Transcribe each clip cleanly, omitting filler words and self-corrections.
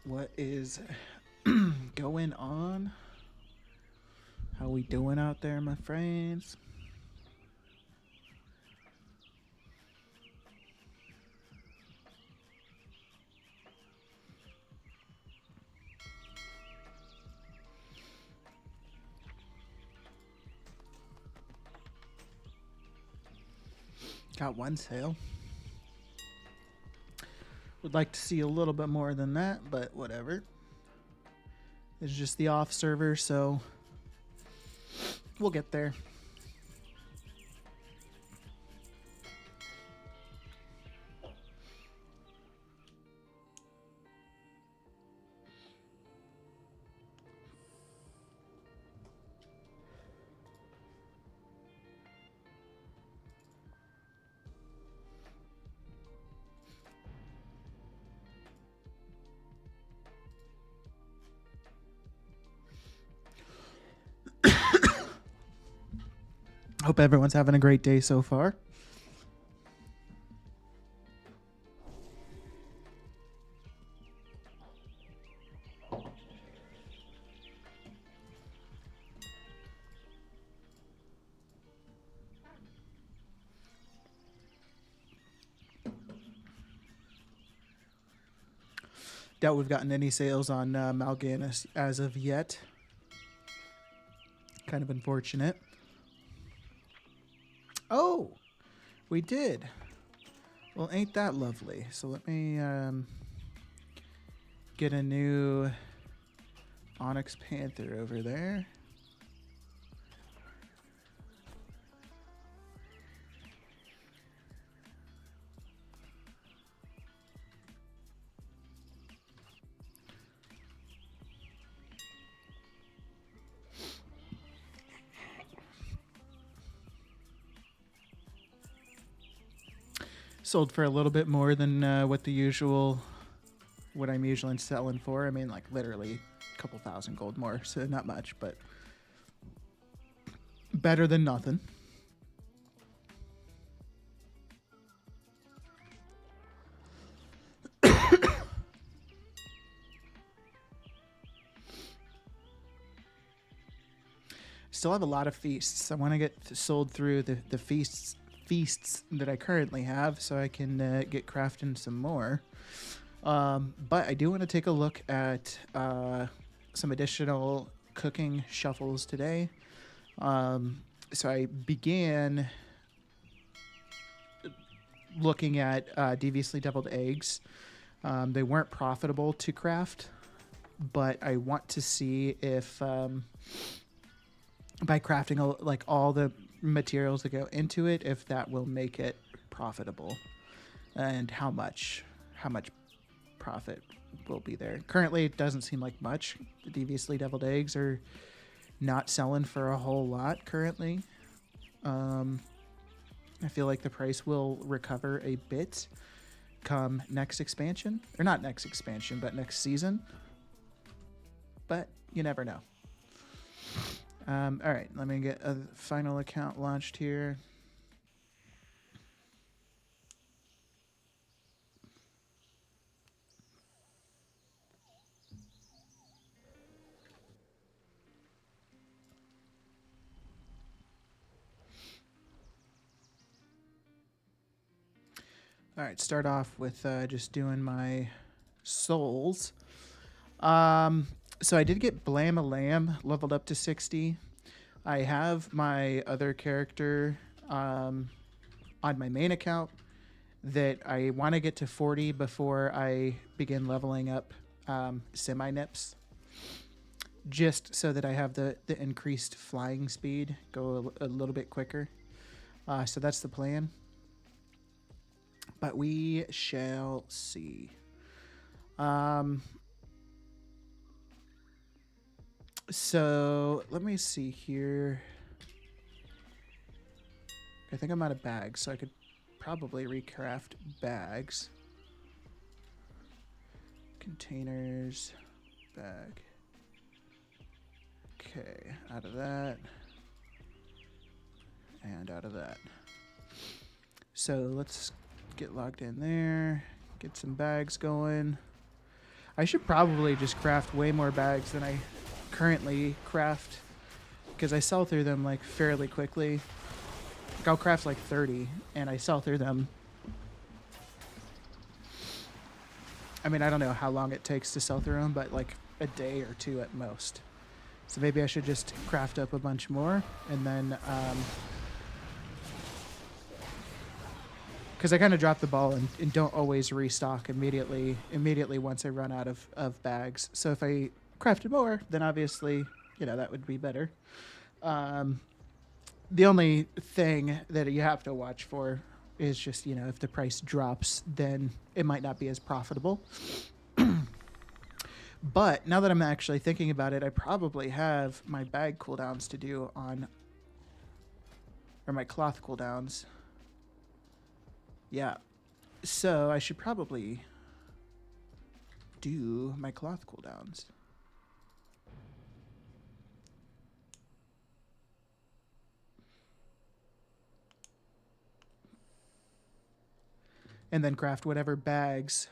What is going on? How we doing out there, my friends? Got one sale. Would like to see a little bit more than that, but whatever. It's just the off server, so we'll get there. Hope everyone's having a great day so far. Doubt we've gotten any sales on Mal'Ganis as of yet. Kind of unfortunate. Oh, we did. Well, ain't that lovely? So let me get a new Onyx Panther over there. Sold for a little bit more than what I'm usually selling for. I mean, like literally a couple thousand gold more, so not much, but better than nothing. Still have a lot of feasts. I want to get sold through the feasts that I currently have so I can get crafting some more. But I do want to take a look at some additional cooking shuffles today. So I began looking at deviously deviled eggs. They weren't profitable to craft, but I want to see if by crafting like all the materials that go into it, if that will make it profitable, and how much profit will be there. Currently, it doesn't seem like much. The deviously deviled eggs are not selling for a whole lot currently. I feel like the price will recover a bit come next expansion, or not next expansion, but next season. But you never know. All right, let me get a final account launched here. All right, start off with just doing my souls. So I did get Blam a Lamb leveled up to 60. I have my other character on my main account that I want to get to 40 before I begin leveling up semi-nips. Just so that I have the increased flying speed, go a little bit quicker. So that's the plan. But we shall see. So let me see here. I think I'm out of bags, so I could probably recraft bags. Containers, bag. Okay, out of that. And out of that. So let's get logged in there, get some bags going. I should probably just craft way more bags than I currently craft, because I sell through them like fairly quickly. Like I'll craft like 30 and I sell through them. I mean, I don't know how long it takes to sell through them, but like a day or two at most. So maybe I should just craft up a bunch more, and then because I kind of drop the ball and don't always restock immediately once I run out of bags. So if I crafted more, then obviously, you know, that would be better. The only thing that you have to watch for is just, you know, if the price drops, then it might not be as profitable. But now that I'm actually thinking about it, I probably have my bag cooldowns to do on, or my cloth cooldowns. Yeah. So I should probably do my cloth cooldowns. And then craft whatever bags,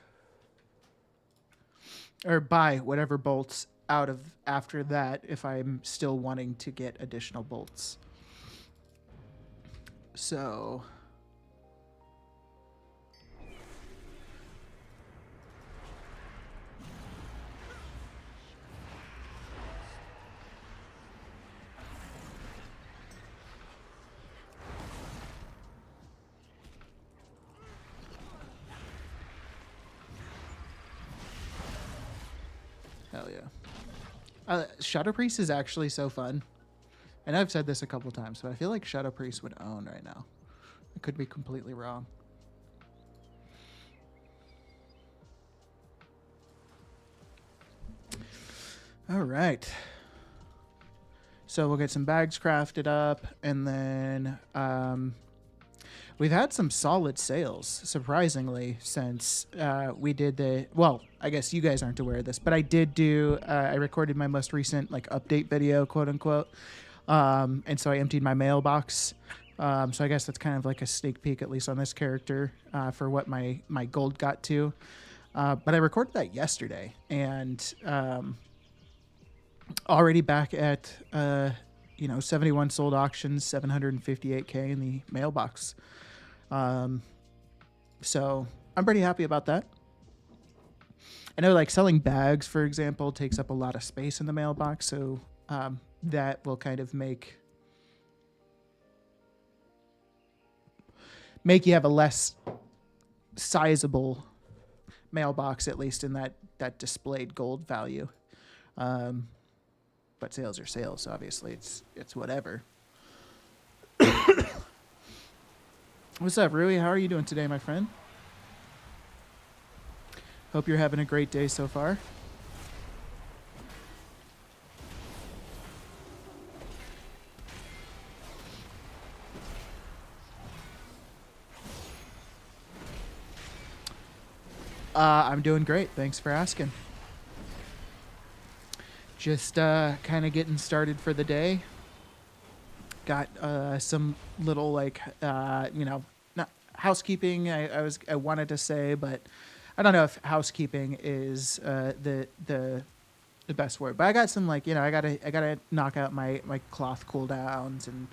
or buy whatever bolts out of after that if I'm still wanting to get additional bolts. So hell yeah. Shadow Priest is actually so fun. And I've said this a couple times, but I feel like Shadow Priest would own right now. I could be completely wrong. All right. So we'll get some bags crafted up, and then we've had some solid sales, surprisingly, since we did the... Well, I guess you guys aren't aware of this, but I did do... I recorded my most recent like update video, quote unquote. And so I emptied my mailbox. So I guess that's kind of like a sneak peek, at least on this character, for what my gold got to. But I recorded that yesterday, and already back at 71 sold auctions, 758K in the mailbox. So I'm pretty happy about that. I know, like, selling bags, for example, takes up a lot of space in the mailbox, so that will kind of make you have a less sizable mailbox, at least in that displayed gold value. But sales are sales, so obviously it's whatever. What's up, Rui? How are you doing today, my friend? Hope you're having a great day so far. I'm doing great. Thanks for asking. Just kind of getting started for the day. Got some little not housekeeping. I wanted to say, but I don't know if housekeeping is the best word. But I got some I gotta knock out my cloth cooldowns and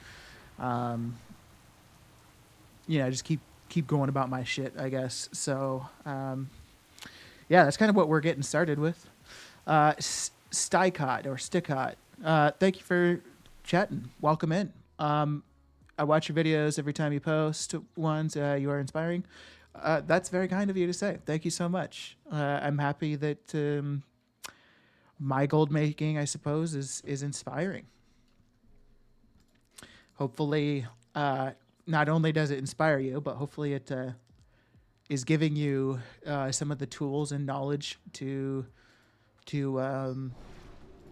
just keep going about my shit, I guess. So yeah, that's kind of what we're getting started with. Stykot or Stickot, thank you for chatting. Welcome in. I watch your videos every time you post ones. You are inspiring. That's very kind of you to say. Thank you so much. I'm happy that my gold making, I suppose, is inspiring. Hopefully, not only does it inspire you, but hopefully it is giving you some of the tools and knowledge to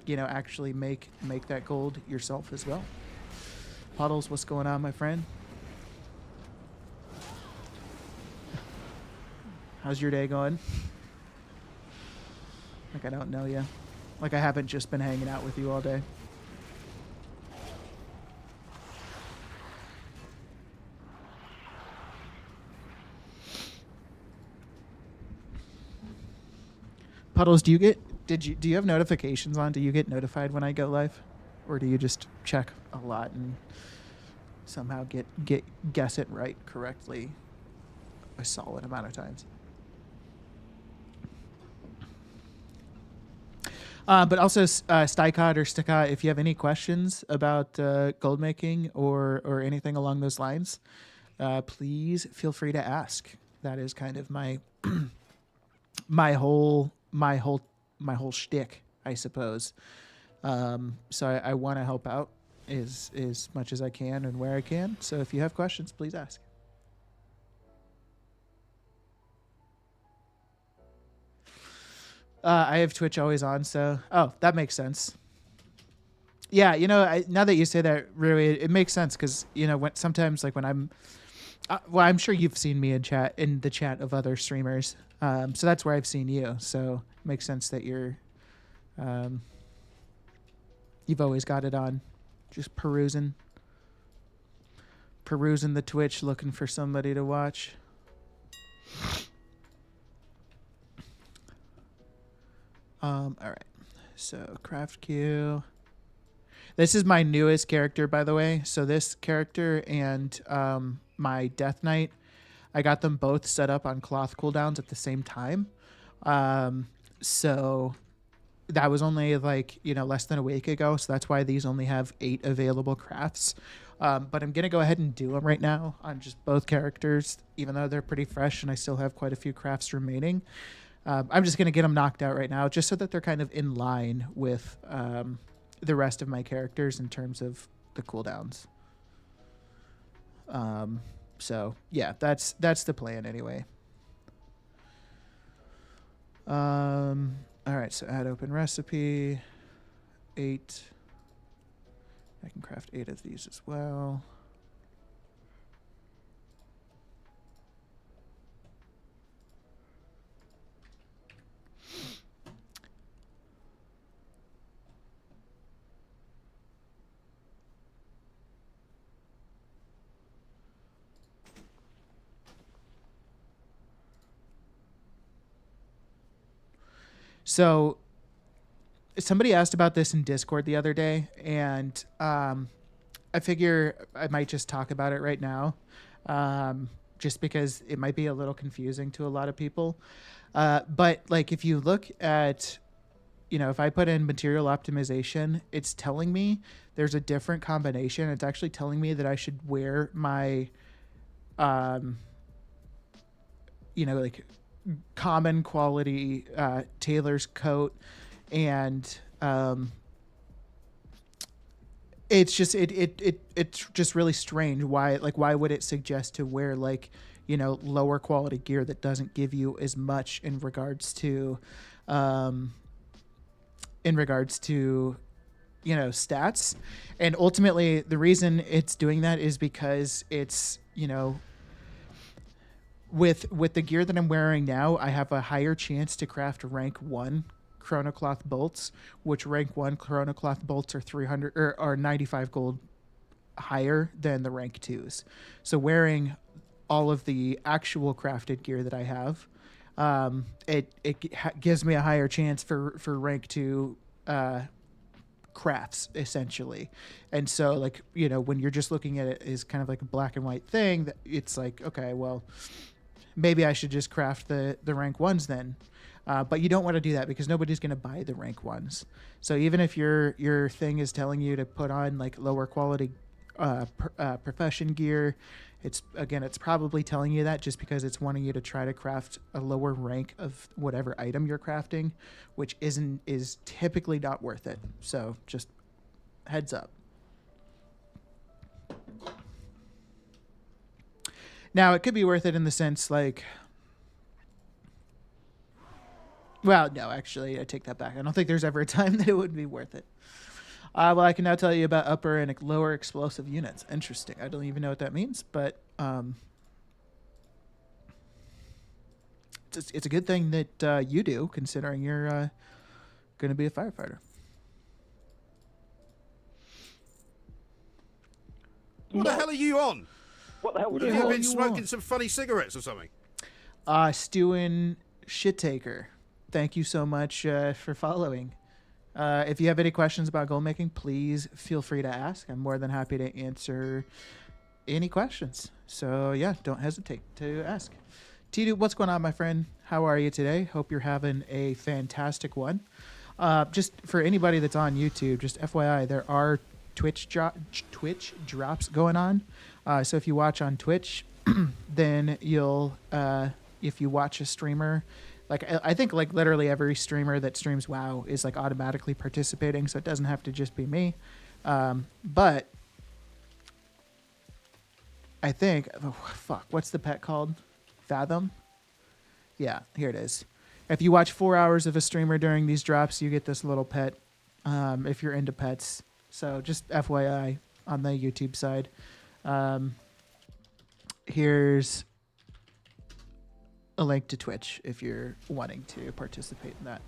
actually make that gold yourself as well. Puddles, what's going on, my friend? How's your day going? Like I don't know you. Like I haven't just been hanging out with you all day. Puddles, do you have notifications on? Do you get notified when I go live, or do you just check a lot and somehow guess it right correctly a solid amount of times? But also, Stykot or Stikot, if you have any questions about gold making or anything along those lines, please feel free to ask. That is kind of my my whole shtick, I suppose. So I want to help out as much as I can and where I can. So if you have questions, please ask. I have Twitch always on, so that makes sense. Yeah, now that you say that, really, it makes sense because when sometimes like when I'm, well, I'm sure you've seen me in the chat of other streamers, so that's where I've seen you. So it makes sense that you've always got it on, just perusing the Twitch, looking for somebody to watch. All right, so craft queue. This is my newest character, by the way. So this character and my Death Knight, I got them both set up on cloth cooldowns at the same time. So that was only like, less than a week ago. So that's why these only have 8 available crafts. But I'm going to go ahead and do them right now on just both characters, even though they're pretty fresh and I still have quite a few crafts remaining. I'm just going to get them knocked out right now just so that they're kind of in line with the rest of my characters in terms of the cooldowns. So, yeah, that's the plan anyway. All right, so add open recipe. 8. I can craft 8 of these as well. So somebody asked about this in Discord the other day, and I figure I might just talk about it right now, just because it might be a little confusing to a lot of people. But like if you look at, if I put in material optimization, it's telling me there's a different combination. It's actually telling me that I should wear my, like common quality tailor's coat, and it's just it's just really strange. Why would it suggest to wear like lower quality gear that doesn't give you as much in regards to stats? And ultimately the reason it's doing that is because it's with the gear that I'm wearing now, I have a higher chance to craft rank 1 chronocloth bolts, which rank 1 chronocloth bolts are 300 or 95 gold higher than the rank 2s. So wearing all of the actual crafted gear that I have, it gives me a higher chance for rank 2 crafts, essentially. And so like when you're just looking at it as kind of like a black and white thing, that it's like, okay, well, maybe I should just craft the rank 1s then. But you don't want to do that because nobody's going to buy the rank 1s. So even if your thing is telling you to put on like lower quality profession gear, it's probably telling you that just because it's wanting you to try to craft a lower rank of whatever item you're crafting, which is typically not worth it. So just heads up. Now, it could be worth it in the sense like, well, no, actually, I take that back. I don't think there's ever a time that it would be worth it. Well, I can now tell you about upper and lower explosive units. Interesting. I don't even know what that means, but it's a good thing that you do, considering you're going to be a firefighter. What the hell are you on? What the hell? Have you been smoking some funny cigarettes or something? Stewing shit taker. thank you so much for following. If you have any questions about gold making, please feel free to ask. I'm more than happy to answer any questions. So yeah, don't hesitate to ask. Tidu, what's going on, my friend? How are you today? Hope you're having a fantastic one. Just for anybody that's on YouTube, just FYI, there are Twitch drops going on. So if you watch on Twitch, then you'll if you watch a streamer, like I think like literally every streamer that streams WoW is like automatically participating, so it doesn't have to just be me. But I think what's the pet called? Fathom? Yeah, here it is. If you watch 4 hours of a streamer during these drops, you get this little pet. If you're into pets, so just FYI on the YouTube side. Here's a link to Twitch if you're wanting to participate in that.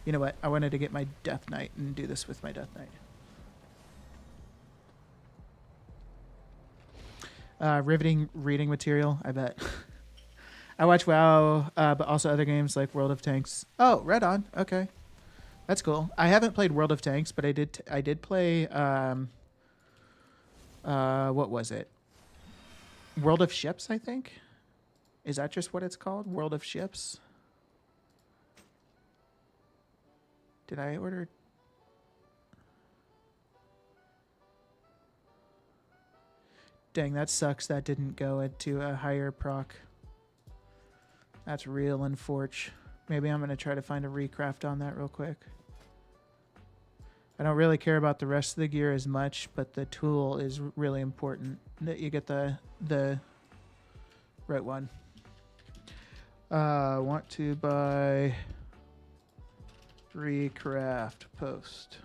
You know what? I wanted to get my Death Knight and do this with my Death Knight. Riveting reading material, I bet. I watch WoW, but also other games like World of Tanks. Oh, right on. Okay, that's cool. I haven't played World of Tanks, but I did play. What was it? World of Ships, I think. Is that just what it's called? World of Ships. Did I order? Dang, that sucks. That didn't go into a higher proc. That's real unfortunate. Maybe I'm going to try to find a recraft on that real quick. I don't really care about the rest of the gear as much, but the tool is really important that you get the right one. Want to buy recraft post.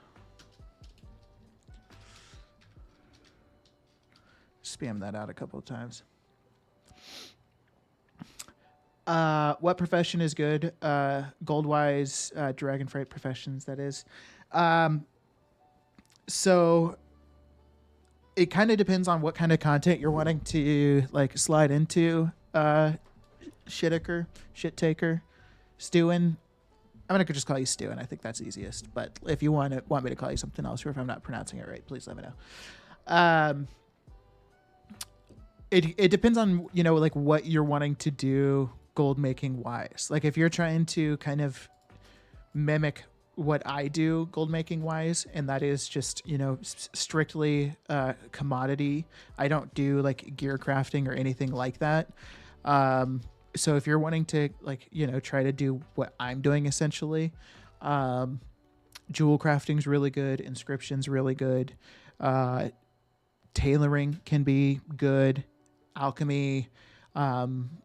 Spam that out a couple of times. What profession is good? Gold-wise, Dragonfright professions, that is. So it kind of depends on what kind of content you're wanting to like slide into. Shit taker, Stewin. I'm gonna just call you Stewin. I think that's easiest. But if you want me to call you something else, or if I'm not pronouncing it right, please let me know. It depends on like what you're wanting to do gold making wise. Like if you're trying to kind of mimic what I do gold making wise, and that is just strictly commodity. I don't do like gear crafting or anything like that. So if you're wanting to like try to do what I'm doing essentially, jewel crafting's really good, inscription's really good, tailoring can be good, alchemy,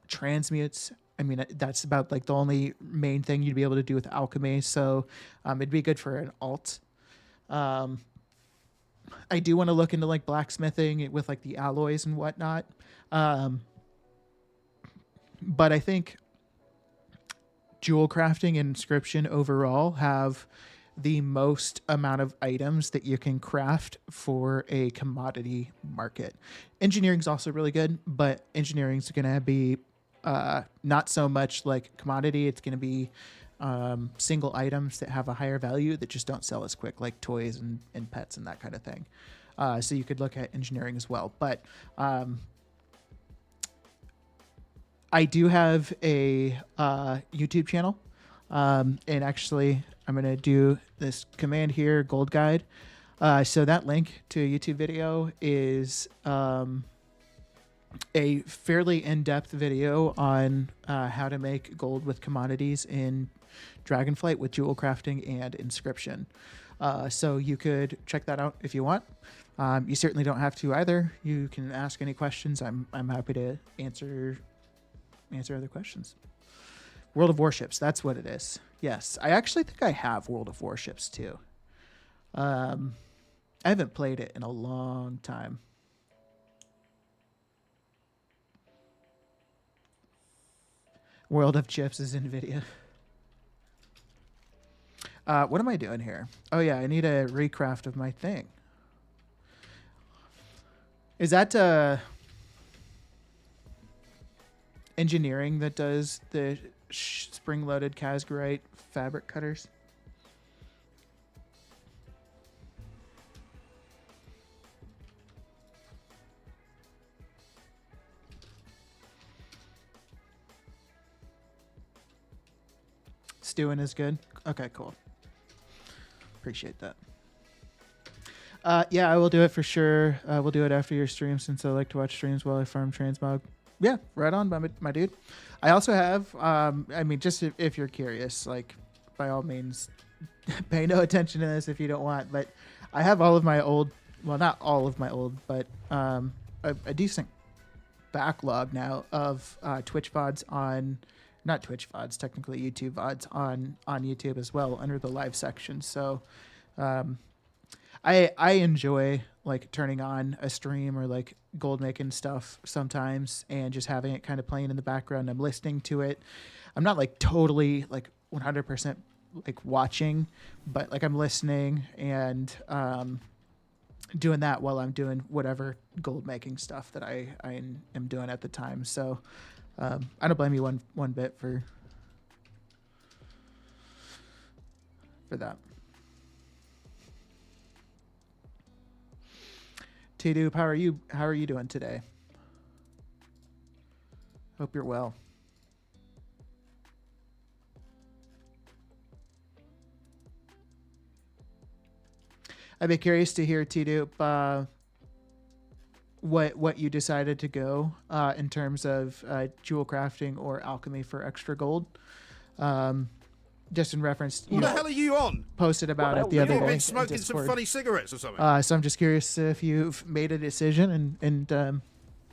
transmutes. I mean, that's about like the only main thing you'd be able to do with alchemy. So it'd be good for an alt. I do want to look into like blacksmithing with like the alloys and whatnot. But I think jewel crafting and inscription overall have the most amount of items that you can craft for a commodity market. Engineering is also really good, but engineering is going to be not so much like commodity. It's going to be single items that have a higher value that just don't sell as quick, like toys and pets and that kind of thing. So you could look at engineering as well. But I do have a YouTube channel. And actually, I'm going to do this command here, goldguide. So that link to a YouTube video is a fairly in-depth video on how to make gold with commodities in Dragonflight with jewel crafting and inscription. So you could check that out if you want. You certainly don't have to either. You can ask any questions. I'm happy to answer other questions. World of Warships, that's what it is. Yes, I actually think I have World of Warships too. I haven't played it in a long time. World of Chips is NVIDIA. What am I doing here? Oh yeah, I need a recraft of my thing. Is that engineering that does the spring-loaded Casgarite fabric cutters. Stewing is good. Okay, cool. Appreciate that. Yeah, I will do it for sure. We'll do it after your stream since I like to watch streams while I farm transmog. Yeah, right on, my dude. I also have, I mean, just if you're curious, like, by all means, pay no attention to this if you don't want, but I have all of my old, well, not all of my old, but a decent backlog now of Twitch VODs on, not Twitch VODs, technically YouTube VODs on YouTube as well under the live section. So I enjoy like turning on a stream or like gold making stuff sometimes and just having it kind of playing in the background. I'm listening to it. I'm not like totally like 100% like watching, but like I'm listening and doing that while I'm doing whatever gold making stuff that I am doing at the time. So I don't blame you one bit for that. T-Doop, how are you doing today? Hope you're well. I'd be curious to hear, T-Doop, what you decided to go in terms of jewel crafting or alchemy for extra gold. Just in reference, what the hell are you on? Posted about it the other day. You've been smoking some funny cigarettes or something. So I'm just curious if you've made a decision and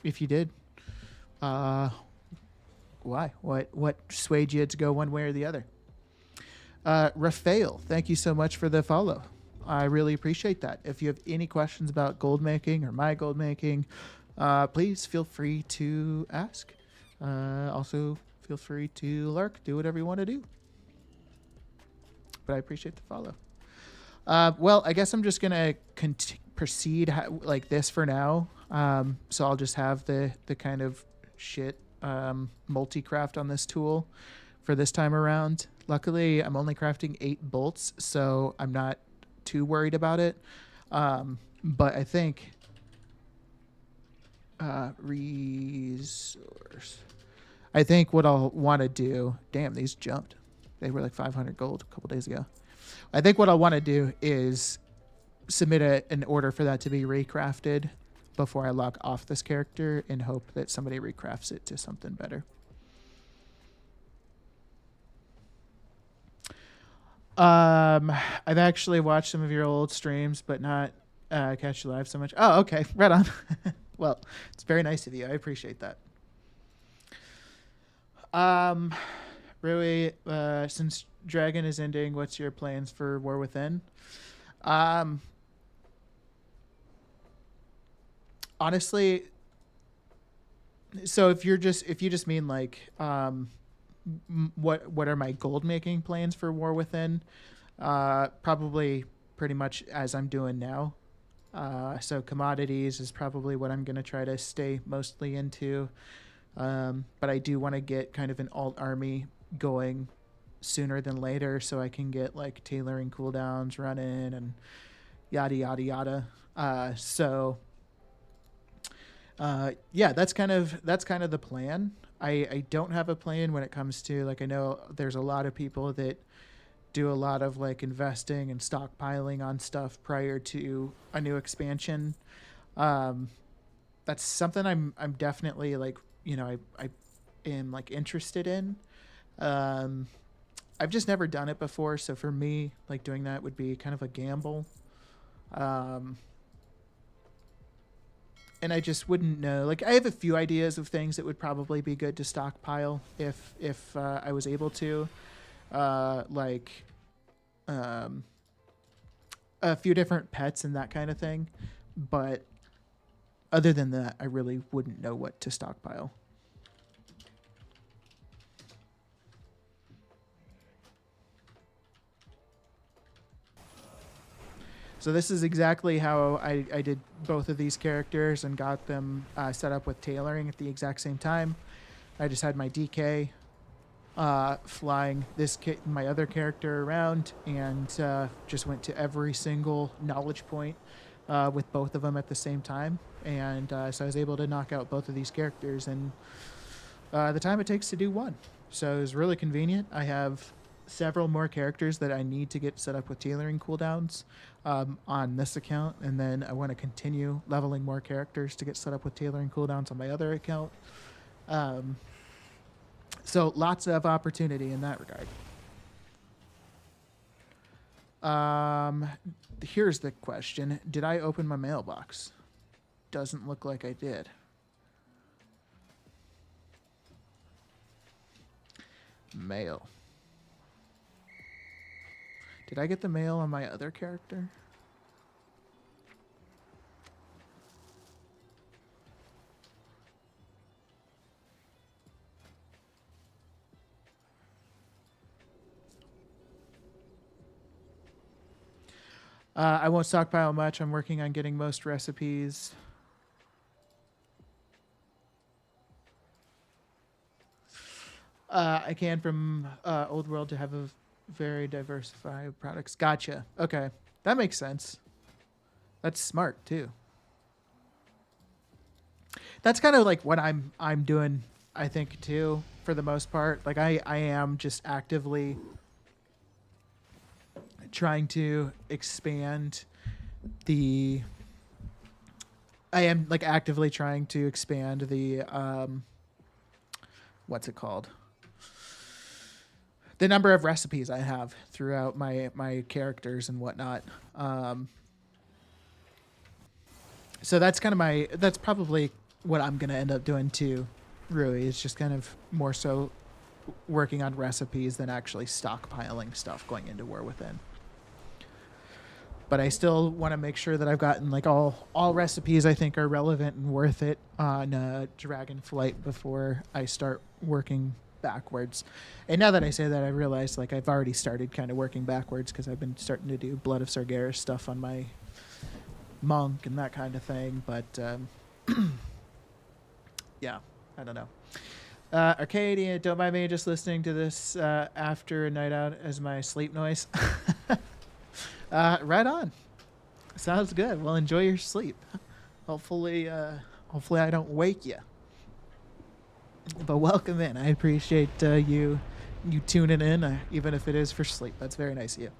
if you did, why? What swayed you to go one way or the other? Rafael, thank you so much for the follow. I really appreciate that. If you have any questions about gold making or my gold making, please feel free to ask. Also, feel free to lurk, do whatever you want to do. But I appreciate the follow. Well, I guess I'm just going to proceed like this for now. So I'll just have the kind of shit multi-craft on this tool for this time around. Luckily, I'm only crafting 8 bolts, so I'm not too worried about it. But I think resource. I think what I'll want to do. Damn, these jumped. They were like 500 gold a couple days ago. I think what I'll want to do is submit an order for that to be recrafted before I log off this character and hope that somebody recrafts it to something better. I've actually watched some of your old streams, but not catch you live so much. Oh, okay. Right on. Well, it's very nice of you. I appreciate that. Rui, since Dragon is ending, what's your plans for War Within? Honestly, so if you just mean like what are my gold making plans for War Within? Probably pretty much as I'm doing now. So commodities is probably what I'm gonna try to stay mostly into. But I do want to get kind of an alt army going sooner than later so I can get like tailoring cooldowns running and yada yada yada. Yeah, that's kind of the plan. I don't have a plan when it comes to like, I know there's a lot of people that do a lot of like investing and stockpiling on stuff prior to a new expansion. That's something I'm definitely like, you know, I am like interested in. I've just never done it before, so for me, like doing that would be kind of a gamble. And I just wouldn't know. Like I have a few ideas of things that would probably be good to stockpile if I was able to. Like a few different pets and that kind of thing. But other than that, I really wouldn't know what to stockpile. So this is exactly how I did both of these characters and got them set up with tailoring at the exact same time. I just had my DK flying my other character around, and just went to every single knowledge point with both of them at the same time. And so I was able to knock out both of these characters in the time it takes to do one. So it was really convenient. I have several more characters that I need to get set up with tailoring cooldowns on this account, and then I want to continue leveling more characters to get set up with tailoring cooldowns on my other account. So lots of opportunity in that regard. Here's the question. Did I open my mailbox? Doesn't look like I did. Mail. Did I get the mail on my other character? I won't stockpile much. I'm working on getting most recipes. I can from Old World to have a very diversified products. Gotcha. Okay, that makes sense. That's smart too. That's kind of like what I'm doing, I think, too, for the most part. Like I am just actively trying to expand the I am like actively trying to expand the what's it called? The number of recipes I have throughout my characters and whatnot. So that's kind of that's probably what I'm gonna end up doing too, Rui. It's just kind of more so working on recipes than actually stockpiling stuff going into War Within. But I still want to make sure that I've gotten like all recipes I think are relevant and worth it on Dragonflight before I start working backwards. And now that I say that, I realize like I've already started kind of working backwards because I've been starting to do Blood of Sargeras stuff on my monk and that kind of thing. But yeah, I don't know. Arcadia, don't mind me just listening to this after a night out as my sleep noise. Right on. Sounds good. Well, enjoy your sleep. Hopefully I don't wake you. But welcome in. I appreciate you tuning in, even if it is for sleep. That's very nice of you.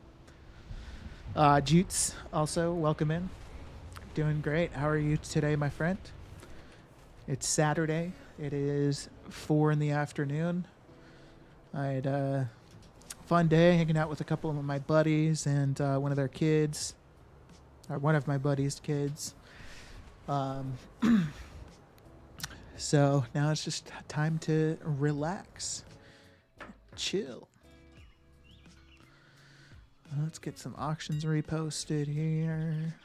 Jutes, also, welcome in. Doing great. How are you today, my friend? It's Saturday. It is 4 p.m. I had a fun day hanging out with a couple of my buddies and one of their kids, or one of my buddies' kids. So now it's just time to relax, chill. Let's get some auctions reposted here.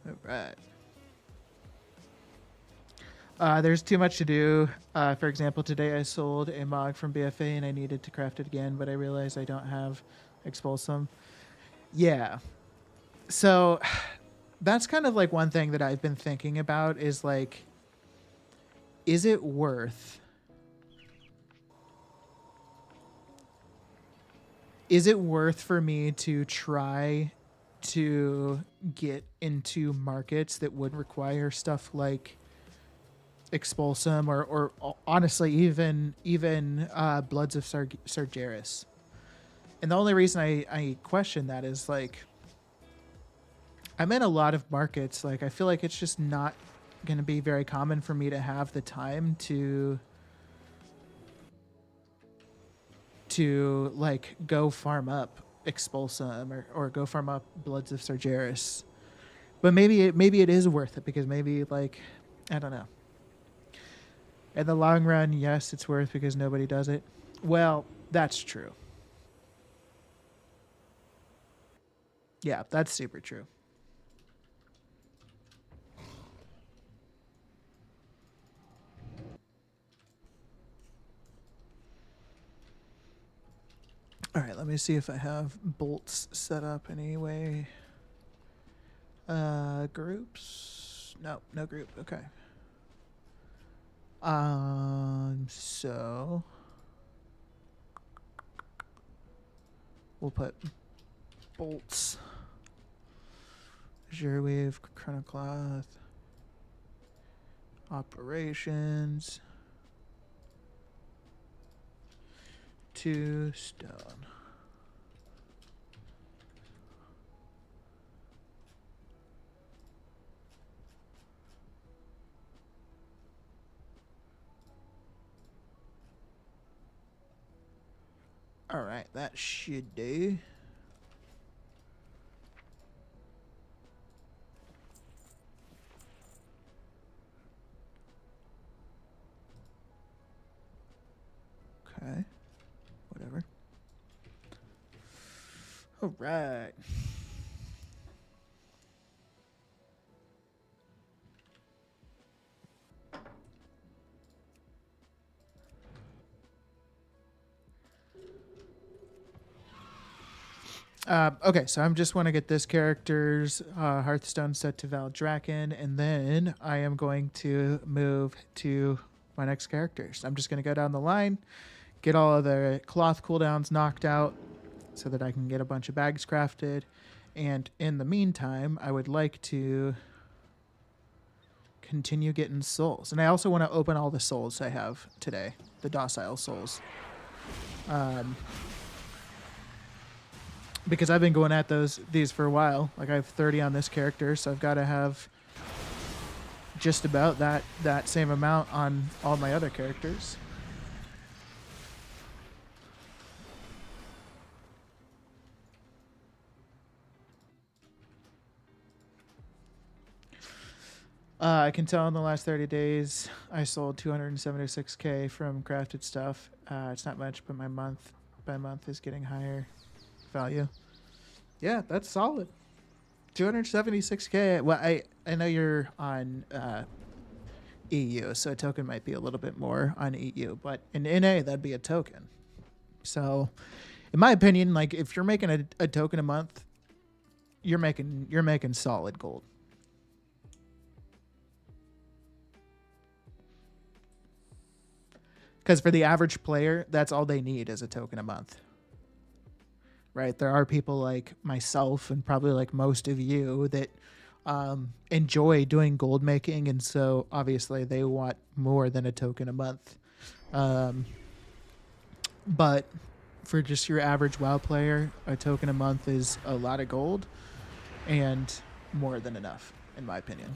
All right. There's too much to do. For example, today I sold a Mog from BFA and I needed to craft it again, but I realized I don't have Expulsum. Yeah. So that's kind of like one thing that I've been thinking about is like, is it worth for me to try to get into markets that would require stuff like Expulsum or honestly even Bloods of Sargeras? And the only reason I question that is like I'm in a lot of markets. Like I feel like it's just not going to be very common for me to have the time to like go farm up Expulsum or go farm up Bloods of Sargeras. But maybe it is worth it because maybe like I don't know. In the long run, yes, it's worth because nobody does it. Well, that's true. Yeah, that's super true. All right, let me see if I have bolts set up anyway. Groups? No, no group. Okay. So we'll put bolts. Azure Wave, Chronocloth, operations, 2 stone. All right, that should do. Okay, whatever. All right. Okay, so I'm just want to get this character's Hearthstone set to Valdraken, and then I am going to move to my next characters. I'm just going to go down the line, get all of the cloth cooldowns knocked out so that I can get a bunch of bags crafted. And in the meantime, I would like to continue getting souls. And I also want to open all the souls I have today, the docile souls. Because I've been going at these for a while. Like I have 30 on this character, so I've got to have just about that same amount on all my other characters. I can tell in the last 30 days I sold 276K from crafted stuff. It's not much, but my month by month is getting higher value. Yeah, that's solid. 276K. Well, I know you're on EU, so a token might be a little bit more on EU, but in NA that'd be a token. So, in my opinion, like if you're making a token a month, you're making solid gold. Because for the average player, that's all they need is a token a month. Right? There are people like myself and probably like most of you that enjoy doing gold making, and so obviously they want more than a token a month. But for just your average WoW player, a token a month is a lot of gold and more than enough, in my opinion.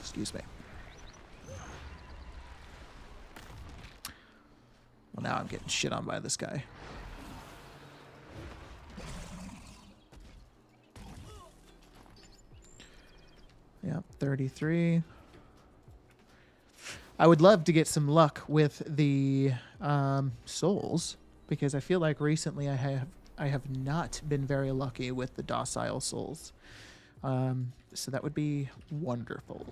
Excuse me. Well, now I'm getting shit on by this guy. Yeah, 33. I would love to get some luck with the souls, because I feel like recently I have not been very lucky with the docile souls. So that would be wonderful.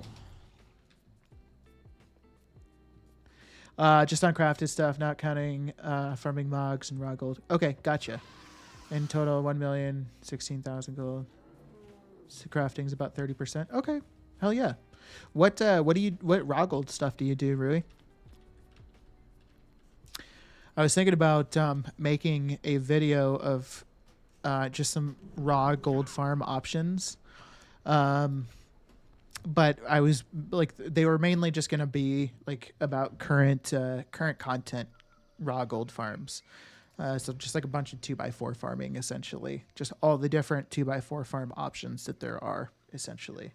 Just on crafted stuff, not counting farming mogs and raw gold. Okay, gotcha. In total, 1,016,000 gold. So crafting's about 30%. Okay, hell yeah. What raw gold stuff do you do, Rui? I was thinking about making a video of just some raw gold farm options. But I was like, they were mainly just going to be like about current content raw gold farms. So just like a bunch of 2x4 farming, essentially. Just all the different 2x4 farm options that there are, essentially.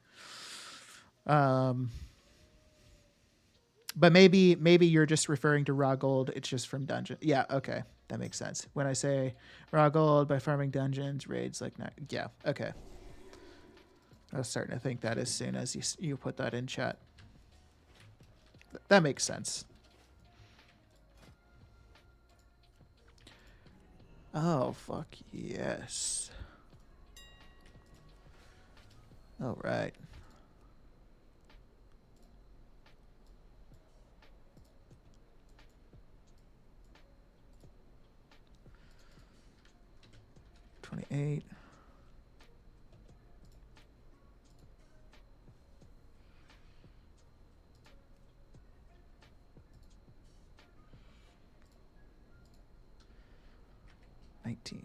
But maybe you're just referring to raw gold. It's just from dungeon. Yeah, okay. That makes sense. When I say raw gold by farming dungeons, raids, like, yeah, okay. I was starting to think that as soon as you put that in chat. That makes sense. Oh, fuck yes. All right. 8. $19.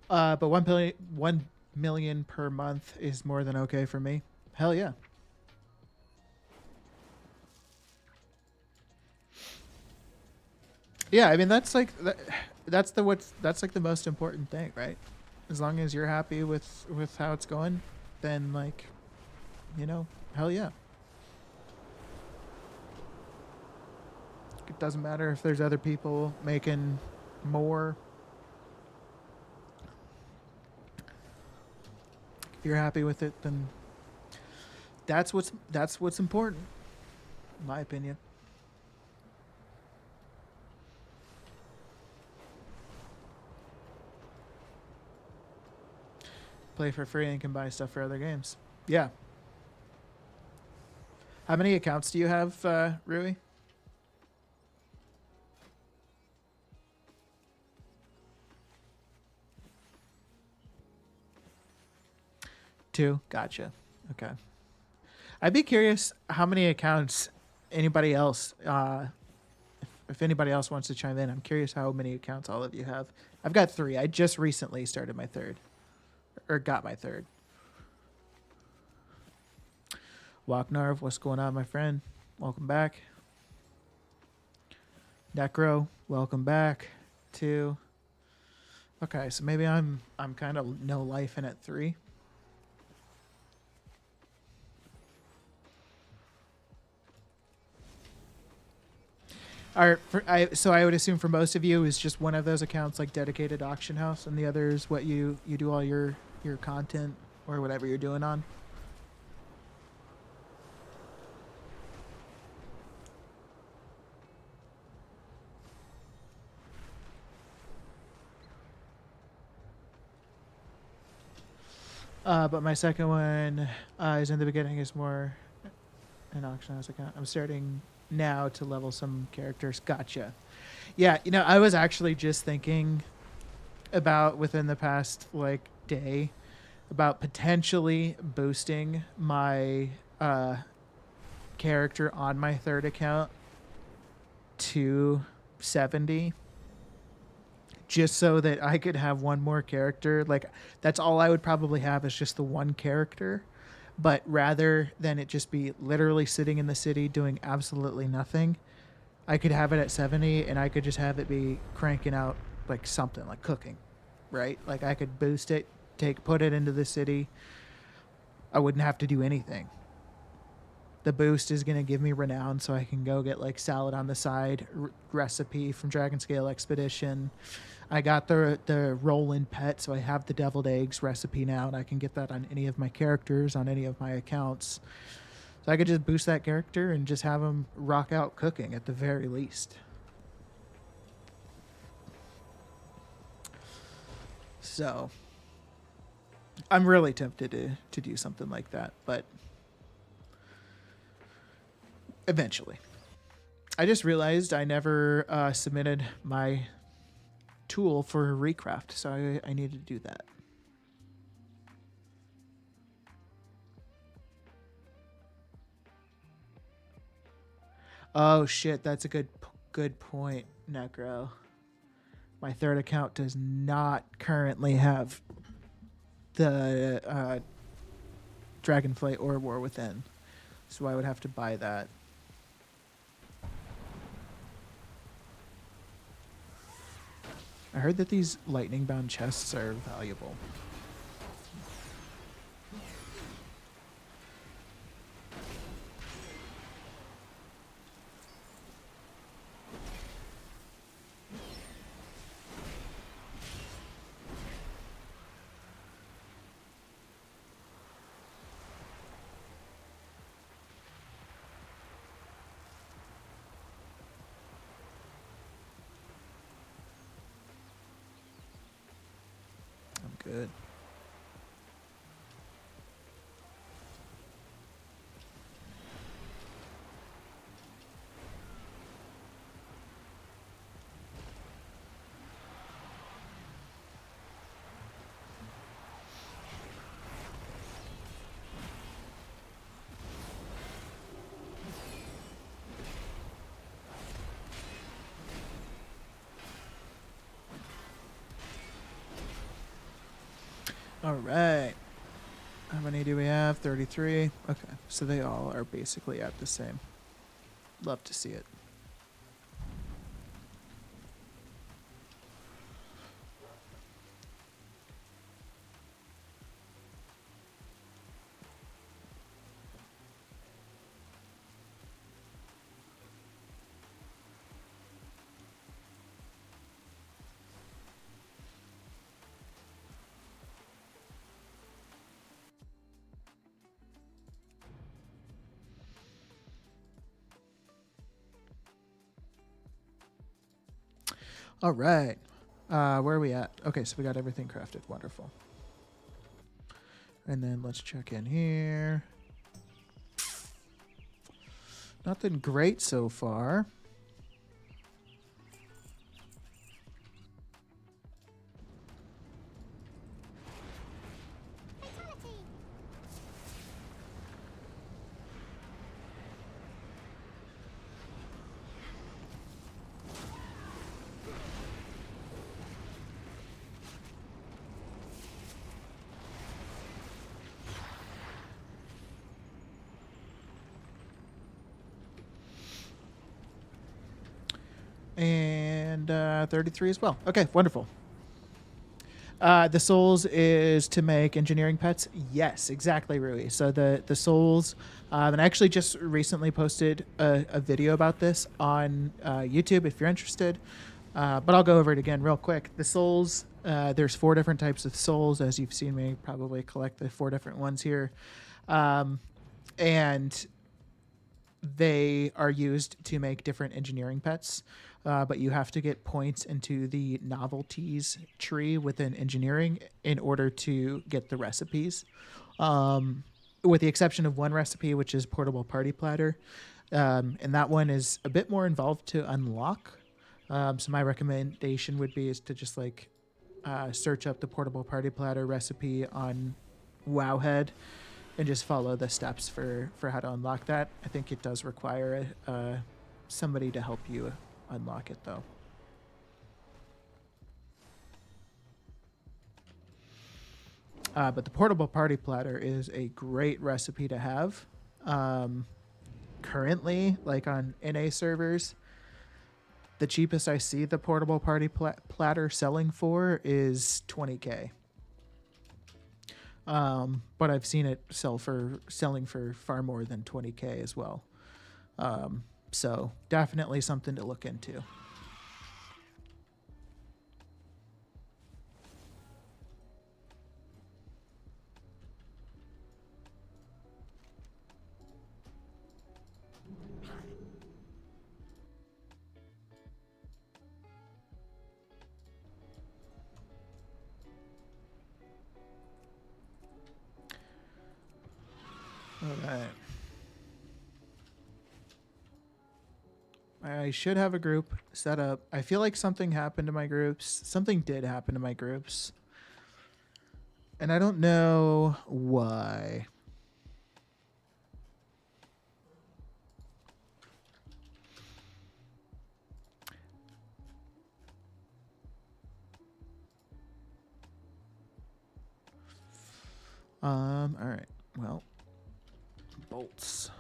But 1 million per month is more than okay for me. Hell yeah. Yeah, I mean that's like the most important thing, right? As long as you're happy with how it's going, then like, hell yeah. It doesn't matter if there's other people making more. If you're happy with it, then that's what's important, in my opinion. Play for free and can buy stuff for other games. Yeah. How many accounts do you have, Rui? 2. Gotcha. Okay. I'd be curious how many accounts anybody else, if anybody else wants to chime in. I'm curious how many accounts all of you have. I've got 3. I just recently started my third, or got my third. Walknarv, what's going on, my friend? Welcome back. Necro, welcome back. 2. Okay, so maybe I'm kind of no life in at 3. So I would assume for most of you is just one of those accounts like dedicated auction house, and the other is what you do all your content or whatever you're doing on. But my second one is in the beginning is more an auction house account. I'm starting now to level some characters. Gotcha. Yeah, I was actually just thinking about within the past like day about potentially boosting my character on my third account to 70 just so that I could have one more character. Like that's all I would probably have is just the one character. But rather than it just be literally sitting in the city doing absolutely nothing, I could have it at 70 and I could just have it be cranking out like something like cooking, right? Like I could boost it, put it into the city. I wouldn't have to do anything. The boost is going to give me renown so I can go get like salad on the side, recipe from Dragon Scale Expedition. I got the roll-in pet, so I have the deviled eggs recipe now, and I can get that on any of my characters, on any of my accounts. So I could just boost that character and just have them rock out cooking at the very least. So I'm really tempted to do something like that, but eventually. I just realized I never submitted my tool for recraft, so I need to do that. Oh shit, that's a good point, Necro. My third account does not currently have the Dragonflight or War Within, so I would have to buy that. I heard that these lightning bound chests are valuable. good. All right. How many do we have? 33. Okay. So they all are basically at the same. Love to see it. All right. Where are we at? Okay, so we got everything crafted. Wonderful. And then let's check in here. Nothing great so far. And 33 as well. Okay, wonderful. The souls is to make engineering pets. Yes, exactly, Rui. So the souls, and I actually just recently posted a video about this on YouTube if you're interested. But I'll go over it again real quick. The souls, there's 4 different types of souls, as you've seen me probably collect the 4 different ones here, and they are used to make different engineering pets. But you have to get points into the novelties tree within engineering in order to get the recipes. With the exception of one recipe, which is portable party platter. And that one is a bit more involved to unlock. So my recommendation would be is to just like search up the portable party platter recipe on Wowhead and just follow the steps for how to unlock that. I think it does require somebody to help you unlock it though. But the portable party platter is a great recipe to have. Currently, like on NA servers, the cheapest I see the portable party platter selling for is 20k. But I've seen it selling for far more than 20k as well. So definitely something to look into. All right. I should have a group set up. I feel like something happened to my groups. Something did happen to my groups. And I don't know why. All right. Well, bolts.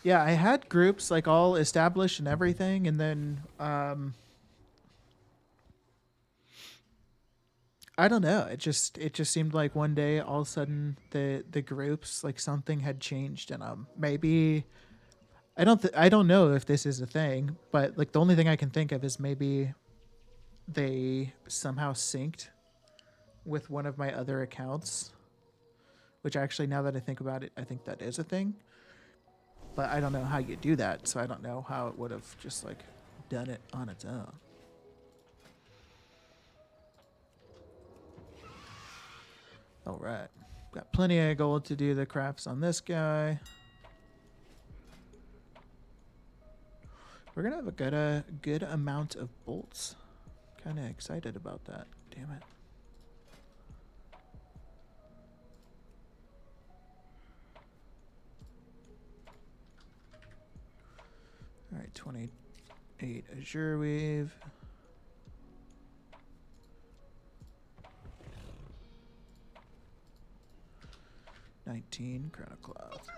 Yeah, I had groups like all established and everything, and then I don't know. It just seemed like one day all of a sudden the groups like something had changed in them. Maybe I don't know if this is a thing, but like the only thing I can think of is maybe they somehow synced with one of my other accounts, which actually now that I think about it, I think that is a thing. But I don't know how you do that, so I don't know how it would have just like done it on its own. All right. Got plenty of gold to do the crafts on this guy. We're gonna have a good amount of bolts. Kind of excited about that. Damn it. All right, 28 Azure Weave. $19 Chrono Cloth.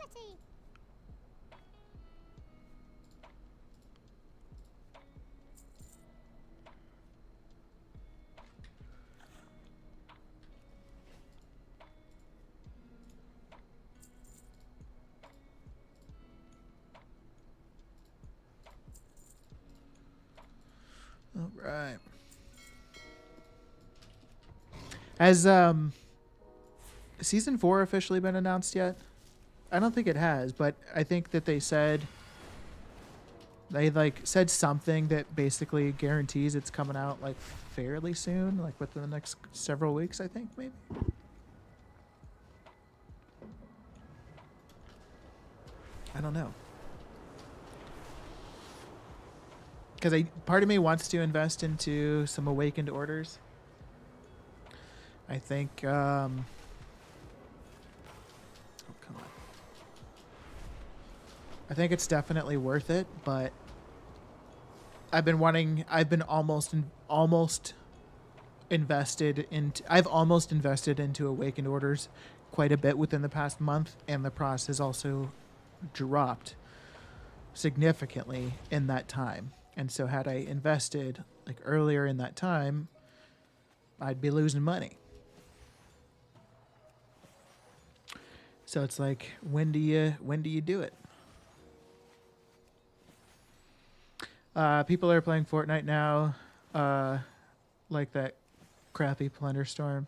All right. Has season 4 officially been announced yet? I don't think it has, but I think that they said said something that basically guarantees it's coming out like fairly soon, like within the next several weeks, I think maybe. I don't know. Because part of me wants to invest into some Awakened Orders. I think, oh, come on. I think it's definitely worth it, but I've been almost invested into Awakened Orders quite a bit within the past month, and the price has also dropped significantly in that time. And so had I invested like earlier in that time, I'd be losing money. So it's like, when do you do it? People are playing Fortnite now, like that crappy Plunder Storm.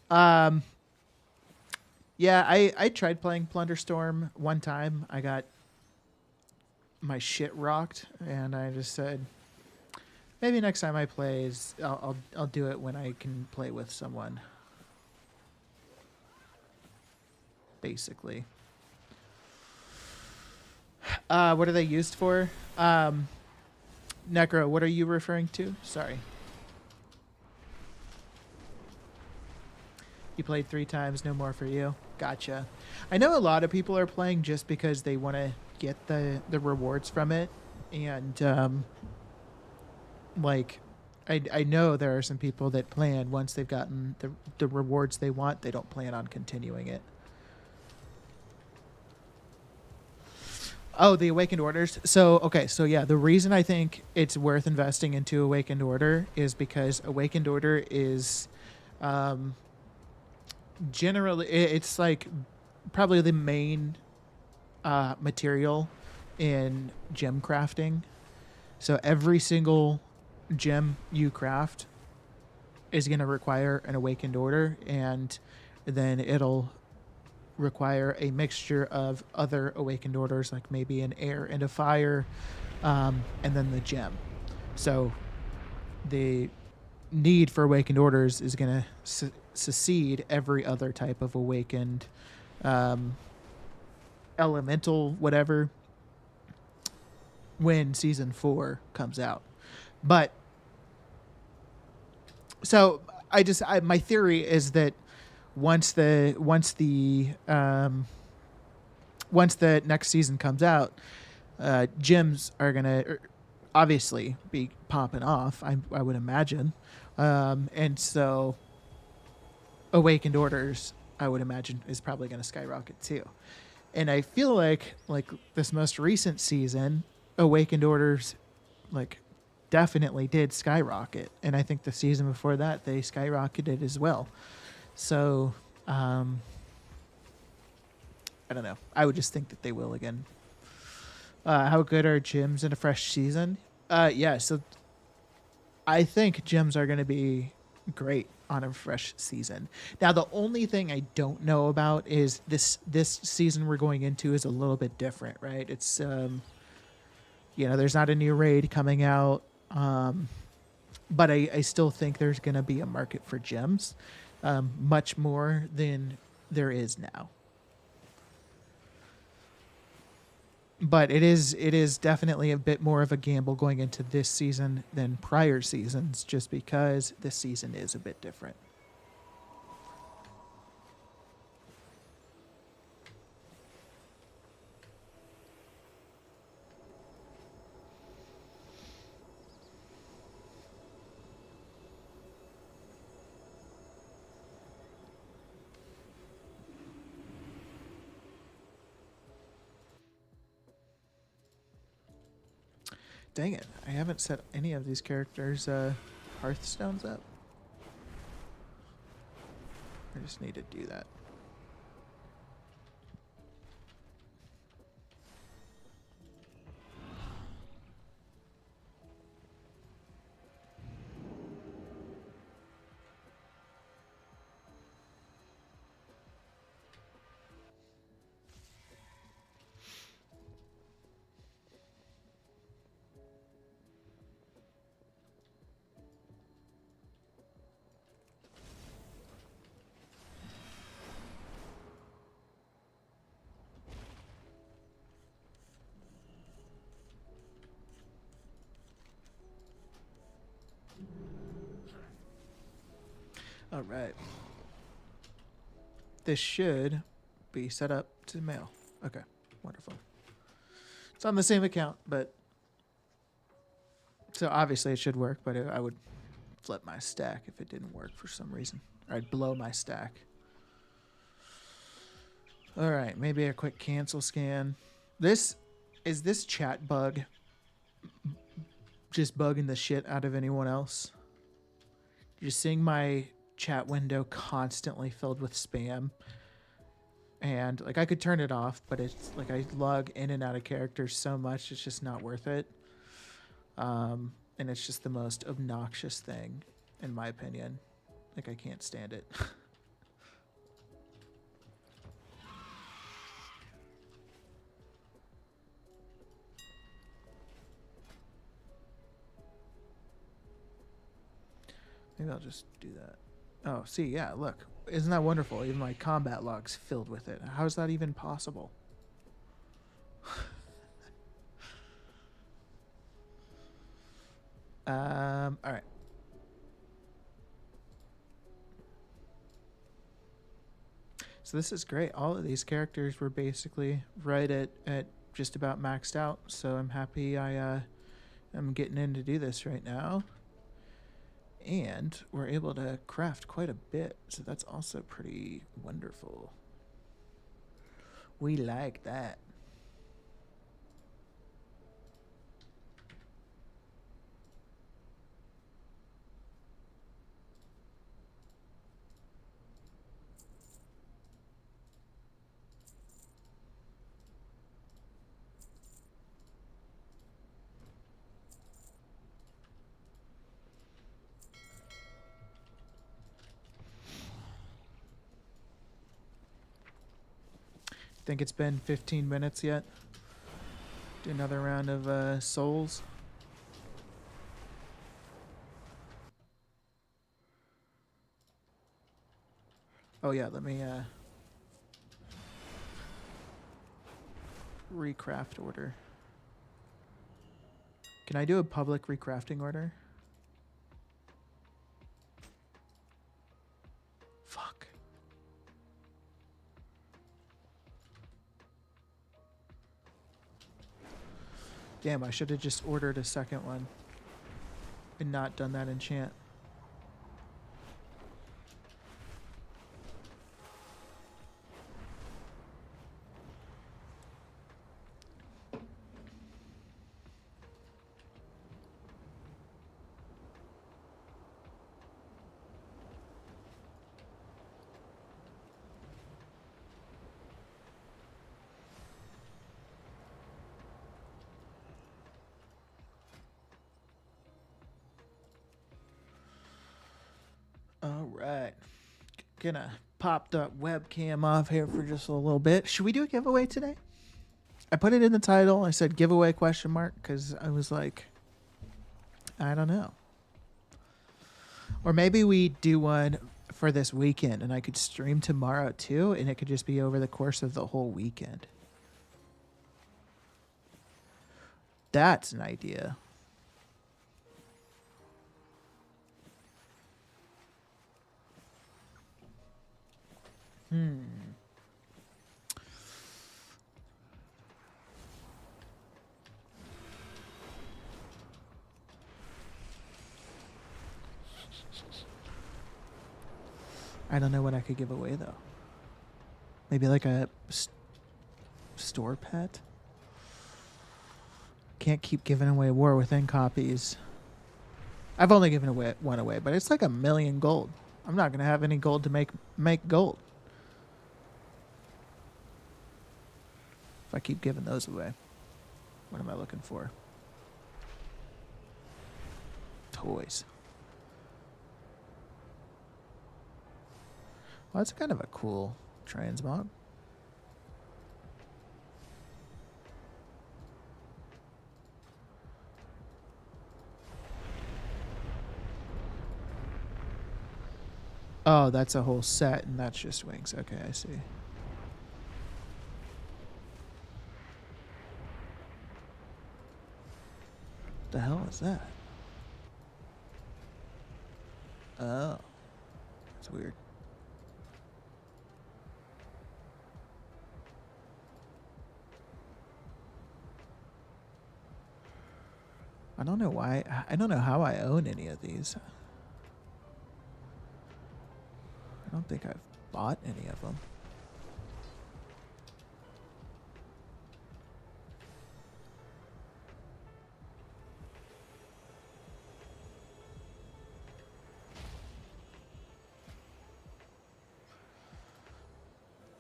Yeah, I tried playing Plunder Storm one time. I got my shit rocked, and I just said, maybe next time I play I'll do it when I can play with someone. Basically. What are they used for? Necro, what are you referring to? Sorry. You played 3 times, no more for you. Gotcha. I know a lot of people are playing just because they want to get the rewards from it. And, like, I know there are some people that plan once they've gotten the rewards they want, they don't plan on continuing it. Oh, the Awakened Orders. So yeah, the reason I think it's worth investing into Awakened Order is because Awakened Order is generally, it's like probably the main material in gem crafting. So every single gem you craft is going to require an Awakened Order, and then it'll require a mixture of other Awakened Orders, like maybe an air and a fire, and then the gem. So the need for Awakened Orders is going to succeed every other type of awakened elemental whatever when season 4 comes out. But so my theory is that once the next season comes out, gyms are gonna obviously be popping off. I would imagine, and so Awakened Orders, I would imagine, is probably going to skyrocket too. And I feel like this most recent season, Awakened Orders like definitely did skyrocket, and I think the season before that they skyrocketed as well. So I don't know. I would just think that they will again. How good are gyms in a fresh season? Yeah, so I think gyms are going to be great on a fresh season. Now, the only thing I don't know about is this season we're going into is a little bit different, right? It's there's not a new raid coming out, but I still think there's going to be a market for gyms, much more than there is now. But it is definitely a bit more of a gamble going into this season than prior seasons, just because this season is a bit different. Dang it, I haven't set any of these characters' Hearthstones up. I just need to do that. All right. This should be set up to mail. Okay, wonderful. It's on the same account, but so obviously it should work, but I would flip my stack if it didn't work for some reason. Or I'd blow my stack. All right, maybe a quick cancel scan. This chat bug just bugging the shit out of anyone else? You're seeing my chat window constantly filled with spam. And like I could turn it off, but it's like I log in and out of characters so much it's just not worth it. And it's just the most obnoxious thing, in my opinion. Like I can't stand it. Maybe I'll just do that. Oh, see, yeah, look. Isn't that wonderful? Even my combat log's filled with it. How is that even possible? All right. So this is great. All of these characters were basically right at just about maxed out. So I'm happy I'm getting in to do this right now. And we're able to craft quite a bit. So that's also pretty wonderful. We like that. Think it's been 15 minutes yet? Do another round of souls. Oh yeah, let me recraft order. Can I do a public recrafting order? Fuck. Damn, I should have just ordered a second one and not done that enchant. Gonna pop the webcam off here for just a little bit. Should we do a giveaway today? I put it in the title. I said giveaway question mark because I was like, I don't know. Or maybe we do one for this weekend and I could stream tomorrow too, and it could just be over the course of the whole weekend. That's an idea. I don't know what I could give away though. Maybe like a store pet. Can't keep giving away War Within copies. I've only given away one away, but it's like 1,000,000 gold. I'm not gonna have any gold to make gold if I keep giving those away. What am I looking for? Toys. Well, that's kind of a cool transmog. Oh, that's a whole set, and that's just wings. Okay, I see. The hell is that? Oh, that's weird. I don't know why. I don't know how I own any of these. I don't think I've bought any of them.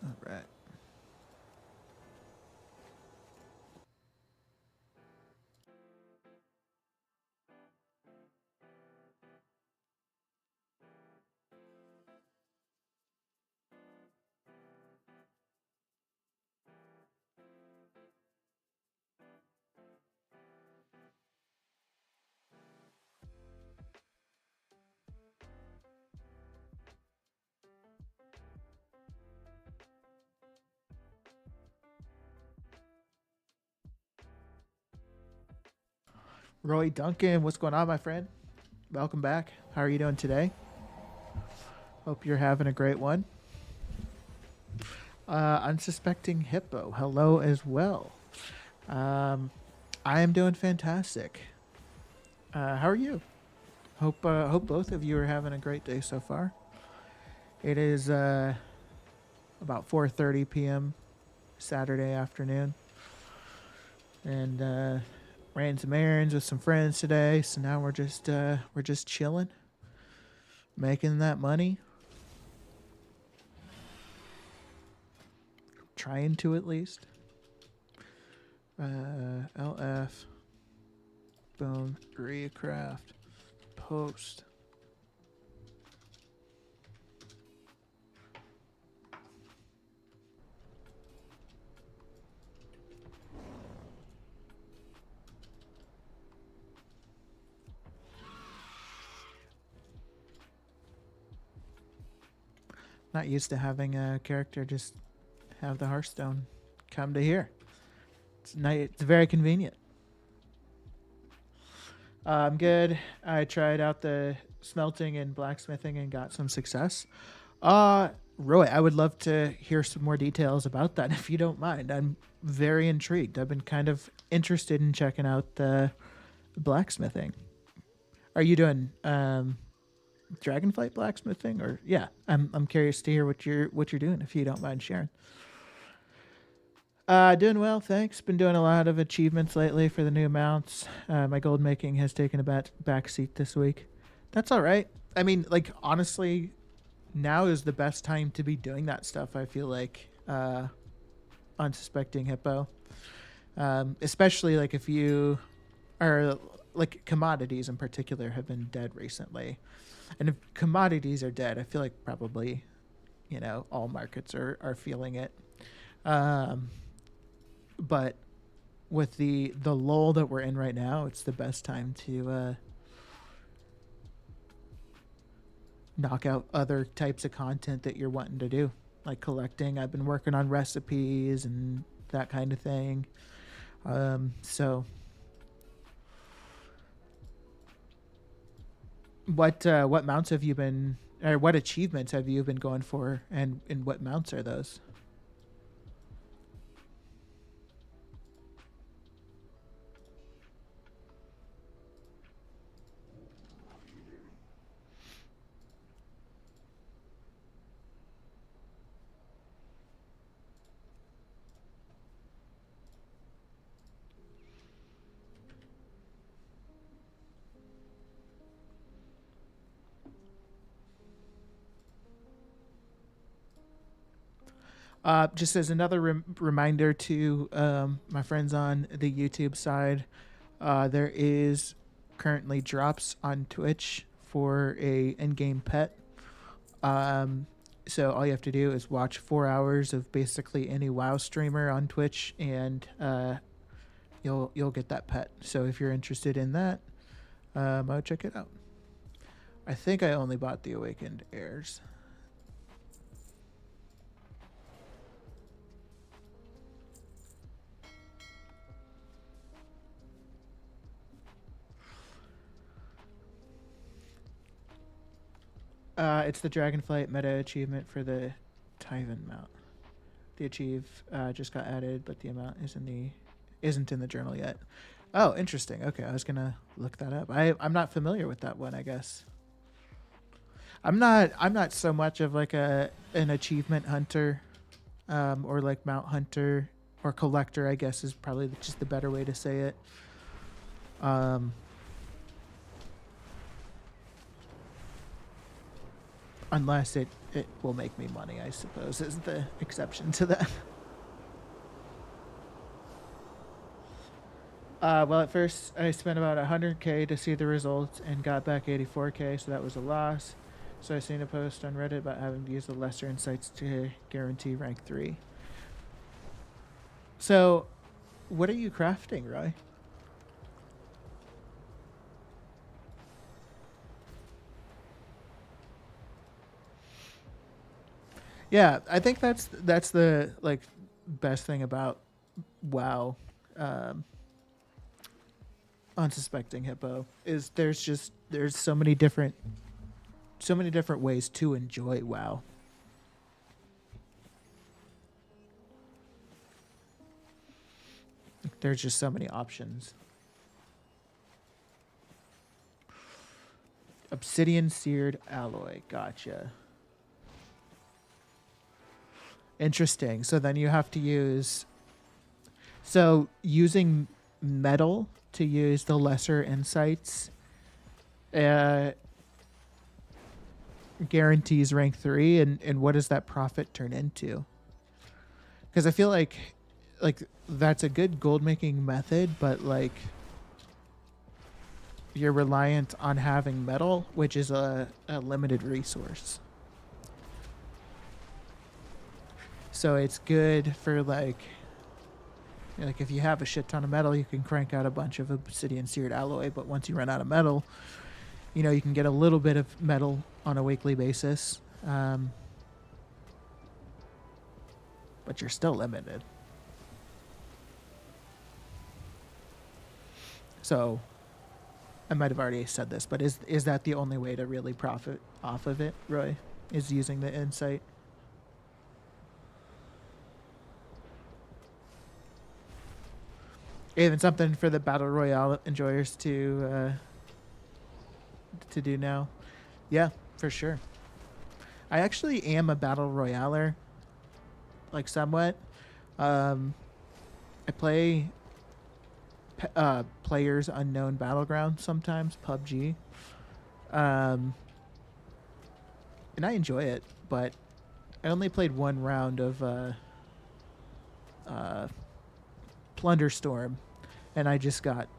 All right. Roy Duncan, what's going on, my friend? Welcome back. How are you doing today? Hope you're having a great one. Unsuspecting Hippo, hello as well. I am doing fantastic. How are you? Hope both of you are having a great day so far. It is about 4:30 p.m. Saturday afternoon, and ran some errands with some friends today. So now we're just chilling, making that money, trying to at least. LF, boom, recraft, post. Not used to having a character just have the Hearthstone come to here. It's nice. It's very convenient. I'm good. I tried out the smelting and blacksmithing and got some success. Roy, I would love to hear some more details about that if you don't mind. I'm very intrigued. I've been kind of interested in checking out the blacksmithing. Are you doing Dragonflight blacksmithing, or yeah? I'm curious to hear what you're doing if you don't mind sharing. Doing well, thanks. Been doing a lot of achievements lately for the new mounts. My gold making has taken a back seat this week. That's all right. I mean, like, honestly, now is the best time to be doing that stuff, I feel like, Unsuspecting Hippo. Especially, like, if you are, like, commodities in particular have been dead recently. And if commodities are dead, I feel like probably all markets are feeling it. Um, but with the lull that we're in right now, it's the best time to knock out other types of content that you're wanting to do, like collecting. I've been working on recipes and that kind of thing. So what mounts have you been, or what achievements have you been going for, and what mounts are those? Just as another reminder to my friends on the YouTube side, there is currently drops on Twitch for a in-game pet. So all you have to do is watch 4 hours of basically any WoW streamer on Twitch, and you'll get that pet. So if you're interested in that, I would check it out. I think I only bought the Awakened Heirs. It's the Dragonflight meta achievement for the Tyvan mount. The achieve just got added, but the amount isn't in the journal yet. Oh, interesting. Okay, I was gonna look that up. I'm not familiar with that one, I guess. I'm not so much of like an achievement hunter, or like mount hunter or collector, I guess is probably just the better way to say it. Unless it will make me money, I suppose, is the exception to that. Well, at first I spent about 100K to see the results and got back 84K, so that was a loss. So I seen a post on Reddit about having to use the lesser insights to guarantee rank 3. So, what are you crafting, Roy? Yeah, I think that's the like best thing about WoW. Unsuspecting Hippo is there's so many different ways to enjoy WoW. There's just so many options. Obsidian seared alloy, gotcha. Interesting. So then you have to use, so using metal to use the lesser insights guarantees rank 3, and what does that profit turn into? Because I feel like that's a good gold making method, but like you're reliant on having metal, which is a limited resource. So it's good for like if you have a shit ton of metal, you can crank out a bunch of obsidian seared alloy, but once you run out of metal, you can get a little bit of metal on a weekly basis, but you're still limited. So I might have already said this, but is that the only way to really profit off of it, Roy? Is using the insight? Even something for the battle royale enjoyers to do now. Yeah, for sure. I actually am a battle royaler, like somewhat. I play Players Unknown Battleground sometimes, PUBG, and I enjoy it. But I only played one round of Plunderstorm, and I just got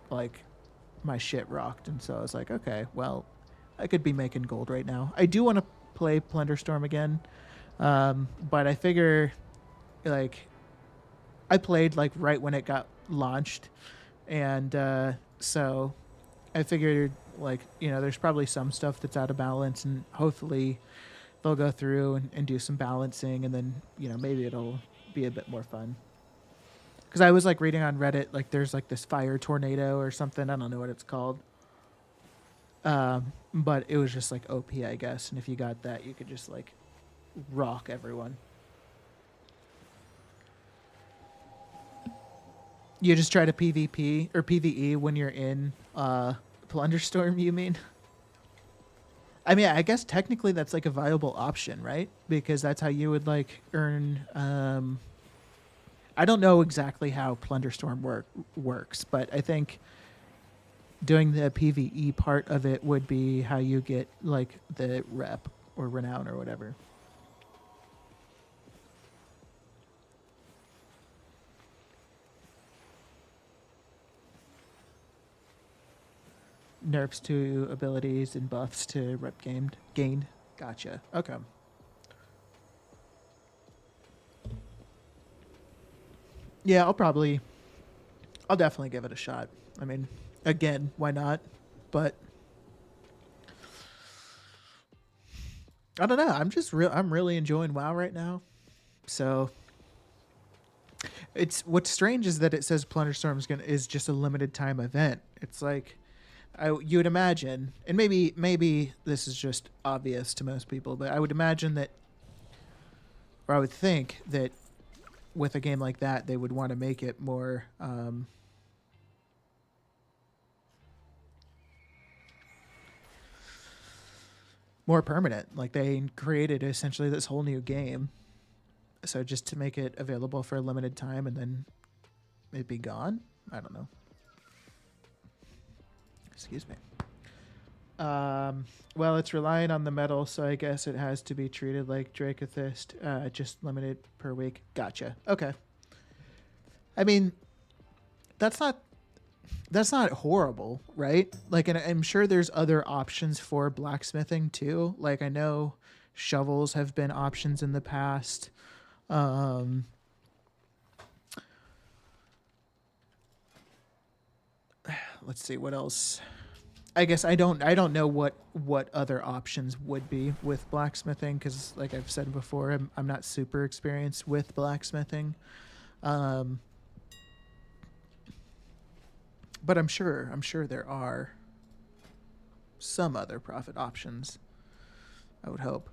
like my shit rocked, and so I was like, okay, well, I could be making gold right now. I do want to play Plunderstorm again, But I figure, like, I played like right when it got launched, and so I figured like there's probably some stuff that's out of balance, and hopefully they'll go through and do some balancing, and then maybe it'll be a bit more fun. Because I was like reading on Reddit, like there's like this fire tornado or something. I don't know what it's called. But it was just like OP, I guess. And if you got that, you could just like rock everyone. You just try to PvP or PvE when you're in Plunderstorm, you mean? I mean, I guess technically that's like a viable option, right? Because that's how you would like earn. I don't know exactly how Plunderstorm works, but I think doing the PvE part of it would be how you get like the rep or renown or whatever. Nerfs to abilities and buffs to rep gained. Gotcha. Okay. Yeah, I'll definitely give it a shot. I mean, again, why not? But I don't know. I'm really enjoying WoW right now. So what's strange is that it says Plunderstorm is just a limited time event. It's like you would imagine, and maybe this is just obvious to most people, but I would imagine that, or I would think that with a game like that, they would want to make it more more permanent. Like they created essentially this whole new game, so just to make it available for a limited time and then it'd be gone. I don't know. Excuse me. Well, it's relying on the metal, so I guess it has to be treated like Dracothist, just limited per week. Gotcha. Okay. I mean, that's not horrible, right? Like, and I'm sure there's other options for blacksmithing too. Like, I know shovels have been options in the past. Let's see what else. I guess I don't know what other options would be with blacksmithing because, like I've said before, I'm not super experienced with blacksmithing, but I'm sure there are some other profit options. I would hope.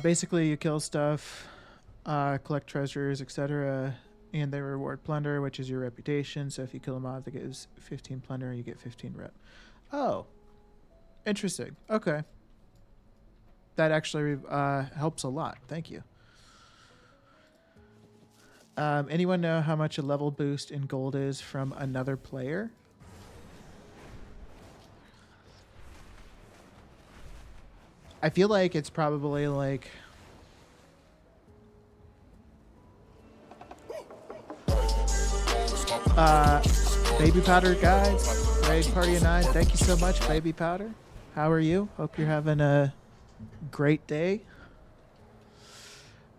Basically, you kill stuff, collect treasures, etc., and they reward plunder, which is your reputation. So if you kill a mob that gives 15 plunder, you get 15 rep. Oh, interesting. Okay. That actually helps a lot. Thank you. Anyone know how much a level boost in gold is from another player? I feel like it's probably like Baby Powder guys, raid party of 9. Thank you so much, Baby Powder. How are you? Hope you're having a great day.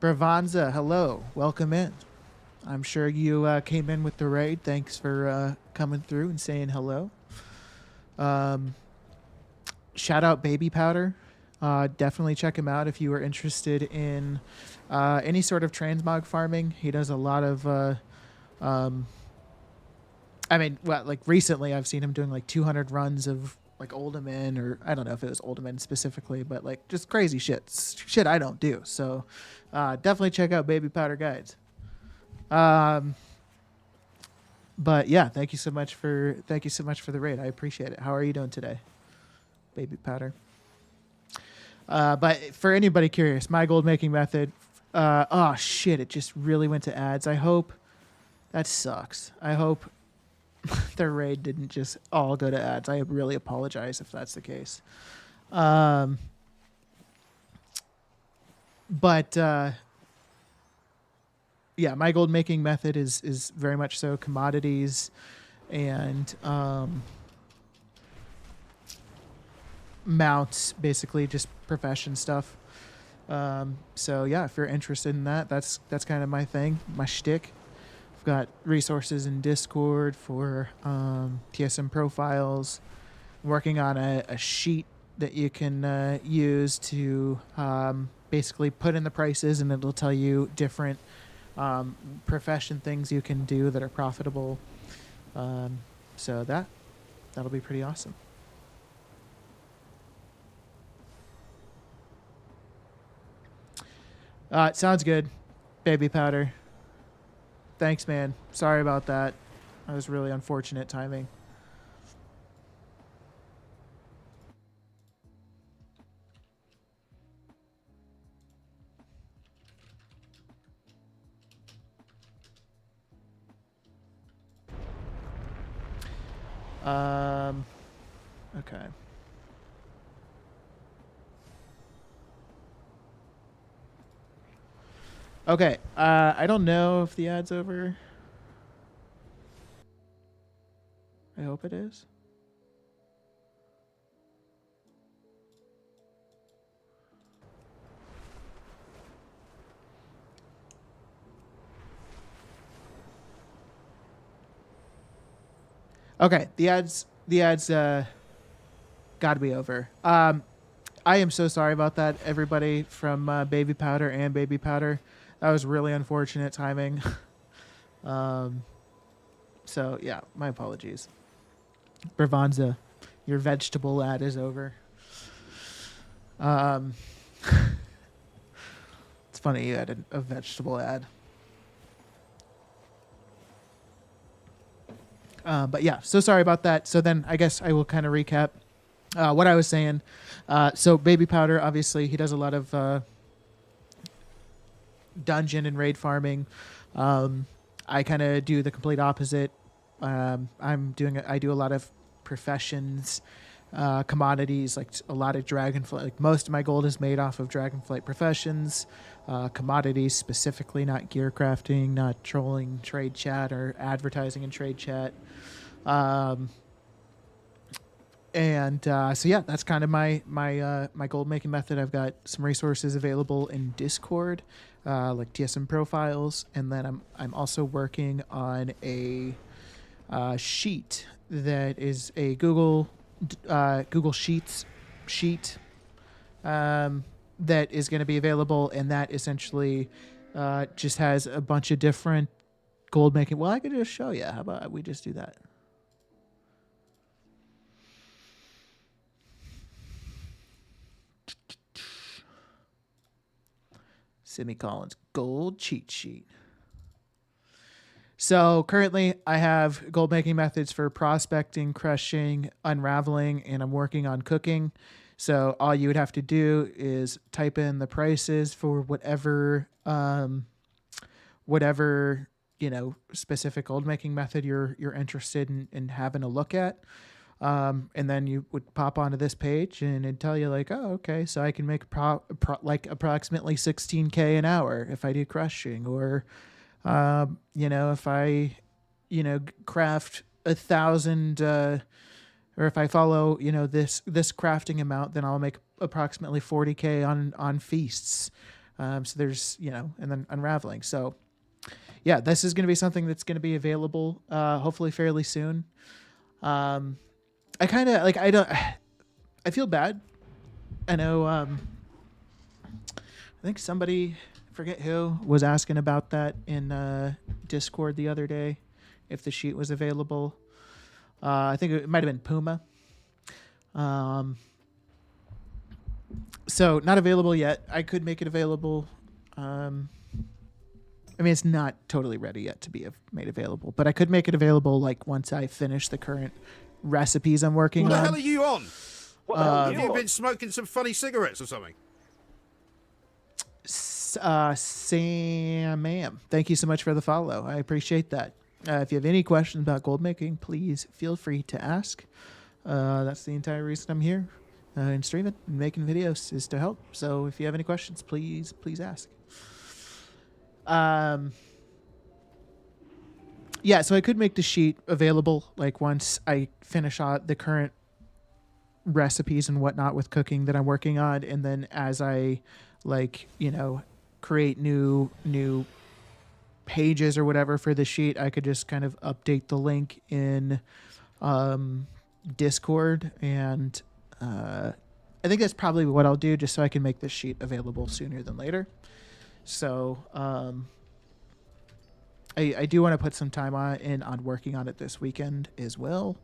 Bravanza, hello, welcome in. I'm sure you came in with the raid. Thanks for coming through and saying hello. Shout out Baby Powder. Definitely check him out if you are interested in any sort of transmog farming. He does a lot of um, I mean, well, like recently I've seen him doing like 200 runs of like Uldaman, or I don't know if it was Uldaman specifically, but like just crazy shit I don't do. So definitely check out Baby Powder Guides. Um, but yeah, thank you so much for the raid. I appreciate it. How are you doing today, Baby Powder? But for anybody curious, my gold making method. Oh shit! It just really went to ads. I hope that sucks. I hope their raid didn't just all go to ads. I really apologize if that's the case. But yeah, my gold making method is very much so commodities and mounts, basically just profession stuff. So yeah, if you're interested in that, that's kind of my thing, my shtick. I've got resources in Discord for TSM profiles. I'm working on a sheet that you can use to basically put in the prices, and it'll tell you different profession things you can do that are profitable. So that'll be pretty awesome. It sounds good, Baby Powder. Thanks, man. Sorry about that. That was really unfortunate timing. Okay. Okay. I don't know if the ad's over. I hope it is. Okay, the ads got to be over. I am so sorry about that, everybody from Baby Powder and Baby Powder. That was really unfortunate timing. So yeah, my apologies. Bravanza, your vegetable ad is over. It's funny you had a vegetable ad. But yeah, so sorry about that. So then I guess I will kind of recap what I was saying. So Baby Powder, obviously, he does a lot of dungeon and raid farming. I kind of do the complete opposite. I do a lot of professions, commodities, like a lot of Dragonflight. Like most of my gold is made off of Dragonflight professions, commodities specifically, not gear crafting, not trolling trade chat or advertising in trade chat. So yeah, that's kind of my gold making method. I've got some resources available in Discord, like TSM profiles, and then I'm also working on a sheet that is a Google Sheets sheet that is going to be available, and that essentially just has a bunch of different gold making. Well, I could just show you. How about we just do that? Semicolons gold cheat sheet. So currently I have gold making methods for prospecting, crushing, unraveling, and I'm working on cooking. So all you would have to do is type in the prices for whatever specific gold making method you're interested in having a look at. And then you would pop onto this page and it'd tell you like, oh, okay, so I can make like approximately 16K an hour if I do crushing, or if I craft 1,000 or if I follow this crafting amount, then I'll make approximately 40K on feasts. So there's and then unraveling. So yeah, this is going to be something that's going to be available hopefully fairly soon. I kind of I feel bad I know. I think somebody, forget who, was asking about that in Discord the other day, if the sheet was available. I think it might have been Puma. Um, so not available yet. I could make it available. I mean, it's not totally ready yet to be made available, but I could make it available like once I finish the current recipes I'm working What on. the hell are you on? What the hell are Have you you on? been smoking some funny cigarettes or something? Sam Am, thank you so much for the follow. I appreciate that. If you have any questions about gold making, please feel free to ask. That's the entire reason I'm here and streaming and making videos is to help. So if you have any questions, please ask. Yeah, so I could make the sheet available like once I finish out the current recipes and whatnot with cooking that I'm working on, and then as I create new pages or whatever for the sheet, I could just kind of update the link in Discord, and I think that's probably what I'll do, just so I can make this sheet available sooner than later. So I do want to put some time on working on it this weekend as well.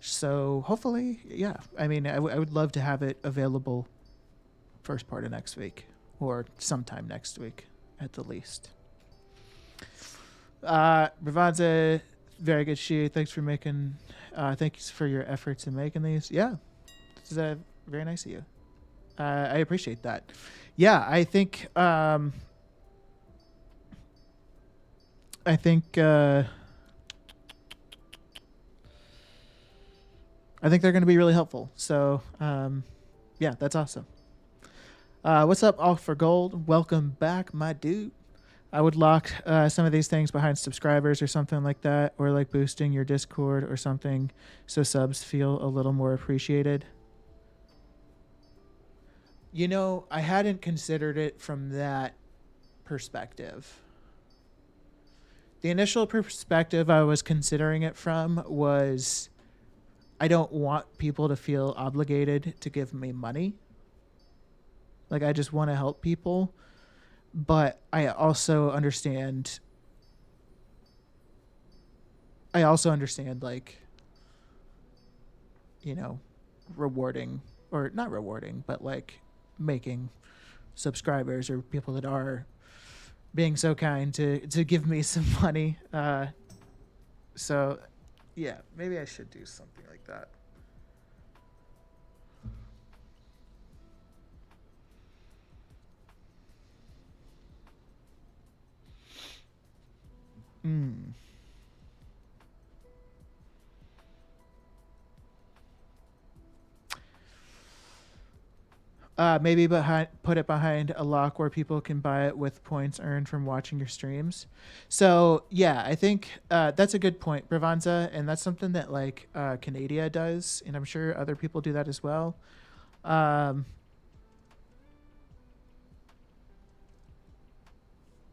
So hopefully, yeah. I mean, I would love to have it available first part of next week or sometime next week at the least. Ravanza, very good sheet. Thanks for making. Thanks for your efforts in making these. Yeah, this is very nice of you. I appreciate that. Yeah, I think. I think they're going to be really helpful. So, yeah, that's awesome. What's up, All for Gold? Welcome back, my dude. I would lock some of these things behind subscribers or something like that, or like boosting your Discord or something, so subs feel a little more appreciated. You know, I hadn't considered it from that perspective. The initial perspective I was considering it from was I don't want people to feel obligated to give me money. Like, I just want to help people. But I also understand, like, you know, rewarding, or not rewarding, but like making subscribers or people that are being so kind to give me some money. So, yeah, maybe I should do something like that. Maybe put it behind a lock where people can buy it with points earned from watching your streams. So yeah, I think that's a good point, Bravanza, and that's something that like Canada does, and I'm sure other people do that as well.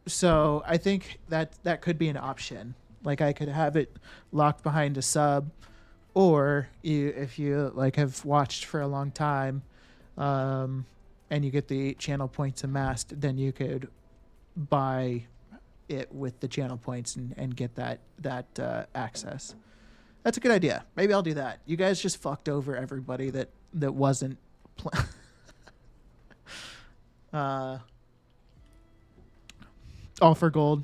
So I think that could be an option. Like, I could have it locked behind a sub, or if you like have watched for a long time, and you get the channel points amassed, then you could buy it with the channel points and get that access. That's a good idea. Maybe I'll do that. You guys just fucked over everybody that wasn't all for gold.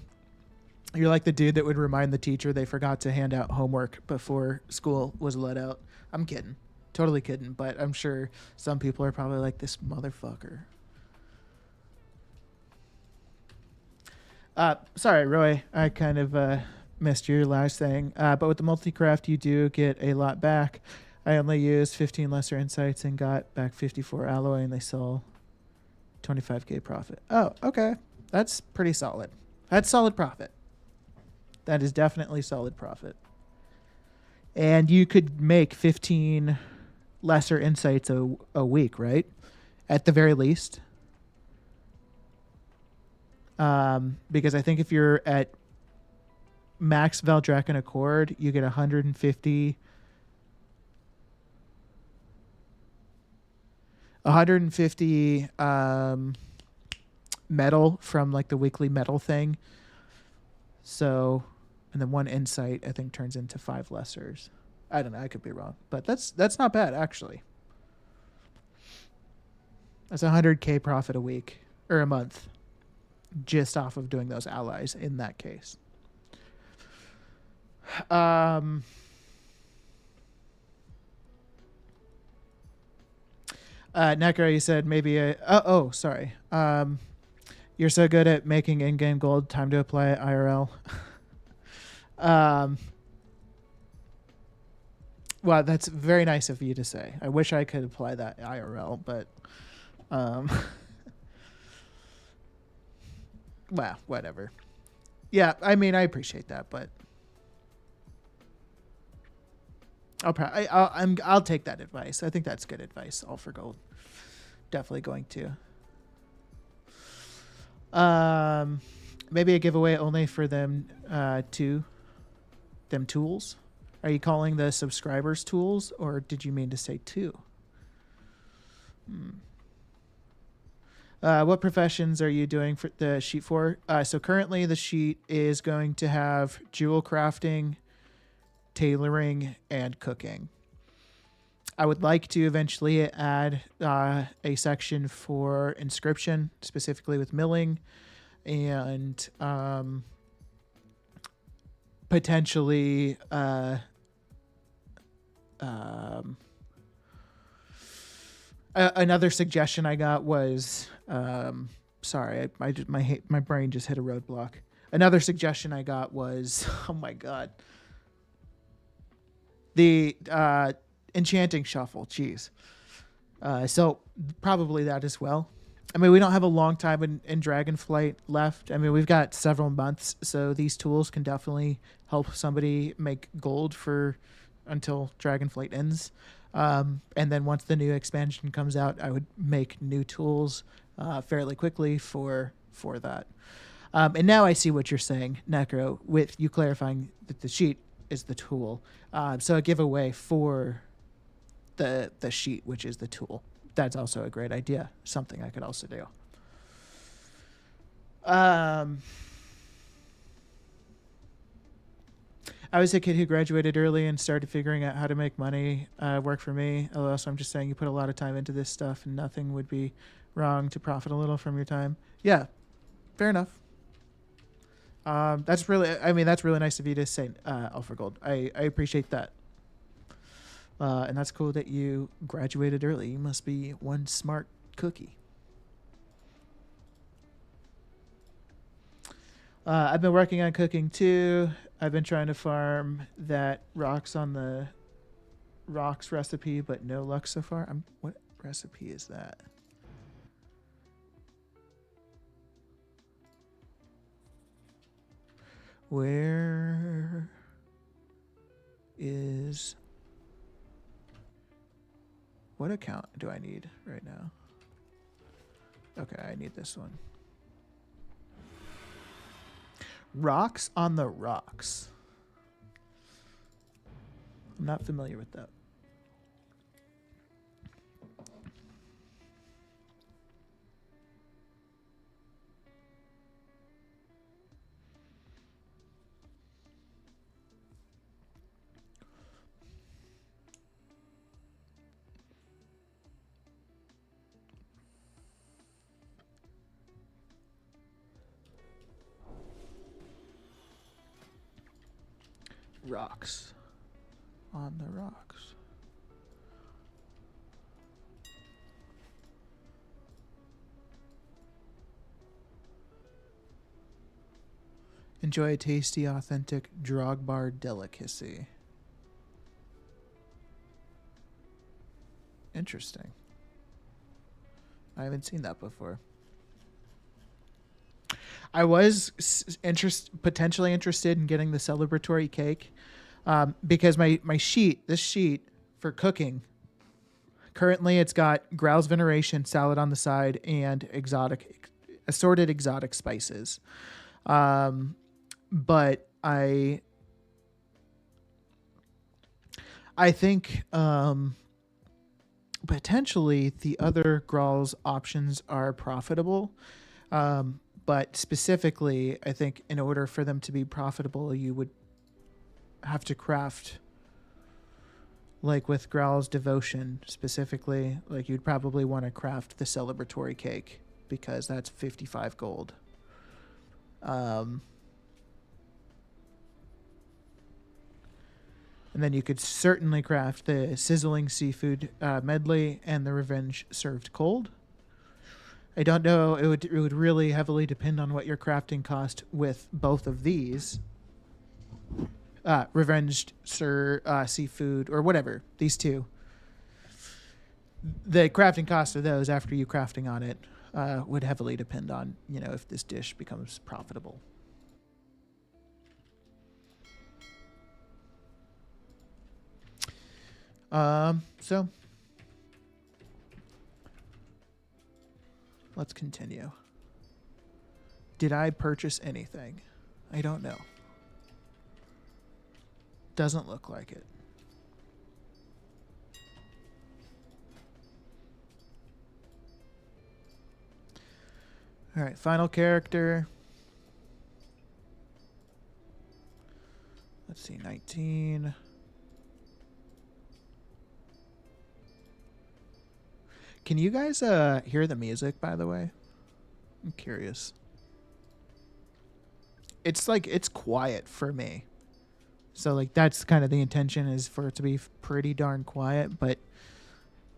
You're like the dude that would remind the teacher they forgot to hand out homework before school was let out. I'm kidding. Totally kidding. But I'm sure some people are probably like, this motherfucker. Sorry, Roy. I kind of missed your last thing. But with the multi-craft, you do get a lot back. I only used 15 lesser insights and got back 54 alloy, and they sell 25k profit. Oh, okay. That's pretty solid. That's solid profit. That is definitely solid profit. And you could make 15 lesser insights a week, right? At the very least. Because I think if you're at max Valdraken Accord, you get 150. 150 metal from like the weekly metal thing. So, and then 1 insight I think turns into 5 lessers. I don't know. I could be wrong, but that's not bad actually. That's 100K profit a week or a month, just off of doing those allies. In that case, Necro, you said maybe a. Oh, sorry. You're so good at making in-game gold. Time to apply it IRL. Well, that's very nice of you to say. I wish I could apply that IRL, but well, whatever. Yeah, I mean, I appreciate that, but I'll take that advice. I think that's good advice. All for gold. Definitely going to. Maybe a giveaway only for them them tools. Are you calling the subscribers tools, or did you mean to say two? What professions are you doing for the sheet for? So currently the sheet is going to have jewel crafting, tailoring, and cooking. I would like to eventually add a section for inscription, specifically with milling, and potentially another suggestion I got was sorry, my brain just hit a roadblock. Another suggestion I got was oh my god, the enchanting shuffle. Jeez. So probably that as well. I mean, we don't have a long time in Dragonflight left. I mean, we've got several months, so these tools can definitely help somebody make gold for until Dragonflight ends. And then once the new expansion comes out, I would make new tools fairly quickly for that. And now I see what you're saying, Necro, with you clarifying that the sheet is the tool. So a giveaway for the sheet, which is the tool. That's also a great idea. Something I could also do. I was a kid who graduated early and started figuring out how to make money work for me. Although, so I'm just saying you put a lot of time into this stuff and nothing would be wrong to profit a little from your time. Yeah, fair enough. That's really nice of you to say, Alpha Gold. I appreciate that. And that's cool that you graduated early. You must be one smart cookie. I've been working on cooking too. I've been trying to farm that rocks on the rocks recipe, but no luck so far. What recipe is that? Where is... What account do I need right now? Okay, I need this one. Rocks on the rocks. I'm not familiar with that. Rocks on the rocks. Enjoy a tasty, authentic Drogbar delicacy. Interesting. I haven't seen that before. I was potentially interested in getting the celebratory cake because this sheet for cooking, currently it's got Growl's Veneration salad on the side and assorted exotic spices. But I think potentially the other Graal's options are profitable. But specifically, I think in order for them to be profitable, you would have to craft, like with Graal's devotion specifically, like you'd probably want to craft the celebratory cake because that's 55 gold. Um, and then you could certainly craft the sizzling seafood medley and the revenge served cold. I don't know. It would really heavily depend on what your crafting cost with both of these. Revenged seafood or whatever, these two. The crafting cost of those after you crafting on it would heavily depend on, if this dish becomes profitable. So let's continue. Did I purchase anything? I don't know. Doesn't look like it. All right, final character. Let's see, 19. Can you guys hear the music, by the way? I'm curious. It's quiet for me. So like that's kind of the intention, is for it to be pretty darn quiet, but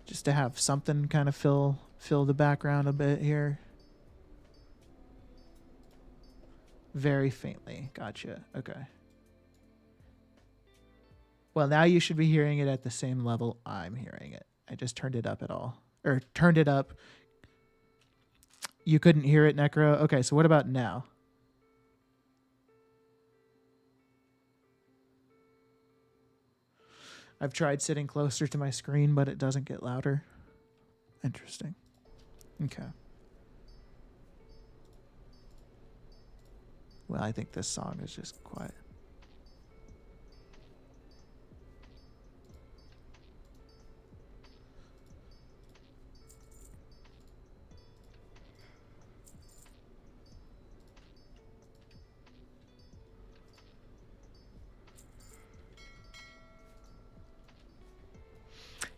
just to have something kind of fill the background a bit here. Very faintly. Gotcha. Okay. Well, now you should be hearing it at the same level I'm hearing it. I just turned it up turned it up. You couldn't hear it, Necro? Okay, so what about now? I've tried sitting closer to my screen, but it doesn't get louder. Interesting. Okay. Well, I think this song is just quiet.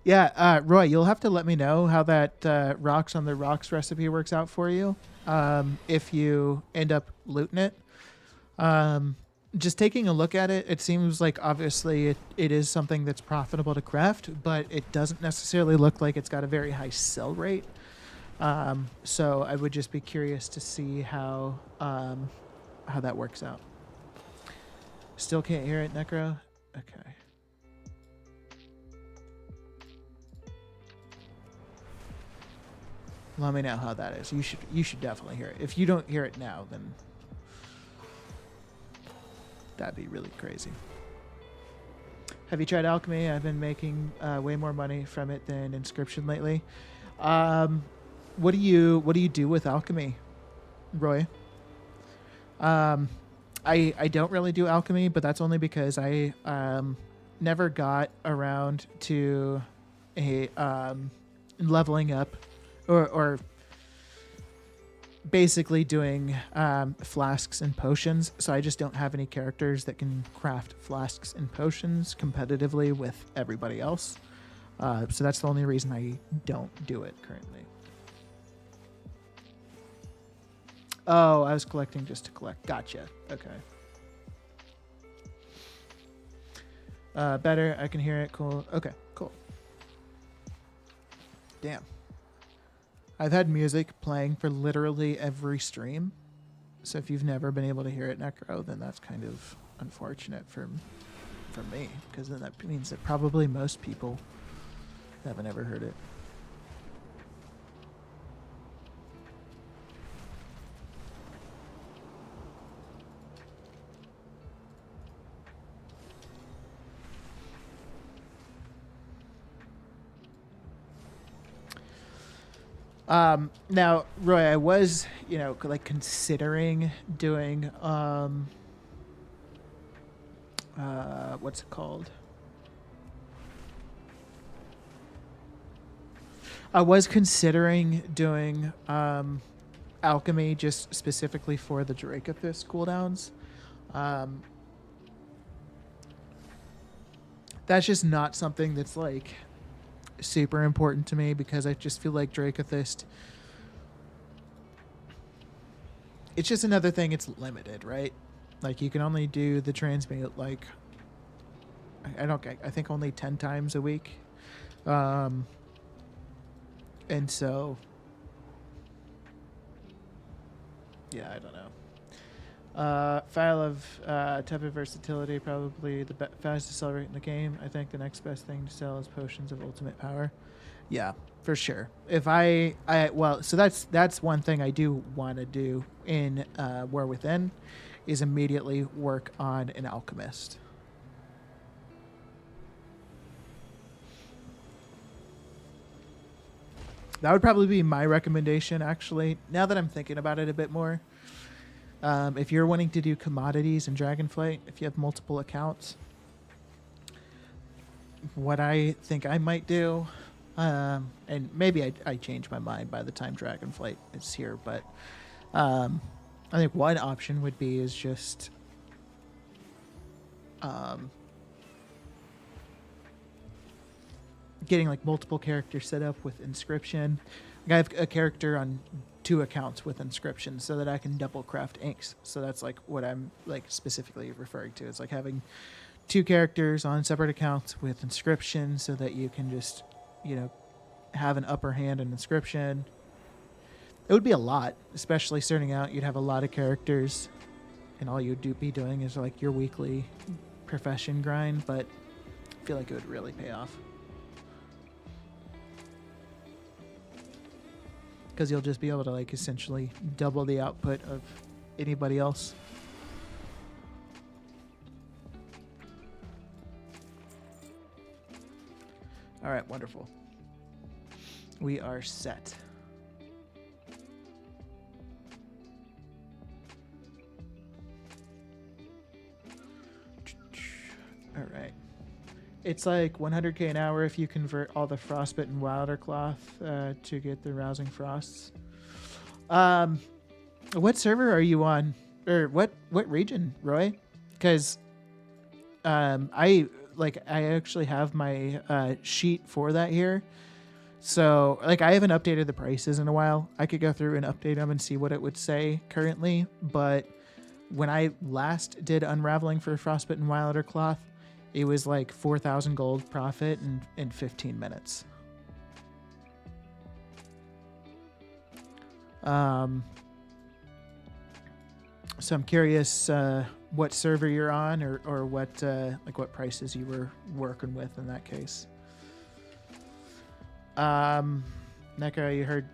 Yeah, Roy, you'll have to let me know how that rocks on the rocks recipe works out for you. If you end up looting it. Just taking a look at it, it seems like obviously it is something that's profitable to craft, but it doesn't necessarily look like it's got a very high sell rate. So I would just be curious to see how that works out. Still can't hear it, Necro? Okay. Let me know how that is. You should definitely hear it. If you don't hear it now, then that'd be really crazy. Have you tried alchemy? I've been making way more money from it than inscription lately. What do you do with alchemy, Roy? I don't really do alchemy, but that's only because I never got around to a leveling up or basically doing flasks and potions. So I just don't have any characters that can craft flasks and potions competitively with everybody else. So that's the only reason I don't do it currently. Oh, I was collecting just to collect. Gotcha. Okay. Better. I can hear it. Cool. Okay, cool. Damn. I've had music playing for literally every stream. So if you've never been able to hear it, Necro, then that's kind of unfortunate for me, because then that means that probably most people haven't ever heard it. Now, Roy, I was, like considering doing, what's it called? I was considering doing alchemy just specifically for the Dracothis cooldowns. Um, that's just not something that's like super important to me because I just feel like Dracothist. It's just another thing. It's limited, right? Like you can only do the transmute like I think only 10 times a week. And so yeah, I don't know. File of tepid versatility, probably the fastest seller rate in the game. I think the next best thing to sell is potions of ultimate power. Yeah, for sure. If I well, so that's one thing I do want to do in War Within, is immediately work on an alchemist. That would probably be my recommendation, actually. Now that I'm thinking about it a bit more, if you're wanting to do commodities in Dragonflight, if you have multiple accounts, what I think I might do, and maybe I change my mind by the time Dragonflight is here, but I think one option would be is just getting like multiple characters set up with inscription. Like I have a character on 2 accounts with inscription so that I can double craft inks. So that's like what I'm like specifically referring to. It's like having 2 characters on separate accounts with inscription so that you can just, have an upper hand in inscription. It would be a lot, especially starting out. You'd have a lot of characters and all you'd be doing is like your weekly profession grind, but I feel like it would really pay off. Because you'll just be able to like essentially double the output of anybody else. All right, wonderful. We are set. All right. It's like 100k an hour if you convert all the frostbitten wilder cloth to get the rousing frosts. What server are you on, or what region, Roy? Because I actually have my sheet for that here. So like I haven't updated the prices in a while. I could go through and update them and see what it would say currently. But when I last did unraveling for frostbitten wilder cloth, it was like 4,000 gold profit in 15 minutes. So I'm curious what server you're on, or what what prices you were working with in that case. Neko, you heard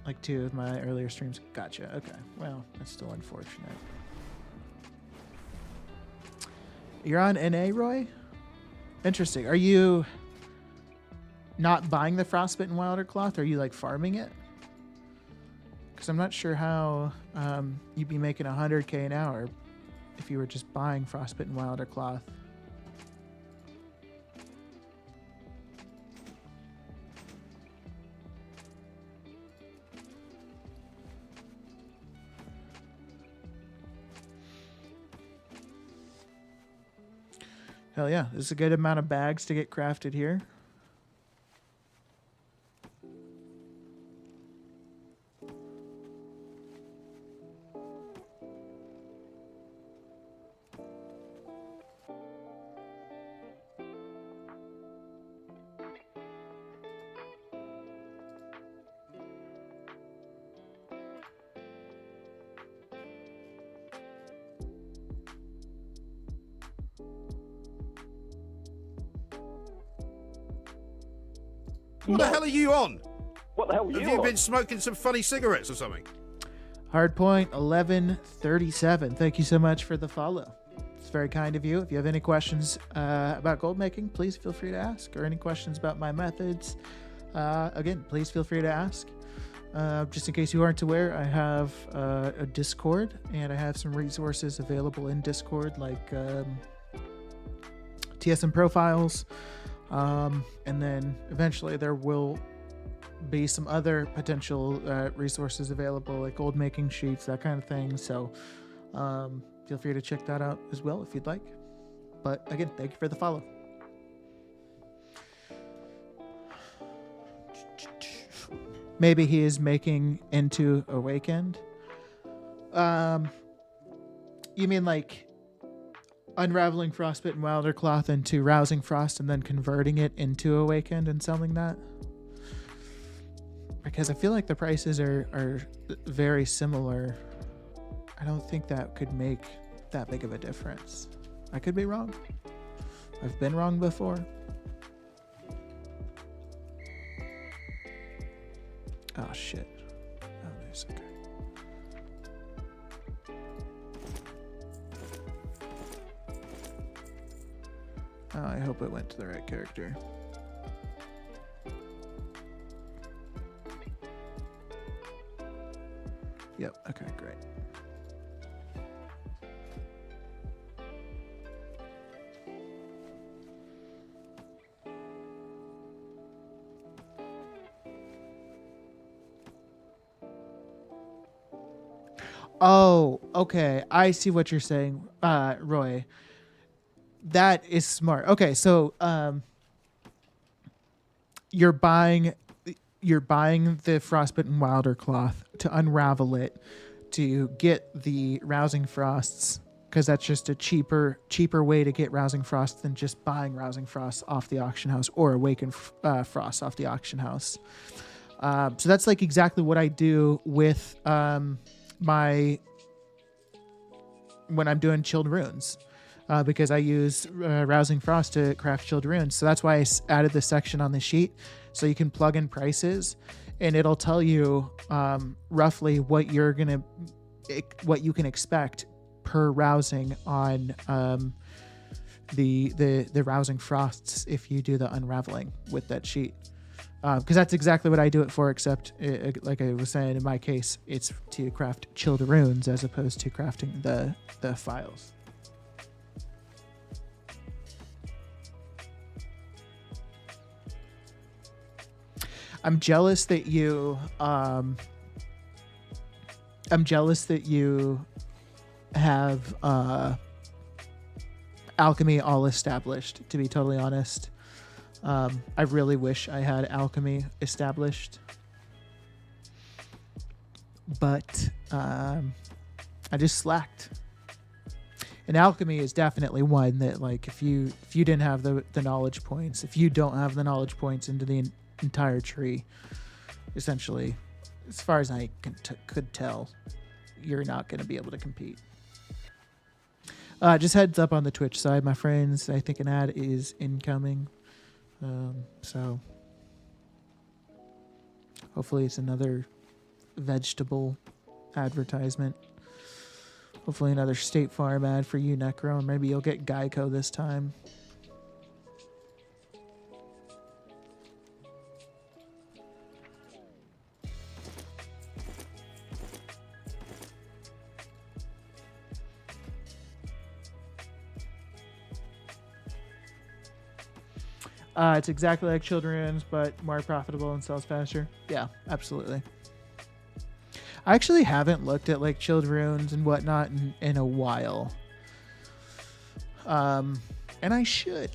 like 2 of my earlier streams. Gotcha. Okay. Well, that's still unfortunate. You're on NA, Roy? Interesting. Are you not buying the frostbitten wilder cloth? Are you like farming it? Because I'm not sure how you'd be making 100k an hour if you were just buying frostbitten wilder cloth. Hell yeah, there's a good amount of bags to get crafted here. What the hell are you on? What the hell are you Have you on? been smoking some funny cigarettes or something? Hardpoint 1137. Thank you so much for the follow. It's very kind of you. If you have any questions about gold making, please feel free to ask. Or any questions about my methods, again, please feel free to ask. Just in case you aren't aware, I have a Discord, and I have some resources available in Discord, like TSM profiles. And then eventually there will be some other potential resources available, like gold making sheets, that kind of thing. So feel free to check that out as well if you'd like. But again, thank you for the follow. Maybe he is making into Awakened. You mean like unraveling Frostbitten Wilder Cloth into Rousing Frost and then converting it into Awakened and selling that? Because I feel like the prices are very similar. I don't think that could make that big of a difference. I could be wrong. I've been wrong before. Oh shit. Oh, there's okay. Oh, I hope it went to the right character. Yep, okay, great. Oh, okay. I see what you're saying, Roy. That is smart. Okay, so you're buying the Frostbitten Wilder Cloth to unravel it to get the Rousing Frosts, because that's just a cheaper way to get Rousing Frost than just buying Rousing Frost off the auction house or Awaken Frost off the auction house. So that's like exactly what I do with when I'm doing chilled runes, because I use Rousing Frost to craft chilled runes. So that's why I added this section on the sheet, so you can plug in prices and it'll tell you roughly what you can expect per rousing on the Rousing Frosts if you do the unraveling with that sheet. Because that's exactly what I do it for, except like I was saying, in my case, it's to craft chilled runes as opposed to crafting the files. I'm jealous that you have alchemy all established, to be totally honest. I really wish I had alchemy established, but I just slacked. And alchemy is definitely one that, like, if you didn't have the knowledge points, if you don't have the knowledge points into the entire tree, essentially, as far as I could tell, you're not going to be able to compete. Just heads up on the Twitch side, my friends. I think an ad is incoming. So hopefully it's another vegetable advertisement. Hopefully another State Farm ad for you, Necro, and maybe you'll get Geico this time. It's exactly like Children's, but more profitable and sells faster. Yeah, absolutely. I actually haven't looked at like Children's and whatnot in a while. And I should.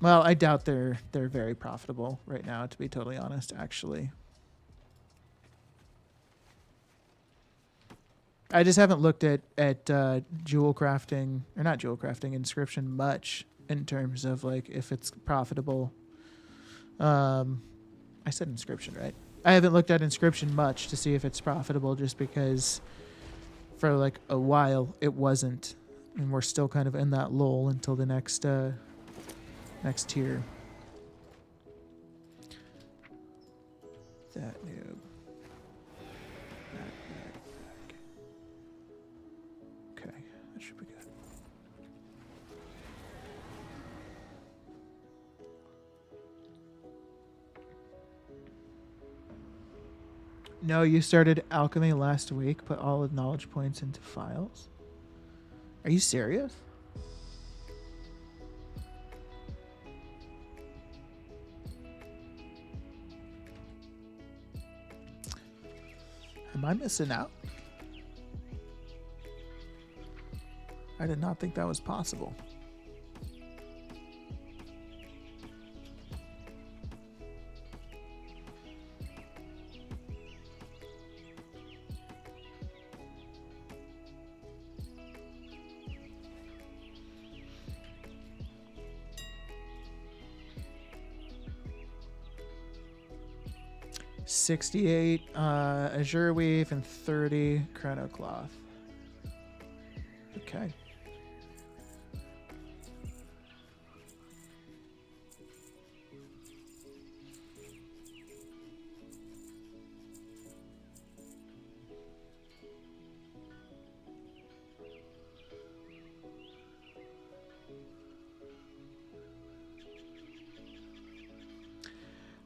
Well, I doubt they're very profitable right now, to be totally honest, actually. I just haven't looked at jewel crafting, or not jewel crafting, inscription much in terms of like if it's profitable. I said inscription, right? I haven't looked at inscription much to see if it's profitable, just because for like a while it wasn't, and we're still kind of in that lull until the next tier. That noob. Back. Okay, that should be good. No, you started alchemy last week, put all the knowledge points into files. Are you serious? Am I missing out? I did not think that was possible. $68 Azure Weave and $30 Chrono Cloth. Okay.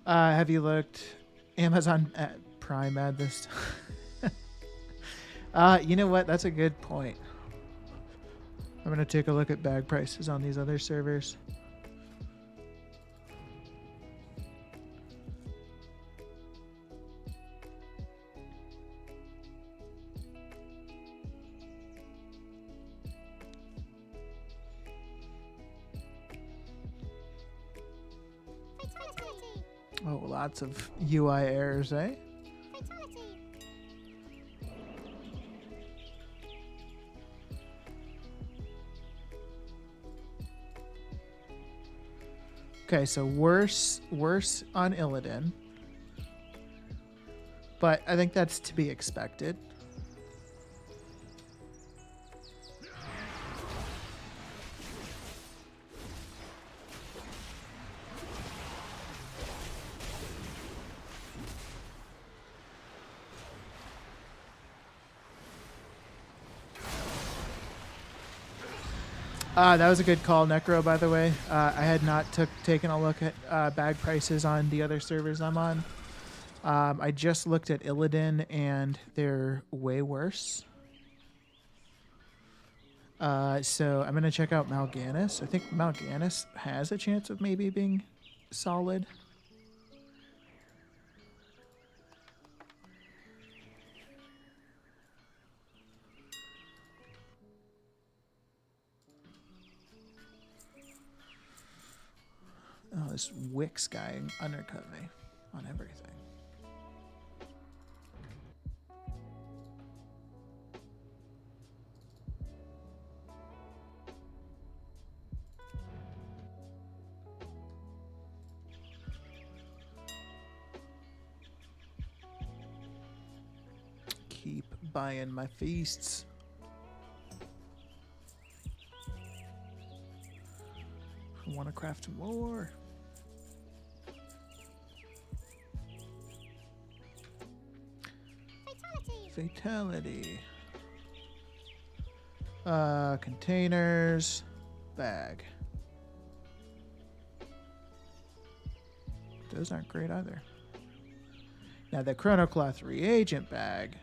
Have you looked Amazon Prime ad this time? You know what? That's a good point. I'm going to take a look at bag prices on these other servers. Oh, lots of UI errors, eh? Okay, so worse on Illidan. But I think that's to be expected. That was a good call, Necro, by the way. I had not taken a look at bag prices on the other servers I'm on. I just looked at Illidan, and they're way worse. So I'm going to check out Mal'Ganis. I think Mal'Ganis has a chance of maybe being solid. Oh, this Wix guy undercut me on everything. Keep buying my feasts. I want to craft more. Fatality. Containers. Bag. Those aren't great either. Now the Chronocloth reagent bag.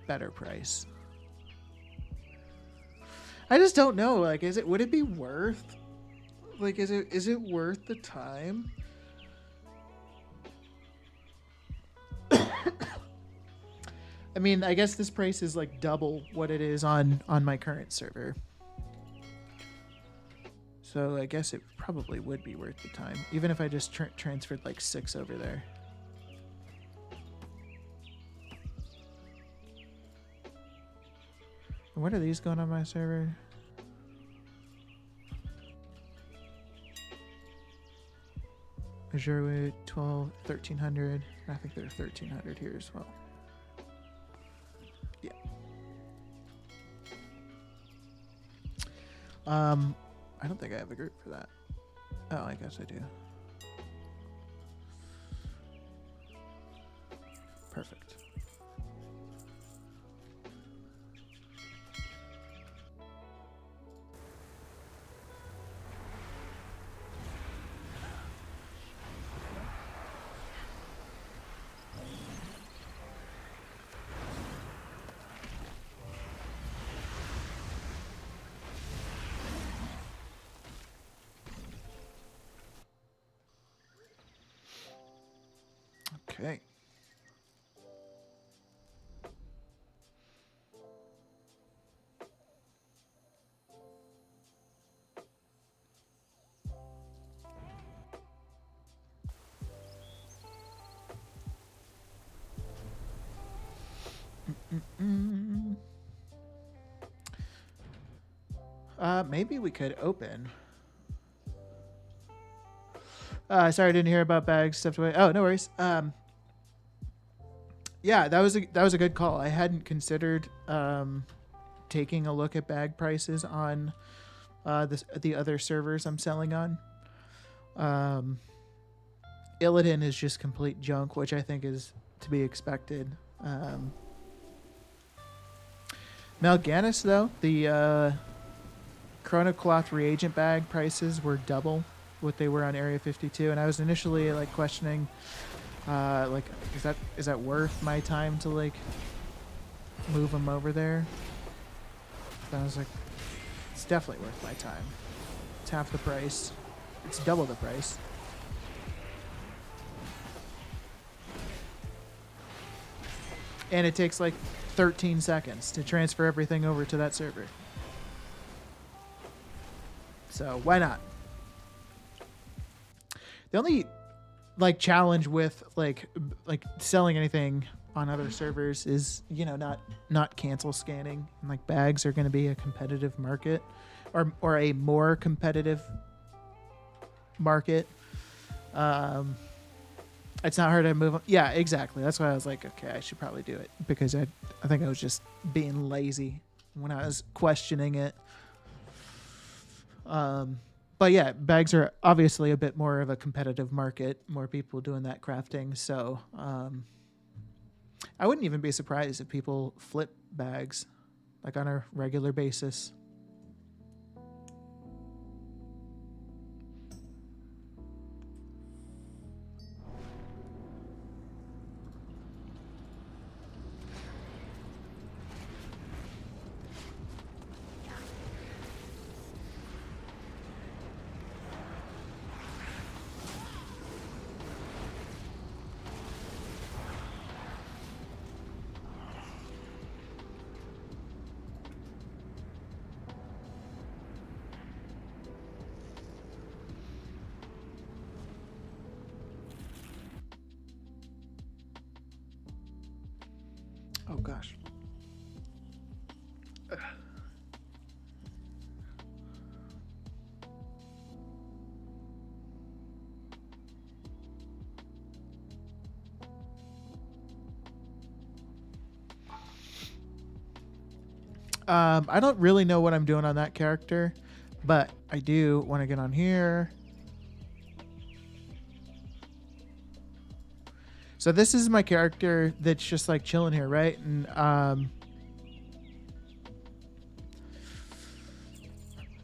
Better price. I just don't know. Like, would it be worth? Like, is it worth the time? I mean, I guess this price is like double what it is on my current server. So I guess it probably would be worth the time, even if I just transferred like 6 over there. And what are these going on my server? Azure 1300. I think they're 1300 here as well. Yeah. I don't think I have a group for that. Oh, I guess I do. Perfect. Okay. Mm-mm. Maybe we could open. Sorry, I didn't hear about bags stepped away. Oh, no worries. Yeah, that was a good call. I hadn't considered taking a look at bag prices on the other servers I'm selling on. Um, Illidan is just complete junk, which I think is to be expected. Mal'Ganis, though, the Chronocloth reagent bag prices were double what they were on Area 52, and I was initially like questioning, like, is that worth my time to like move them over there? But I was like, it's definitely worth my time. It's half the price. It's double the price. And it takes like 13 seconds to transfer everything over to that server. So why not? The only like challenge with like selling anything on other servers is, you know, not cancel scanning, and like bags are going to be a competitive market, or a more competitive market. It's not hard to move on. Yeah, exactly. That's why I was like, okay, I should probably do it, because I think I was just being lazy when I was questioning it. But yeah, bags are obviously a bit more of a competitive market, more people doing that crafting. So I wouldn't even be surprised if people flip bags like on a regular basis. Oh gosh. I don't really know what I'm doing on that character, but I do want to get on here. So this is my character that's just like chilling here, right? And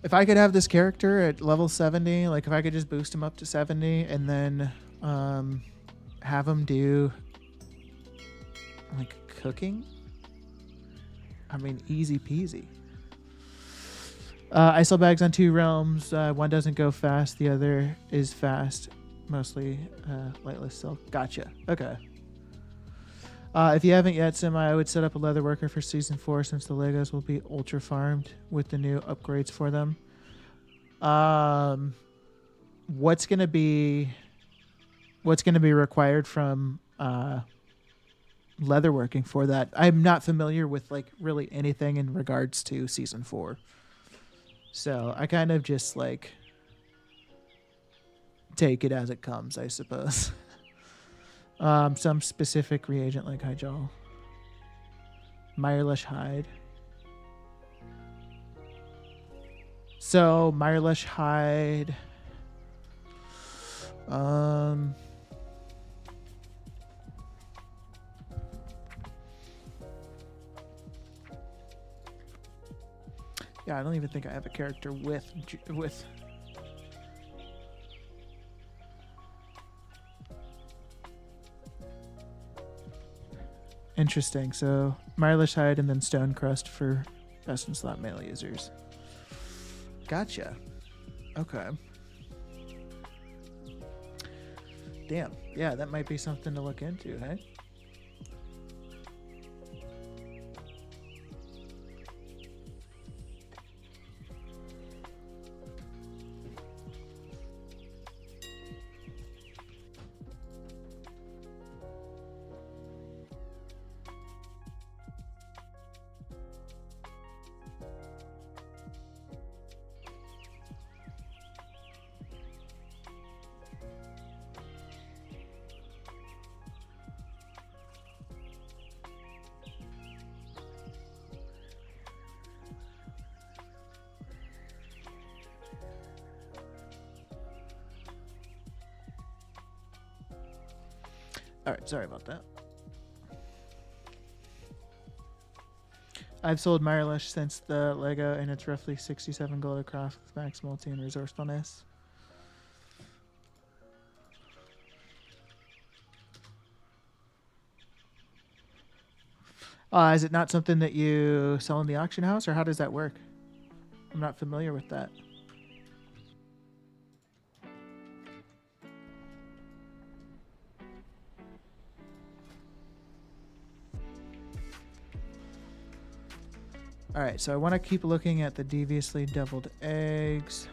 if I could have this character at level 70, like if I could just boost him up to 70 and then have him do like cooking, I mean, easy peasy. I sell bags on 2 realms. One doesn't go fast, the other is fast. Mostly lightless silk. Gotcha. Okay. If you haven't yet, Semi, I would set up a leather worker for season 4, since the Legos will be ultra farmed with the new upgrades for them. What's gonna be required from leatherworking for that? I'm not familiar with like really anything in regards to season 4, so I kind of just like take it as it comes, I suppose. Some specific reagent like Hyjal, Mirelesh hide. So Mirelesh hide. Yeah, I don't even think I have a character with. Interesting. So Mirelesh hide and then stone crust for best in slot melee users. Gotcha. Okay. Damn. Yeah, that might be something to look into, hey? All right, sorry about that. I've sold Mirelish since the Lego, and it's roughly 67 gold a craft with max multi and resourcefulness. Is it not something that you sell in the auction house, or how does that work? I'm not familiar with that. All right, so I want to keep looking at the deviously deviled eggs.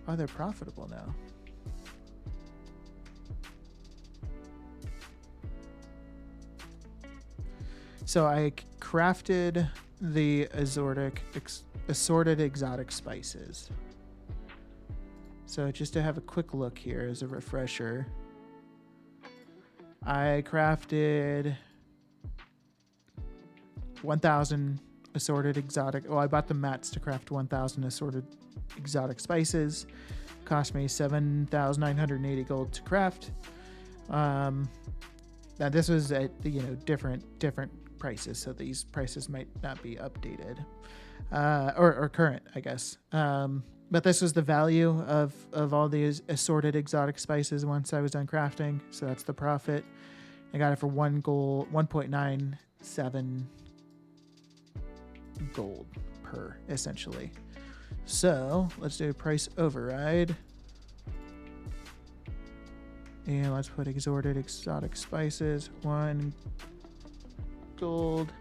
Oh, they're profitable now. So I crafted the assorted exotic spices. So just to have a quick look here as a refresher, I crafted 1,000 assorted exotic. Well, I bought the mats to craft 1,000 assorted exotic spices. Cost me 7,980 gold to craft. Now this was at different prices, so these prices might not be updated or current, I guess. But this was the value of all these assorted exotic spices once I was done crafting. So that's the profit. I got it for 1.97 gold per, essentially. So let's do a price override. And let's put assorted exotic spices. 1 gold.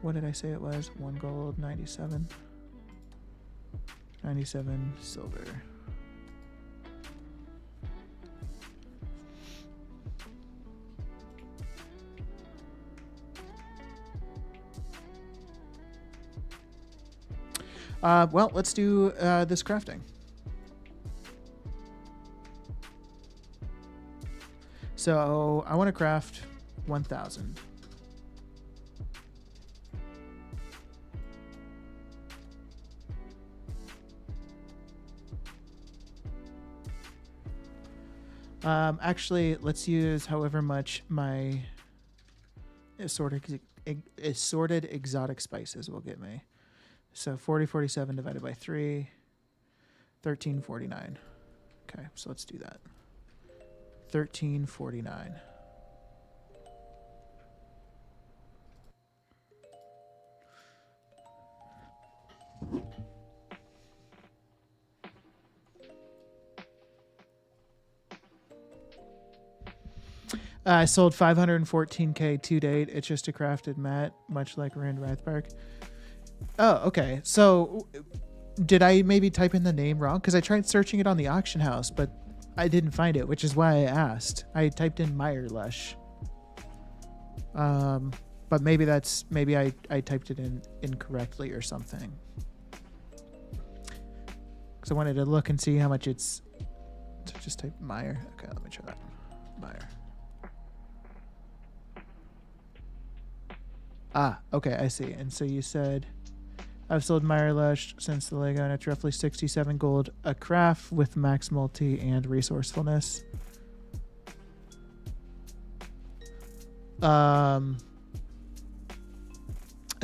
What did I say it was? 1 gold, 97. 97 silver. Well, let's do this crafting. So I want to craft 1,000. Actually, let's use however much my assorted exotic spices will get me. So 4047 divided by 3, 1349. Okay, so let's do that. 1349. I sold 514k to date. It's just a crafted mat, much like Rand Rathbark. Oh, okay. So did I maybe type in the name wrong? Because I tried searching it on the auction house, but I didn't find it, which is why I asked. I typed in Mirelish. But maybe I typed it in incorrectly or something. Because I wanted to look and see how much it's. So just type Meyer. Okay, let me try that. Meyer. Ah, okay, I see. And so you said, I've sold Mirelish since the Lego, and it's roughly 67 gold a craft with max multi and resourcefulness. So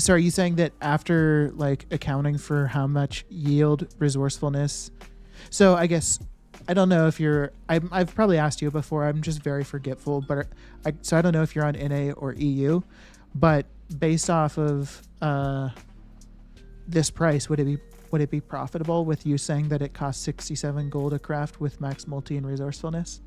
are you saying that after like accounting for how much yield, resourcefulness? So I guess I don't know if you're. I've probably asked you before. I'm just very forgetful, but so I don't know if you're on NA or EU, but based off of this price, would it be profitable with you saying that it costs 67 gold a craft with max multi and resourcefulness?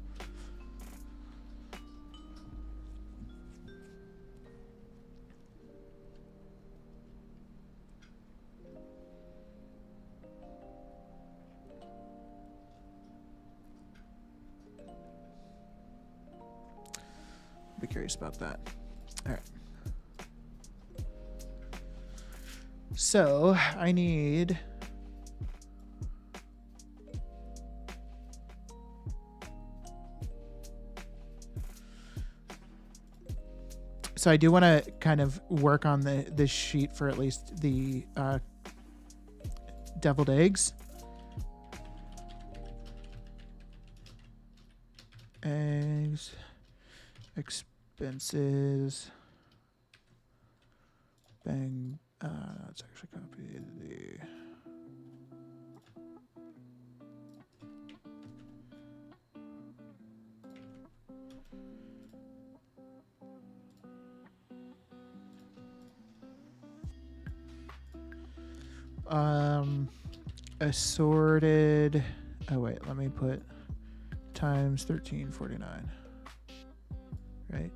Be curious about that. All right. So I need so I do want to kind of work on this sheet for at least the deviled eggs. Eggs. Expenses. Bang. Let's actually copy the. Assorted. Oh wait, let me put times 1349. Right?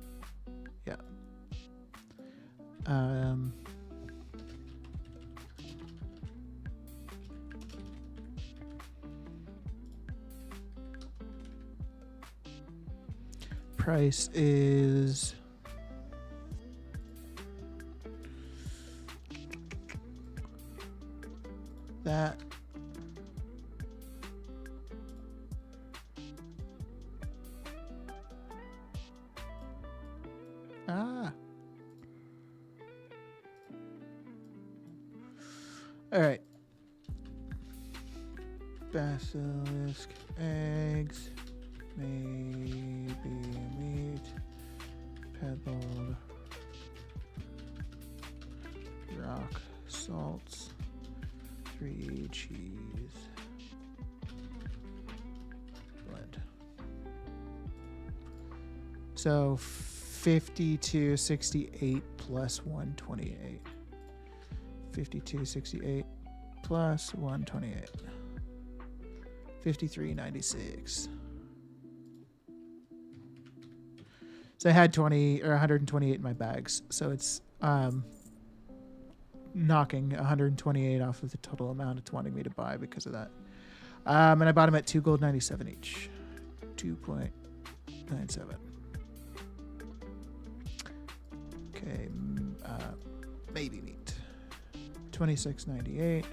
Yeah. Price is that. Ah. All right. Basilisk eggs, maybe meat, pebbled rock salts, 3 cheese, blend. So 52.68 plus 128. 52.68 plus 128. 53.96. So I had 20 or 128 in my bags. So it's knocking 128 off of the total amount it's wanting me to buy because of that. And I bought them at 2 gold 97 each. 2.97. Okay, maybe meat. 26.98.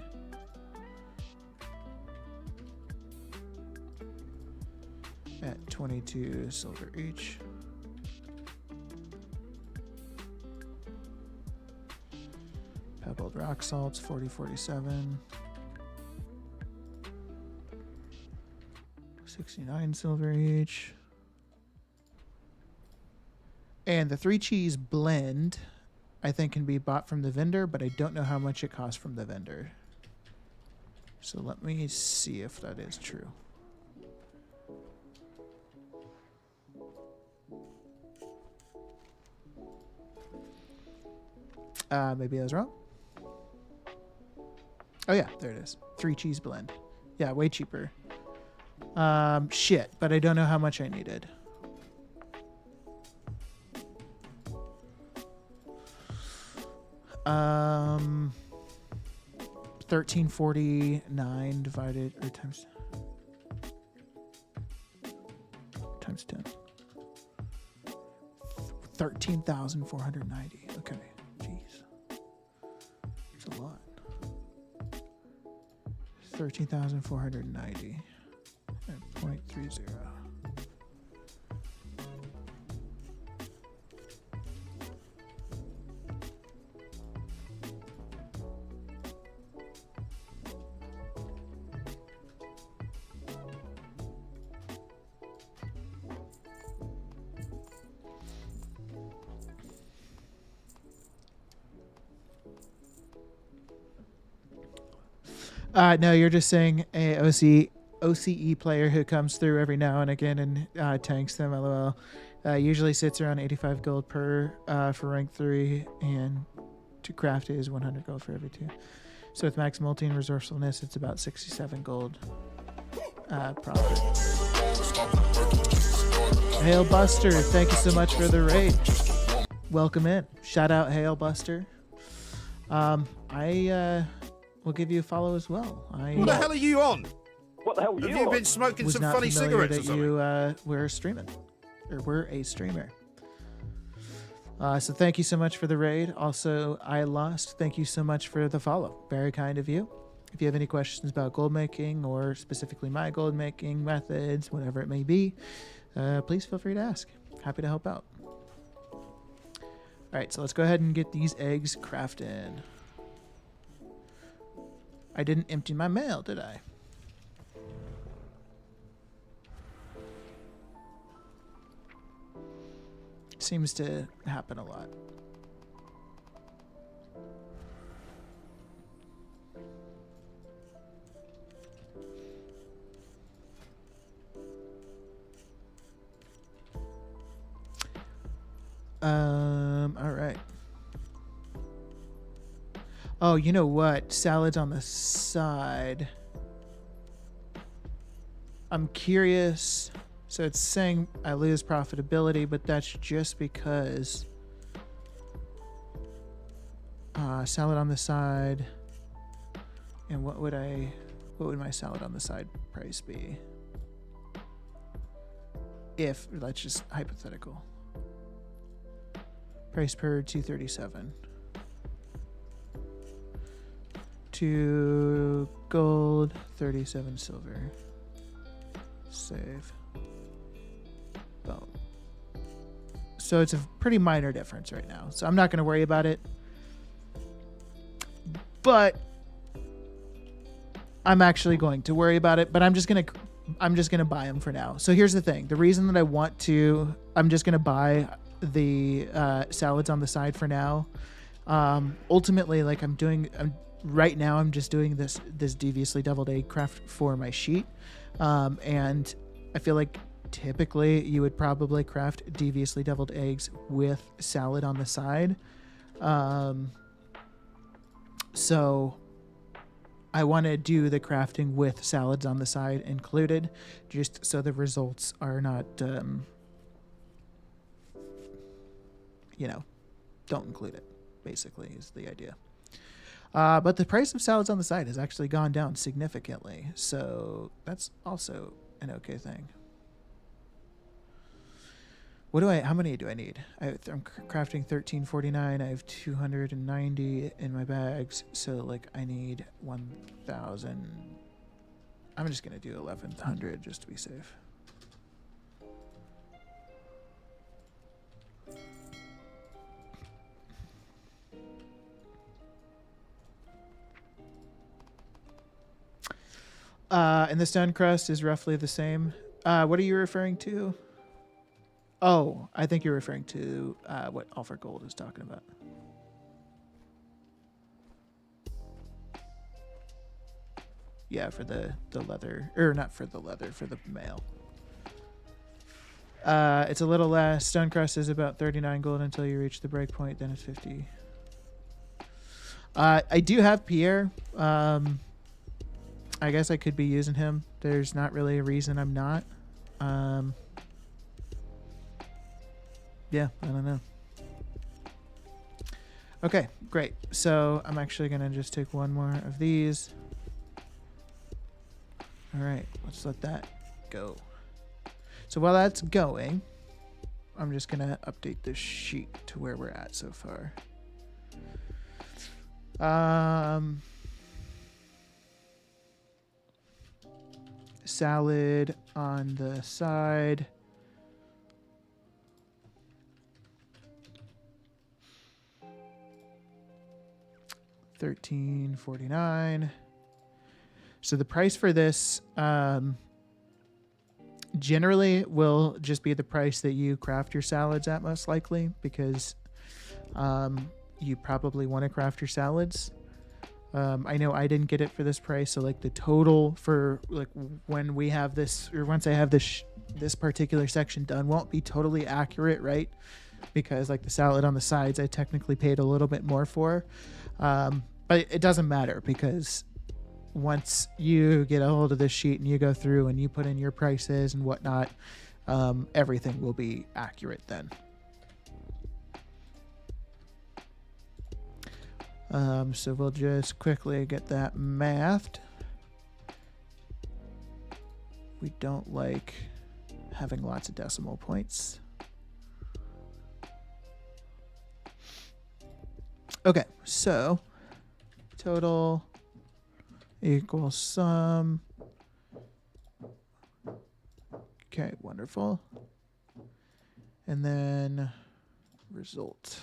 At 22 silver each. Pebbled rock salts, 40.47. 69 silver each. And the 3 cheese blend, I think, can be bought from the vendor, but I don't know how much it costs from the vendor. So let me see if that is true. Maybe I was wrong. Oh yeah, there it is. 3 cheese blend. Yeah, way cheaper. Shit, but I don't know how much I needed. Um, 1349 divided or times 10. 13,490. Okay. Jeez. It's a lot. 13,490 at 0.30. No, you're just saying a OCE player who comes through every now and again and tanks them. LOL. Usually sits around 85 gold per for rank 3, and to craft it is 100 gold for every 2. So with max multi and resourcefulness, it's about 67 gold profit. Hail Buster, thank you so much for the raid. Welcome in. Shout out Hail Buster. I will give you a follow as well. What the hell are you on? What the hell are you Have you on? been smoking was some not funny familiar cigarettes or that something? you were streaming, or were a streamer. So thank you so much for the raid. Also, I Lost, thank you so much for the follow. Very kind of you. If you have any questions about gold making, or specifically my gold making methods, whatever it may be, please feel free to ask. Happy to help out. All right, so let's go ahead and get these eggs crafted. I didn't empty my mail, did I? seems to happen a lot. All right. Oh, you know what? Salads on the side. I'm curious. So it's saying I lose profitability, but that's just because salad on the side. And what would my salad on the side price be? If, that's just hypothetical. Price per 237. 2 gold, 37 silver. Save. Boom. So it's a pretty minor difference right now. So I'm not going to worry about it. But I'm actually going to worry about it, but I'm just going to buy them for now. So here's the thing. The reason that I'm just going to buy the salads on the side for now. Ultimately, like right now I'm just doing this deviously deviled egg craft for my sheet. And I feel like typically you would probably craft deviously deviled eggs with salad on the side. So I want to do the crafting with salads on the side included, just so the results are not, don't include it, basically, is the idea. But the price of salads on the side has actually gone down significantly, so that's also an okay thing. How many do I need? I'm crafting 1349. I have 290 in my bags, so like I need 1,000. I'm just gonna do 1,100 just to be safe. And the stone crust is roughly the same. What are you referring to? Oh, I think you're referring to what Alpha Gold is talking about. Yeah, for the leather, or not for the leather, for the mail. It's a little less. Stone crust is about 39 gold until you reach the breakpoint. Then it's 50. I do have Pierre. I guess I could be using him. There's not really a reason I'm not. Yeah, I don't know. Okay, great. So I'm actually going to just take one more of these. All right, let's let that go. So while that's going, I'm just going to update this sheet to where we're at so far. Salad on the side. $13.49. So the price for this generally will just be the price that you craft your salads at, most likely, because you probably want to craft your salads. I know I didn't get it for this price, so like the total for like when we have this, or once I have this particular section done, won't be totally accurate, right? Because like the salad on the sides, I technically paid a little bit more for, but it doesn't matter, because once you get a hold of this sheet and you go through and you put in your prices and whatnot, everything will be accurate then. So we'll just quickly get that mathed. We don't like having lots of decimal points. Okay, so total equals sum. Okay, wonderful. And then result.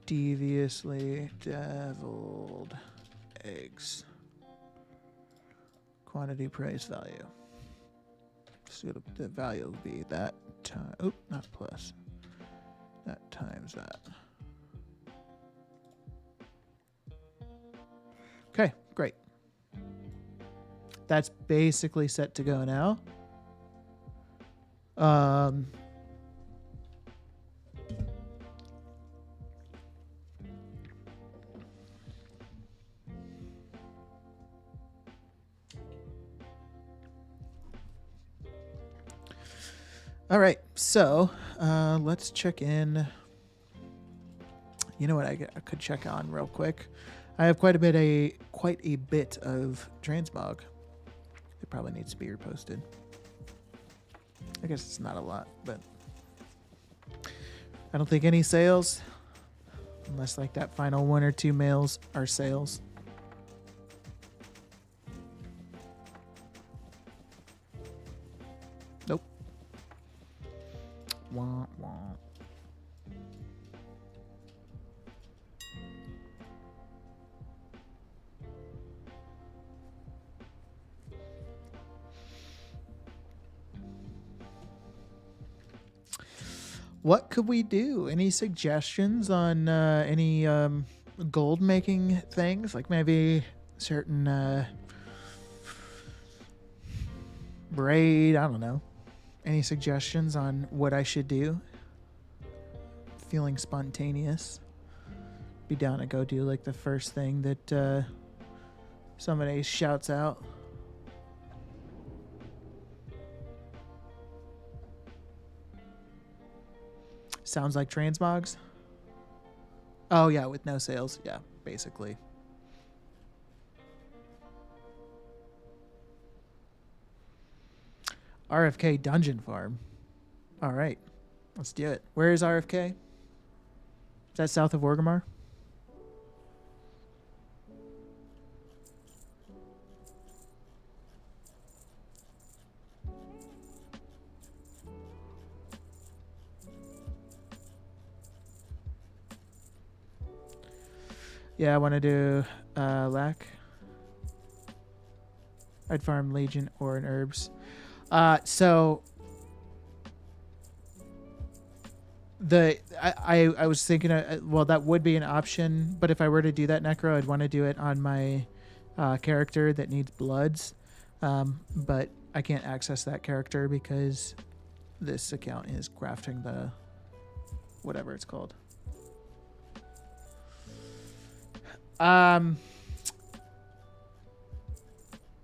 Deviously deviled eggs. quantity, price, value. So the value will be that time. Oh, not plus. That times that. Okay, great. That's basically set to go now. All right, so let's check in. You know what I could check on real quick. I have quite a bit of transmog. It probably needs to be reposted. I guess it's not a lot, but I don't think any sales, unless like that final 1 or 2 mails are sales. Nope. Wah, wah. What could we do? Any suggestions on any gold making things? Like maybe certain braid? I don't know. Any suggestions on what I should do? Feeling spontaneous. Be down to go do like the first thing that somebody shouts out. Sounds like transmogs. Oh yeah, with no sales. Yeah, basically. RFK Dungeon Farm. All right, let's do it. Where is RFK? Is that south of Orgrimmar? Yeah, I want to do lac. I'd farm Legion or an herbs. So I was thinking, well, that would be an option, but if I were to do that necro, I'd want to do it on my character that needs bloods, but I can't access that character because this account is crafting the whatever it's called.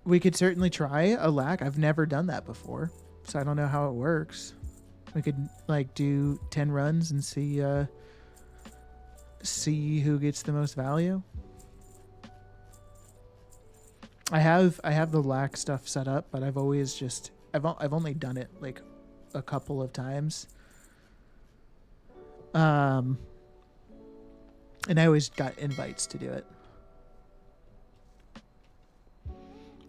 We could certainly try a lac. I've never done that before, so I don't know how it works. We could like do 10 runs and see who gets the most value. I have the lac stuff set up, but I've always just I've only done it like a couple of times. And I always got invites to do it.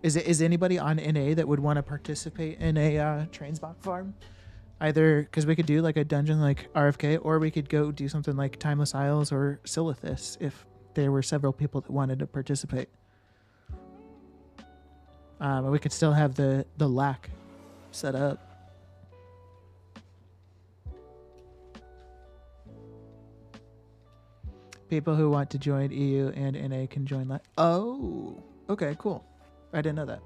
Is anybody on NA that would want to participate in a transmog farm? Either because we could do like a dungeon like RFK, or we could go do something like Timeless Isles or Silithus if there were several people that wanted to participate. We could still have the lac set up. People who want to join EU and NA can join lac. Oh, okay, cool. I didn't know that.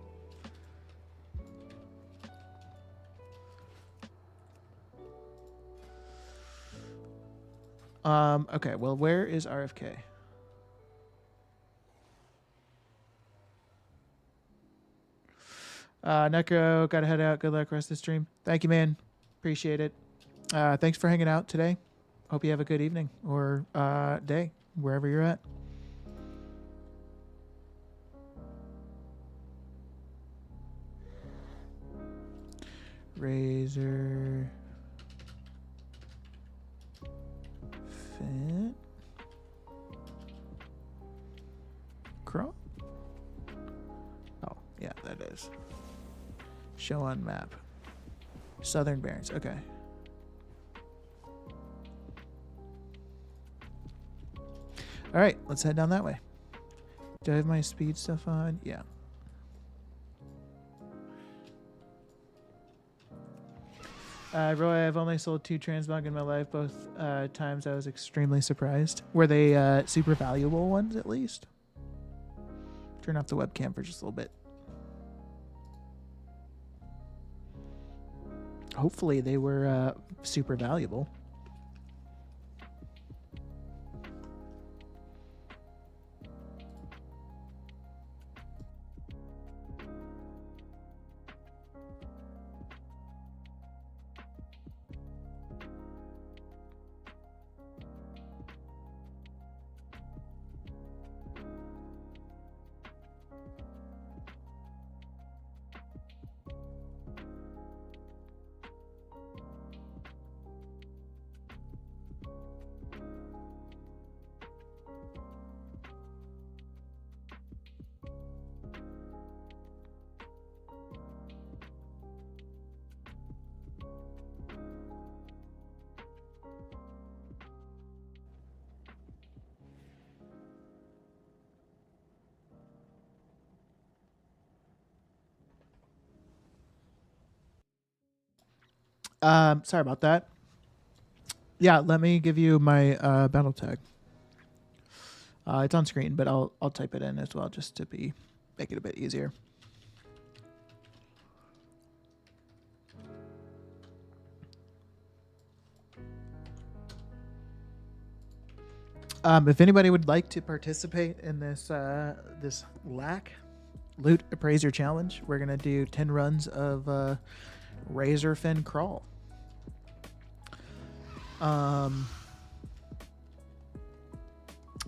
Okay, well, where is RFK? Necro, gotta head out. Good luck rest of the stream. Thank you, man. Appreciate it. Thanks for hanging out today. Hope you have a good evening or day, wherever you're at. Razor. Fit. Crawl? Oh, yeah, that is. Show on map. Southern Barrens. Okay. All right, let's head down that way. Do I have my speed stuff on? Yeah. Roy, I've only sold 2 transmog in my life. Both times I was extremely surprised. Were they super valuable ones at least? Turn off the webcam for just a little bit. Hopefully they were super valuable. Sorry about that. Yeah, let me give you my battle tag. It's on screen, but I'll type it in as well just to make it a bit easier. If anybody would like to participate in this this LAC loot appraiser challenge, we're gonna do 10 runs of Razorfin Crawl.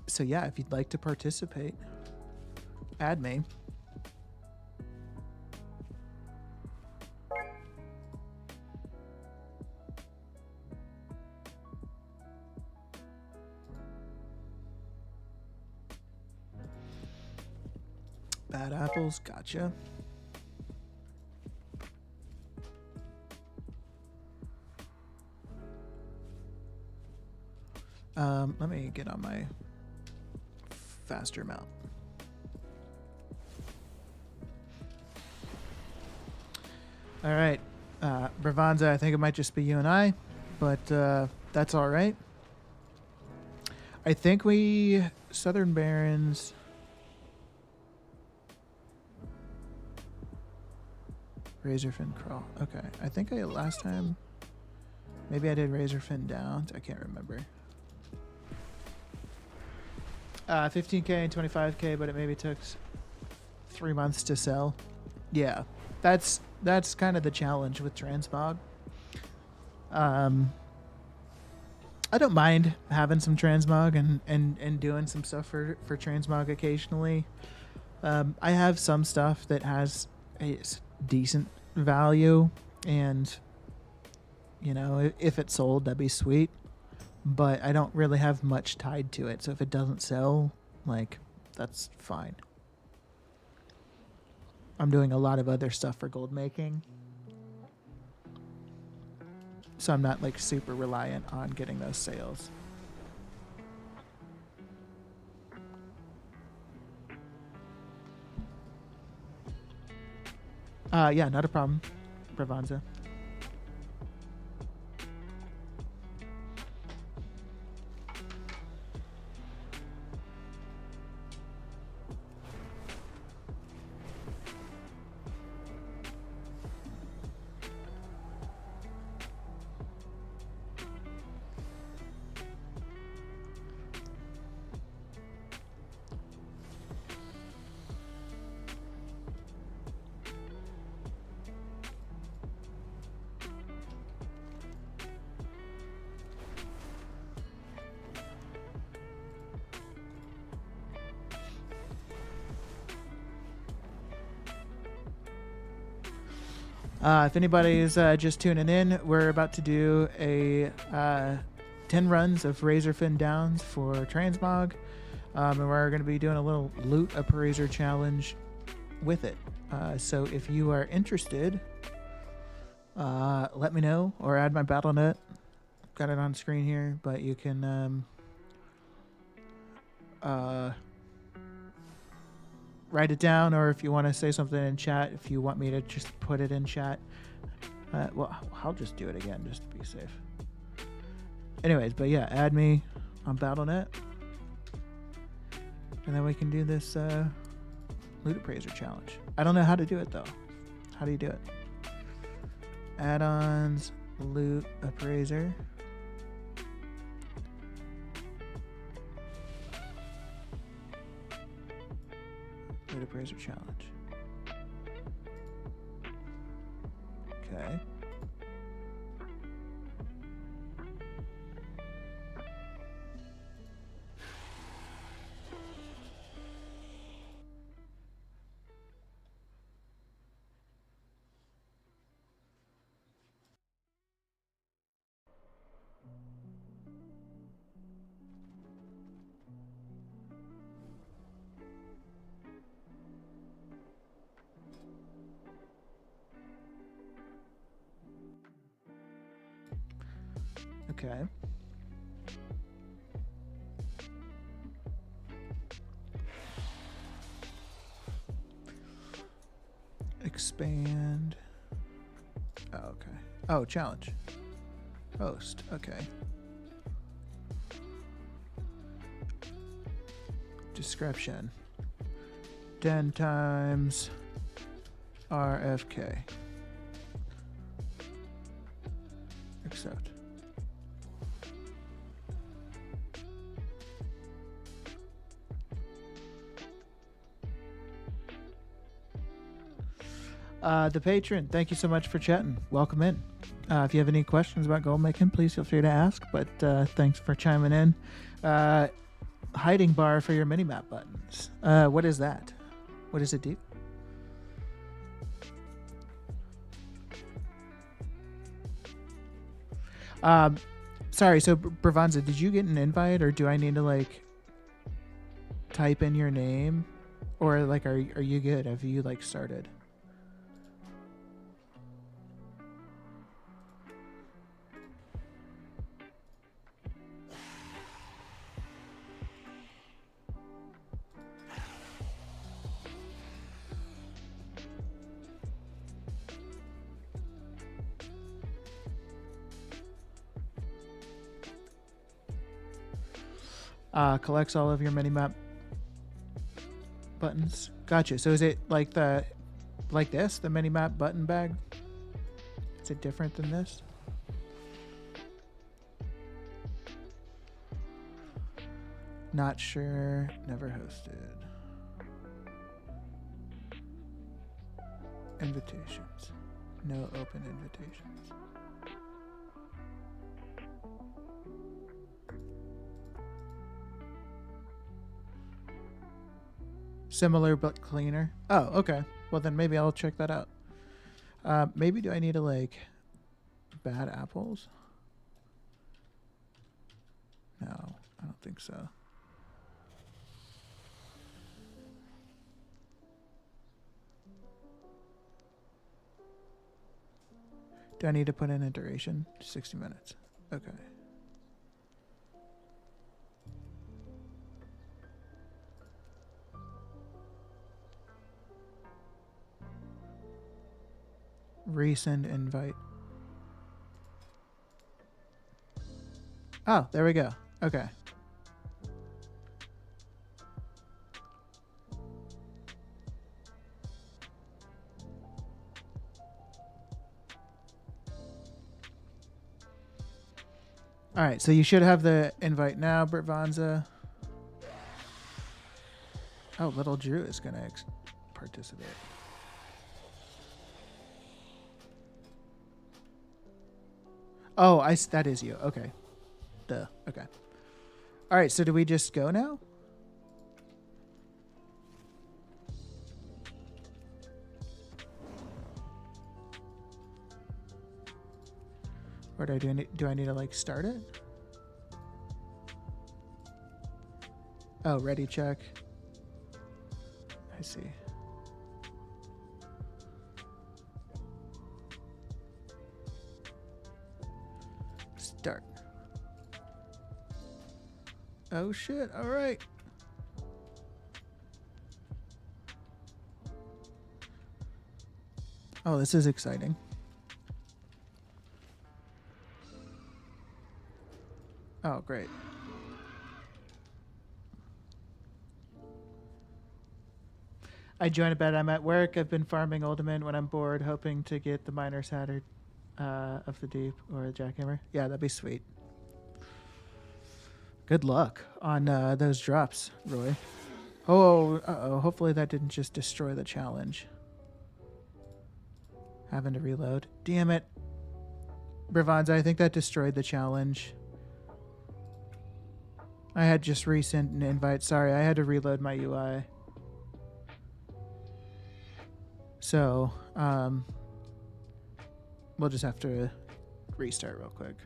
So yeah, if you'd like to participate, add me. Bad apples, gotcha. Let me get on my faster mount. All right, Bravanza, I think it might just be you and I, but that's all right. I think we Southern Barons. Razorfin Crawl. Okay, I think last time maybe I did Razorfin Downs. I can't remember. 15K and 25K, but it maybe took 3 months to sell. Yeah, that's kind of the challenge with transmog. I don't mind having some transmog and doing some stuff for transmog occasionally. I have some stuff that has a decent value, and you know, if it's sold, that'd be sweet. But I don't really have much tied to it, so if it doesn't sell, like, that's fine. I'm doing a lot of other stuff for gold making, so I'm not like super reliant on getting those sales. Yeah, not a problem, Bravanza. If anybody's just tuning in, we're about to do a 10 runs of Razorfin Downs for Transmog, and we're going to be doing a little loot appraiser challenge with it. So if you are interested, let me know or add my BattleNet. Got it on screen here, but you can write it down, or if you want to say something in chat, if you want me to just put it in chat, Well, I'll just do it again just to be safe. Anyways, but yeah, add me on BattleNet. And then we can do this loot appraiser challenge. I don't know how to do it though. How do you do it? Add-ons, loot appraiser. Loot appraiser challenge. Okay. Okay. Expand. Oh, okay. Oh, challenge. Host. Okay. Description. 10 times RFK. Accept. The patron, thank you so much for chatting. Welcome in. If you have any questions about gold making, please feel free to ask. But thanks for chiming in. Hiding bar for your minimap buttons. What is that? What does it do? Sorry, so Bravanza, did you get an invite, or do I need to like type in your name, or like are you good? Have you like started? Collects all of your minimap buttons. Gotcha. So is it like this, the minimap button bag? Is it different than this? Not sure. Never hosted. Invitations. No open invitations. Similar but cleaner. Oh, okay. Well, then maybe I'll check that out. Maybe do I need to like bad apples? No, I don't think so. Do I need to put in a duration? 60 minutes. Okay. Resend invite. Oh, there we go. Okay. All right, so you should have the invite now, Bertvanza. Oh, little Drew is going to participate. Oh, that is you. Okay. Duh. Okay. All right, so do we just go now? Or do I need to like start it? Oh, ready check. I see. Start. Oh shit, all right. Oh, this is exciting. Oh, great. I join a bed. I'm at work. I've been farming Ultimate when I'm bored, hoping to get the Miner's Hat of the Deep or a Jackhammer. Yeah, that'd be sweet. Good luck on those drops, Roy. Oh, uh-oh. Hopefully that didn't just destroy the challenge. Having to reload. Damn it. Bravanza, I think that destroyed the challenge. I had just resent an invite. Sorry, I had to reload my UI. So, we'll just have to restart real quick.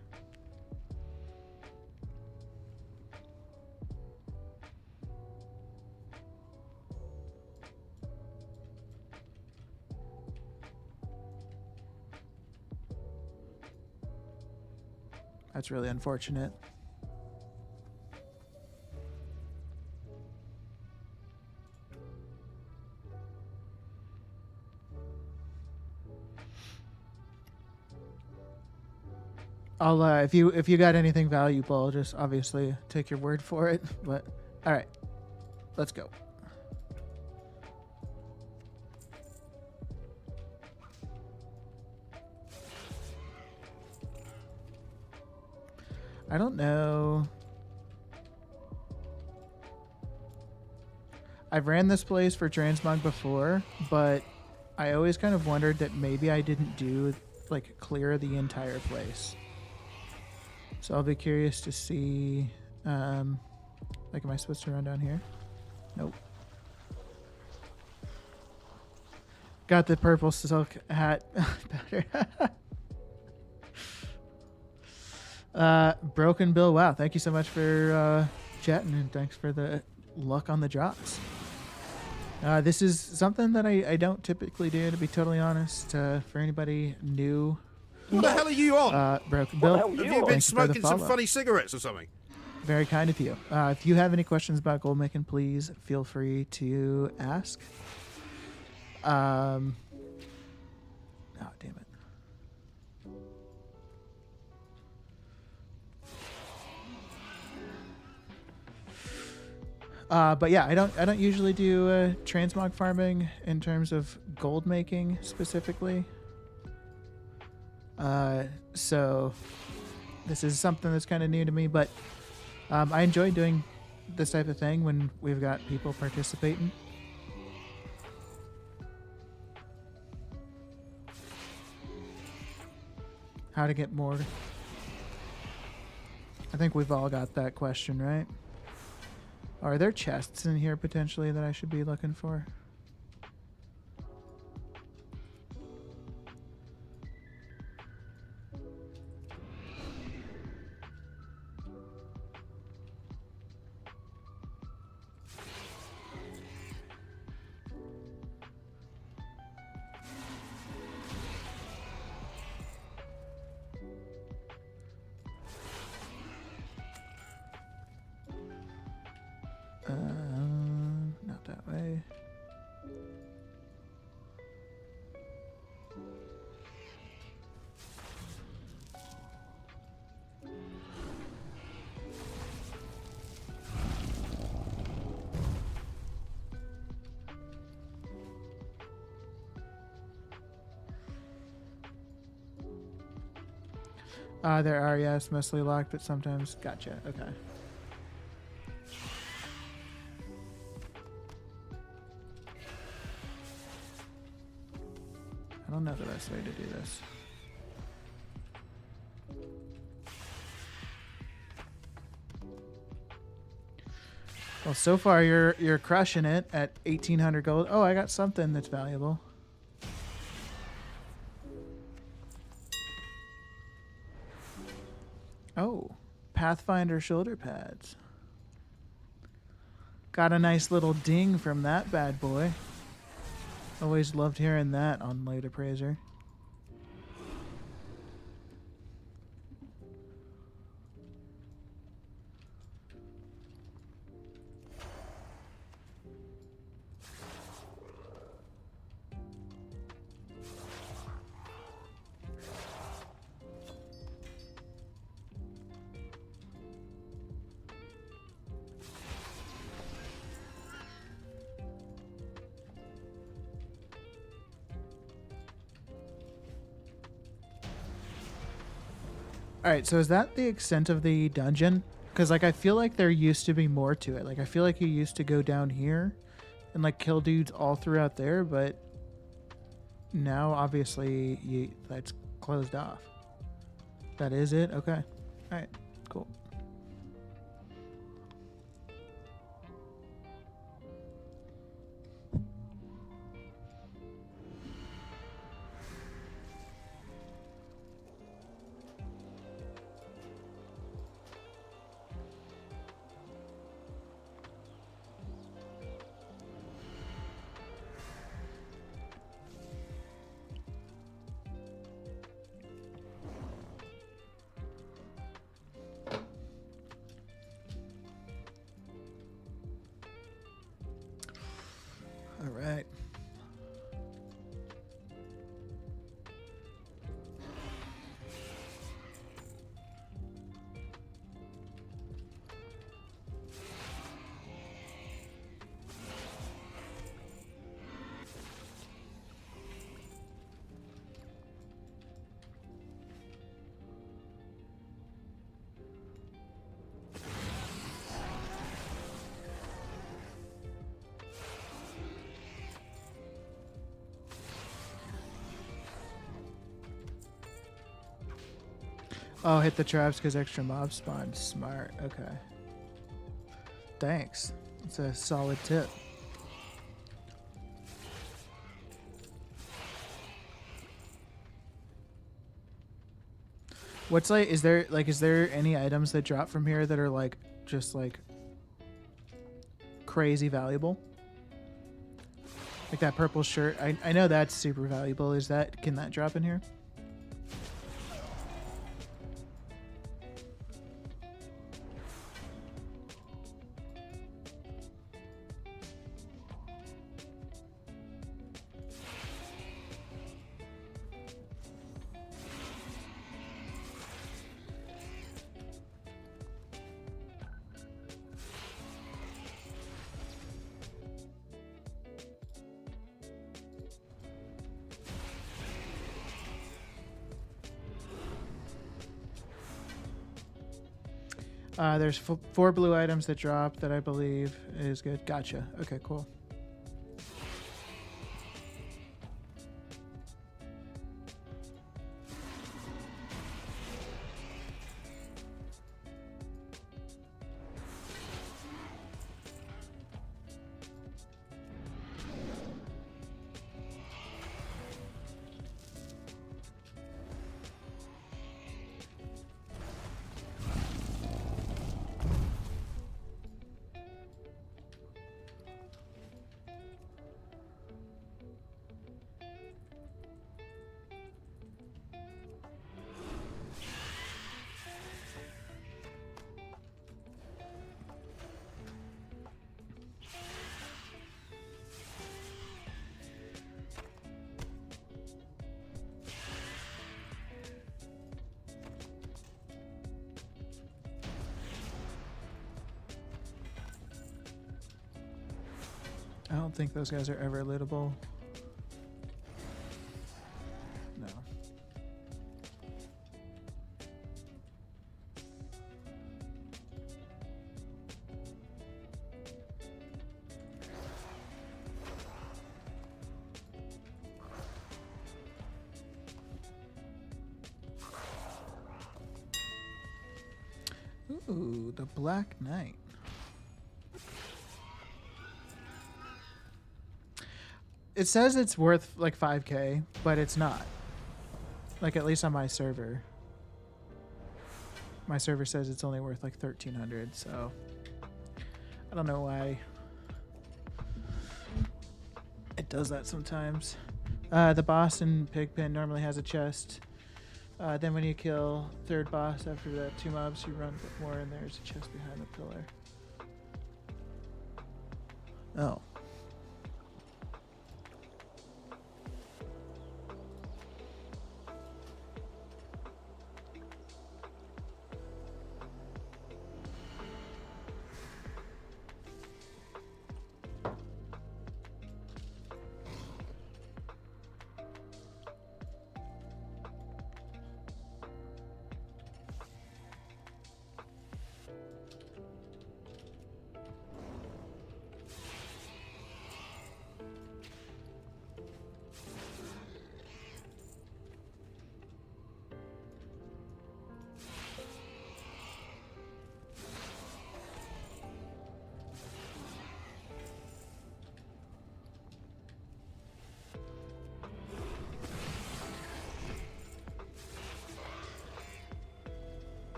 That's really unfortunate. I'll if you got anything valuable, I'll just obviously take your word for it. But all right, let's go. I don't know. I've ran this place for transmog before, but I always kind of wondered that maybe I didn't do like clear the entire place. So I'll be curious to see. Like, am I supposed to run down here? Nope. Got the purple silk hat. Better. Broken Bill. Wow. Thank you so much for chatting, and thanks for the luck on the drops. This is something that I don't typically do, to be totally honest. For anybody new. What the hell are you on? Broken Bill. Have you been smoking some funny cigarettes or something? Very kind of you. If you have any questions about gold making, please feel free to ask. Oh, damn it. But yeah, I don't usually do transmog farming in terms of gold making specifically. So this is something that's kind of new to me, but I enjoy doing this type of thing when we've got people participating. How to get more. I think we've all got that question, right? Are there chests in here potentially that I should be looking for? Not that way. There are, yes, mostly locked, but sometimes. Gotcha. Okay. I don't know the best way to do this. Well, so far you're crushing it at 1,800 gold. Oh, I got something that's valuable. Oh, Pathfinder shoulder pads. Got a nice little ding from that bad boy. Always loved hearing that on Light Appraiser. All right, so is that the extent of the dungeon? Because like I feel like there used to be more to it. Like I feel like you used to go down here and like kill dudes all throughout there, but now obviously that's closed off. That is it? Okay. All right, cool. All right. Oh, hit the traps because extra mobs spawn. Smart. Okay. Thanks. It's a solid tip. What's like, is there any items that drop from here that are like, just like crazy valuable? Like that purple shirt. I know that's super valuable. Can that drop in here? There's 4 blue items that drop that I believe is good. Gotcha. Okay, cool. I don't think those guys are ever lootable. No. Ooh, the Black Knight. It says it's worth like 5k, but it's not. Like at least on my server. My server says it's only worth like 1300, so I don't know why it does that sometimes. The boss in Pigpen normally has a chest. Then when you kill third boss after the 2 mobs, you run more and there's a chest behind the pillar. Oh.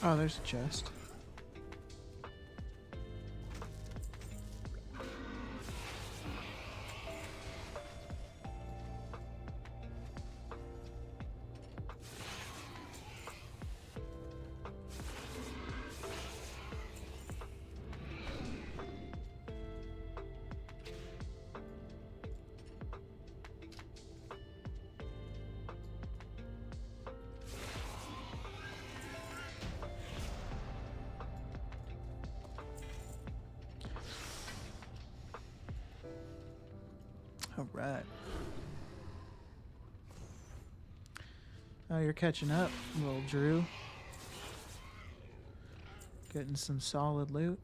Oh, there's a chest. All right. Oh, you're catching up, little Drew. Getting some solid loot.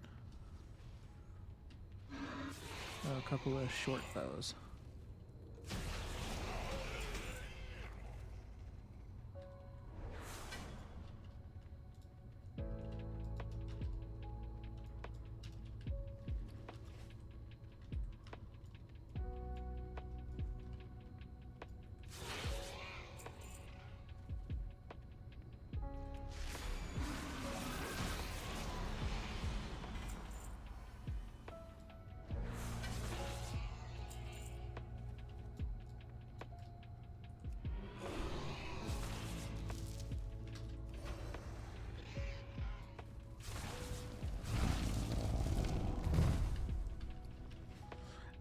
Oh, a couple of short bows.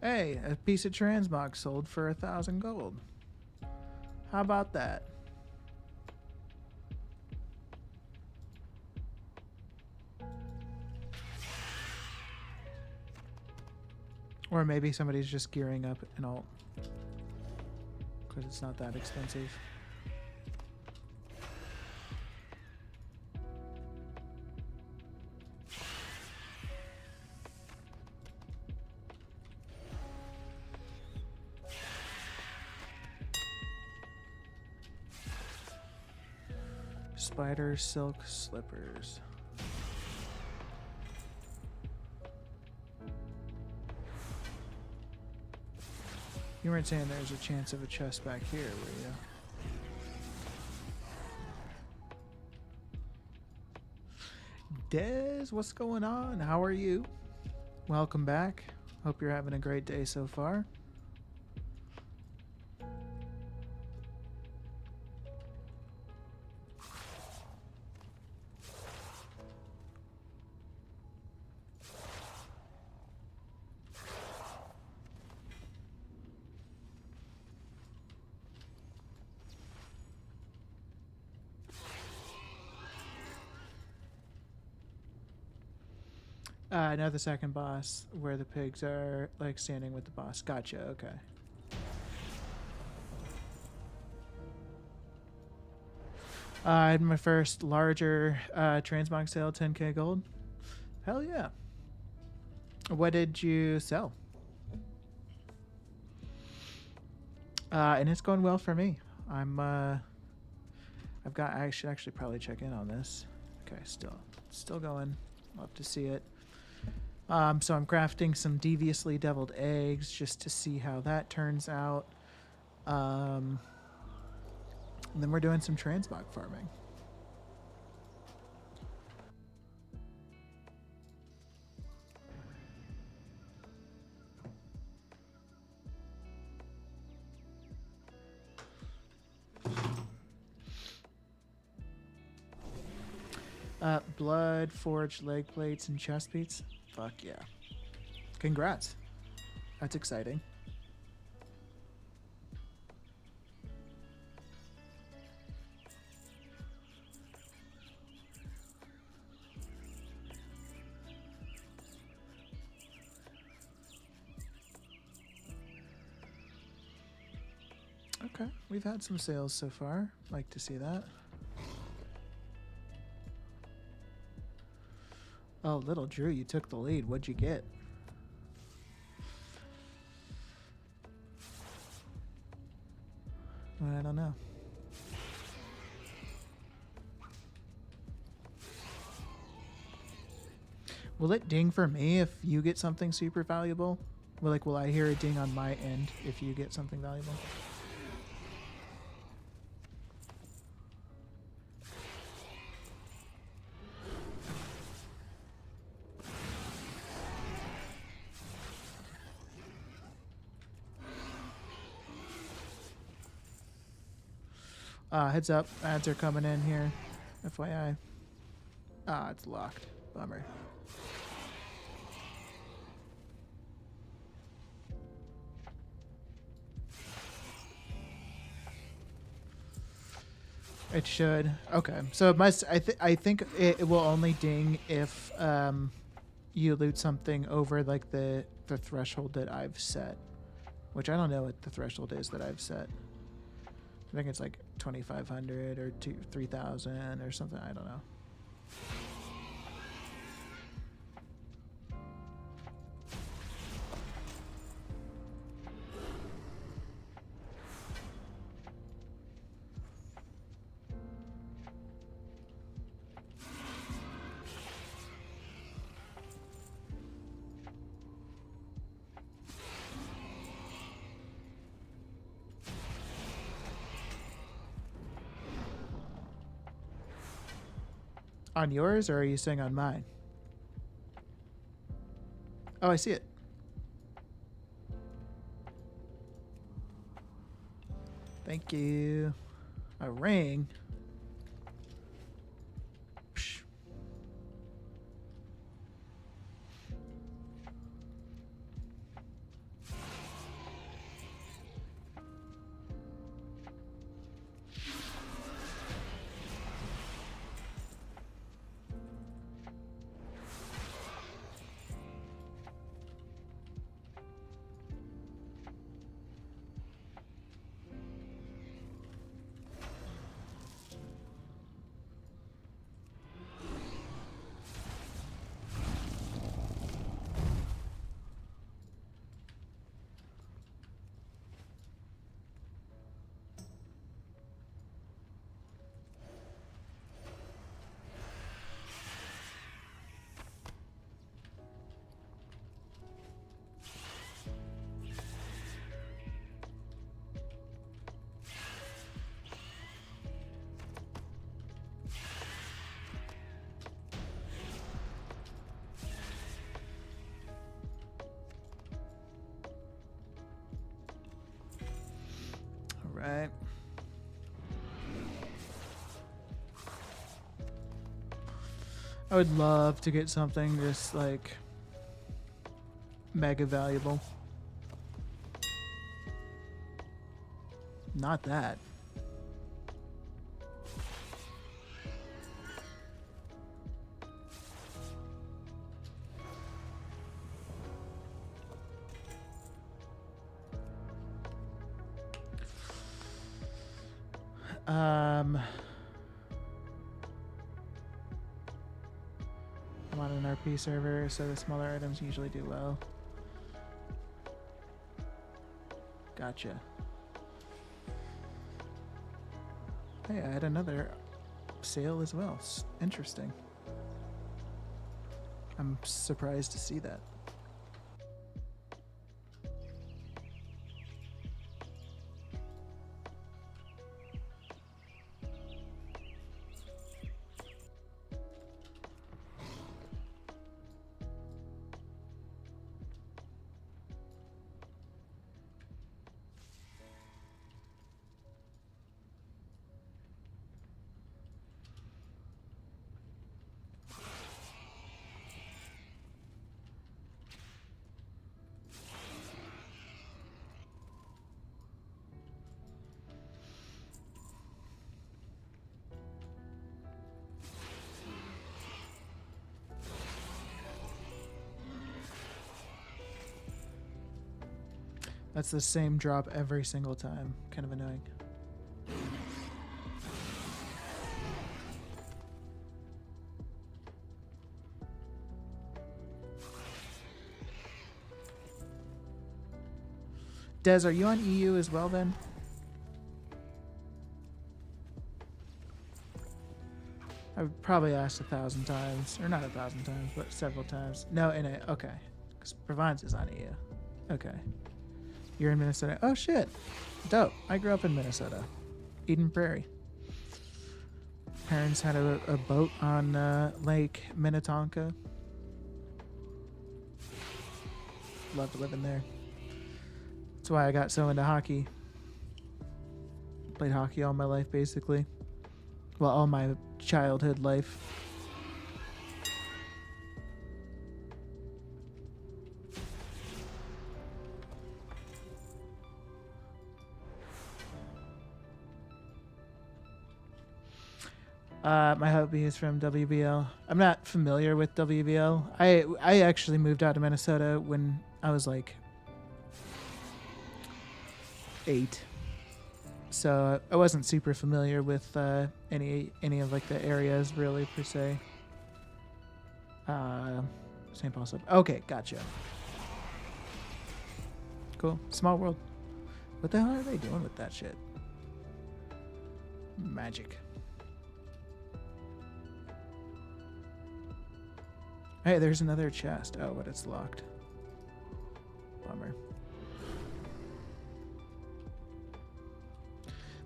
Hey, a piece of transmog sold for 1,000 gold. How about that? Or maybe somebody's just gearing up an alt. Because it's not that expensive. Spider silk slippers. You weren't saying there's a chance of a chest back here, were you? Des, what's going on? How are you? Welcome back. Hope you're having a great day so far. I know the second boss where the pigs are like standing with the boss. Gotcha, okay. I had my first larger transmog sale, 10k gold. Hell yeah. What did you sell? And it's going well for me. I should actually probably check in on this. Okay, still going. Love to see it. So I'm crafting some deviously deviled eggs just to see how that turns out. And then we're doing some transmog farming. Blood, forged leg plates, and chest beats. Fuck yeah. Congrats. That's exciting. Okay, we've had some sales so far. Like to see that. Oh, little Drew, you took the lead. What'd you get? I don't know. Will it ding for me if you get something super valuable? Will I hear a ding on my end if you get something valuable? Heads up, ads are coming in here. FYI. Ah, it's locked. Bummer. It should. Okay. So it must. I think it will only ding if you loot something over like the threshold that I've set, which I don't know what the threshold is that I've set. I think it's like 2,500 or 3,000 or something. I don't know. On yours, or are you saying on mine? Oh, I see it. Thank you. A ring. Psh. Right. I would love to get something just like mega valuable. Not that. I'm on an RP server, so the smaller items usually do well. Gotcha. Hey, I had another sale as well. Interesting. I'm surprised to see that. That's the same drop every single time. Kind of annoying. Des, are you on EU as well then? I've probably asked 1,000 times. Or not 1,000 times, but several times. No, in it. Okay. Because Provence is on EU. Okay. You're in Minnesota. Oh, shit. Dope. I grew up in Minnesota. Eden Prairie. Parents had a boat on Lake Minnetonka. Loved living there. That's why I got so into hockey. played hockey all my life, basically. Well, all my childhood life. My hubby is from WBL. I'm not familiar with WBL. I actually moved out of Minnesota when I was like 8, so I wasn't super familiar with any of like the areas really per se. St. Paul sub. Okay, gotcha. Cool. Small world. What the hell are they doing with that shit? Magic. Hey, there's another chest. Oh, but it's locked. Bummer.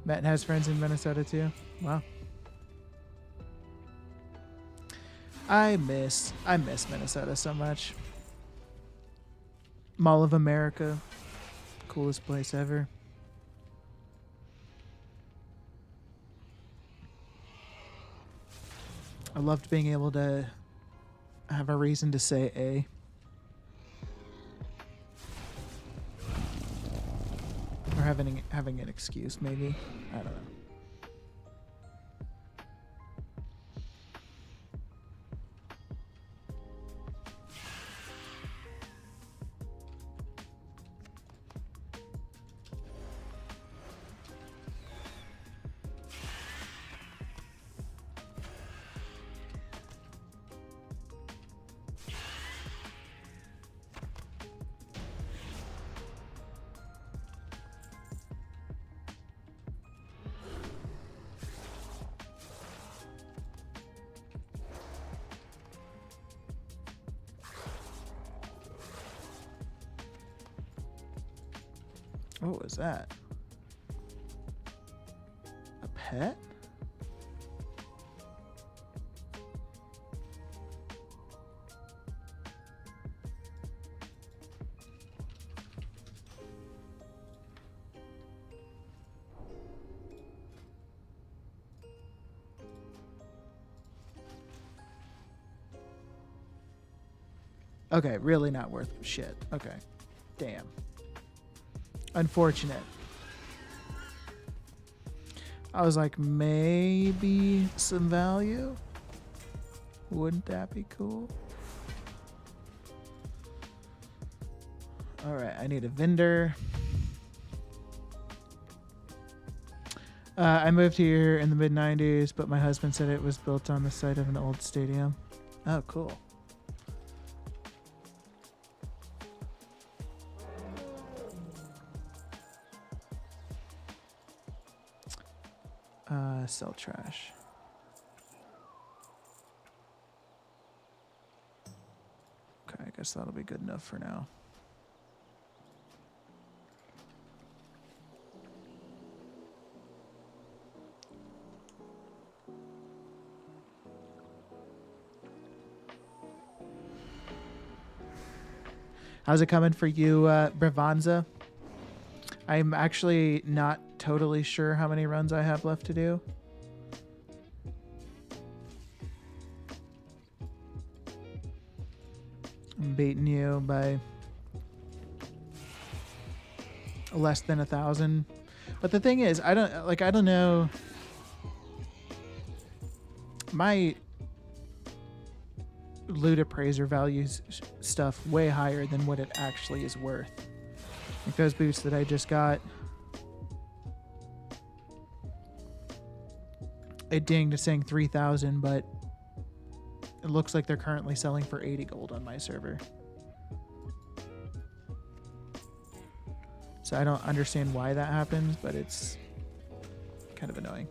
Matt has friends in Minnesota too. Wow. I miss Minnesota so much. Mall of America. Coolest place ever. I loved being able to have a reason to say A. Or having an excuse, maybe. I don't know. What was that? A pet? Okay, really not worth shit. Okay. Damn. Unfortunate. I was like, maybe some value? Wouldn't that be cool? Alright, I need a vendor. I moved here in the mid-90s, but my husband said it was built on the site of an old stadium. Oh, cool. Sell trash. Okay, I guess that'll be good enough for now. How's it coming for you, Bravanza? I'm actually not totally sure how many runs I have left to do. I'm beating you by less than 1,000. But the thing is, I don't know. My loot appraiser values stuff way higher than what it actually is worth. Like those boots that I just got, it dinged saying 3,000, but it looks like they're currently selling for 80 gold on my server. So I don't understand why that happens, but it's kind of annoying.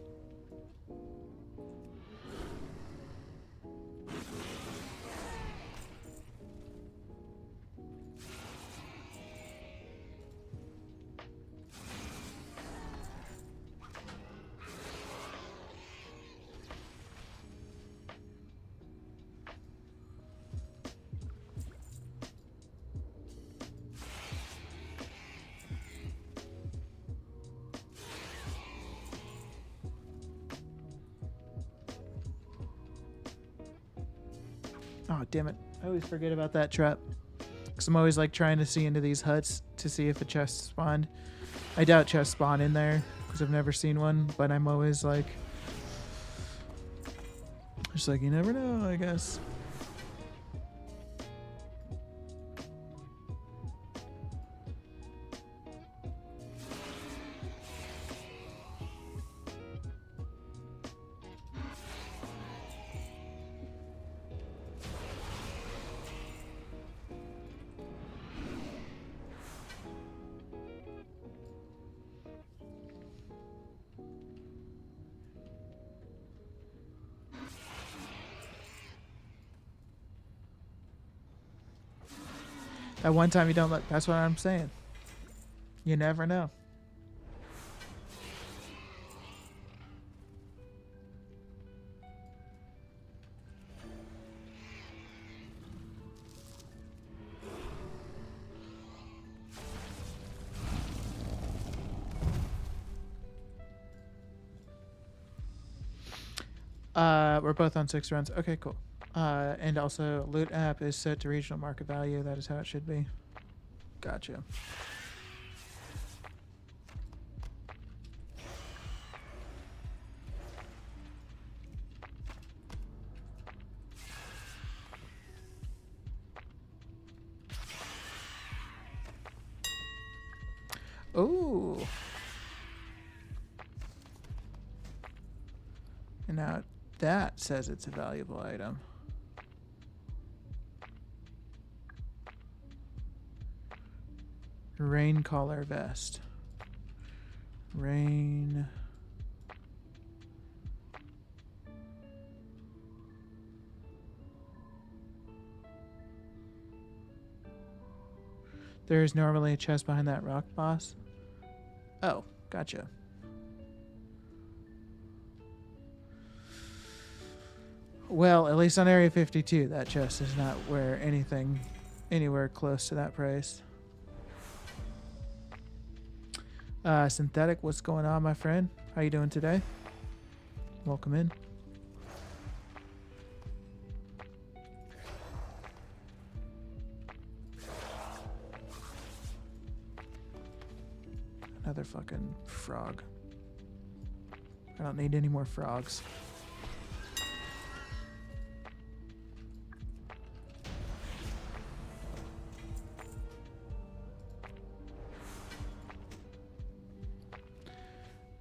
Oh, damn it. I always forget about that trap. Because I'm always like trying to see into these huts to see if a chest spawned. I doubt chests spawn in there because I've never seen one, but I'm always like, just like, you never know, I guess. That one time you don't look. That's what I'm saying. You never know. We're both on 6 runs. Okay, cool. And also, loot app is set to regional market value. That is how it should be. Gotcha. Ooh. And now that says it's a valuable item. Rain collar vest. Rain. There is normally a chest behind that rock boss. Oh, gotcha. Well, at least on Area 52, that chest is not where anything anywhere close to that price. Synthetic, what's going on, my friend? How you doing today? Welcome in. Another fucking frog. I don't need any more frogs.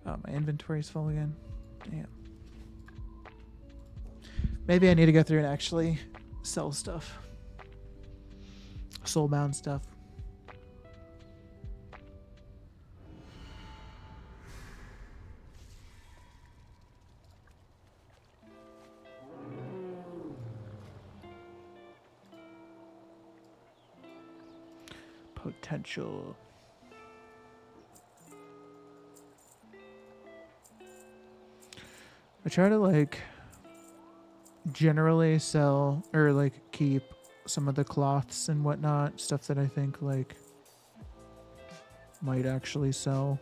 Oh, my inventory's full again. Damn. Maybe I need to go through and actually sell stuff. Soulbound stuff. Potential. I try to like generally sell or like keep some of the cloths and whatnot, stuff that I think like might actually sell.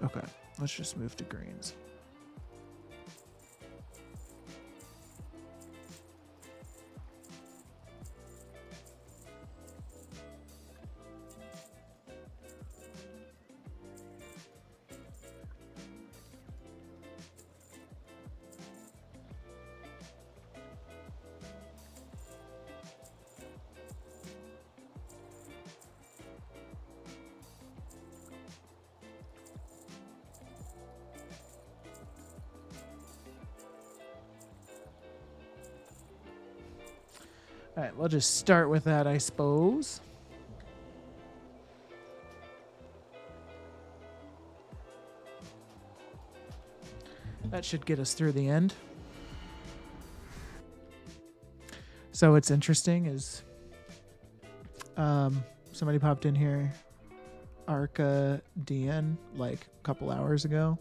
Okay, let's just move to greens. All right, we'll just start with that, I suppose. That should get us through the end. So what's interesting is somebody popped in here, Arca DN, like a couple hours ago,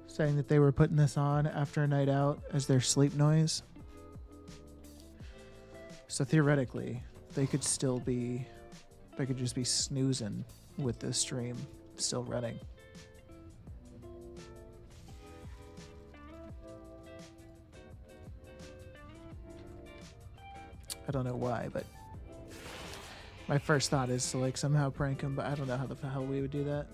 saying that they were putting this on after a night out as their sleep noise. So theoretically, they could just be snoozing with this stream still running. I don't know why, but my first thought is to like somehow prank him, but I don't know how the hell we would do that.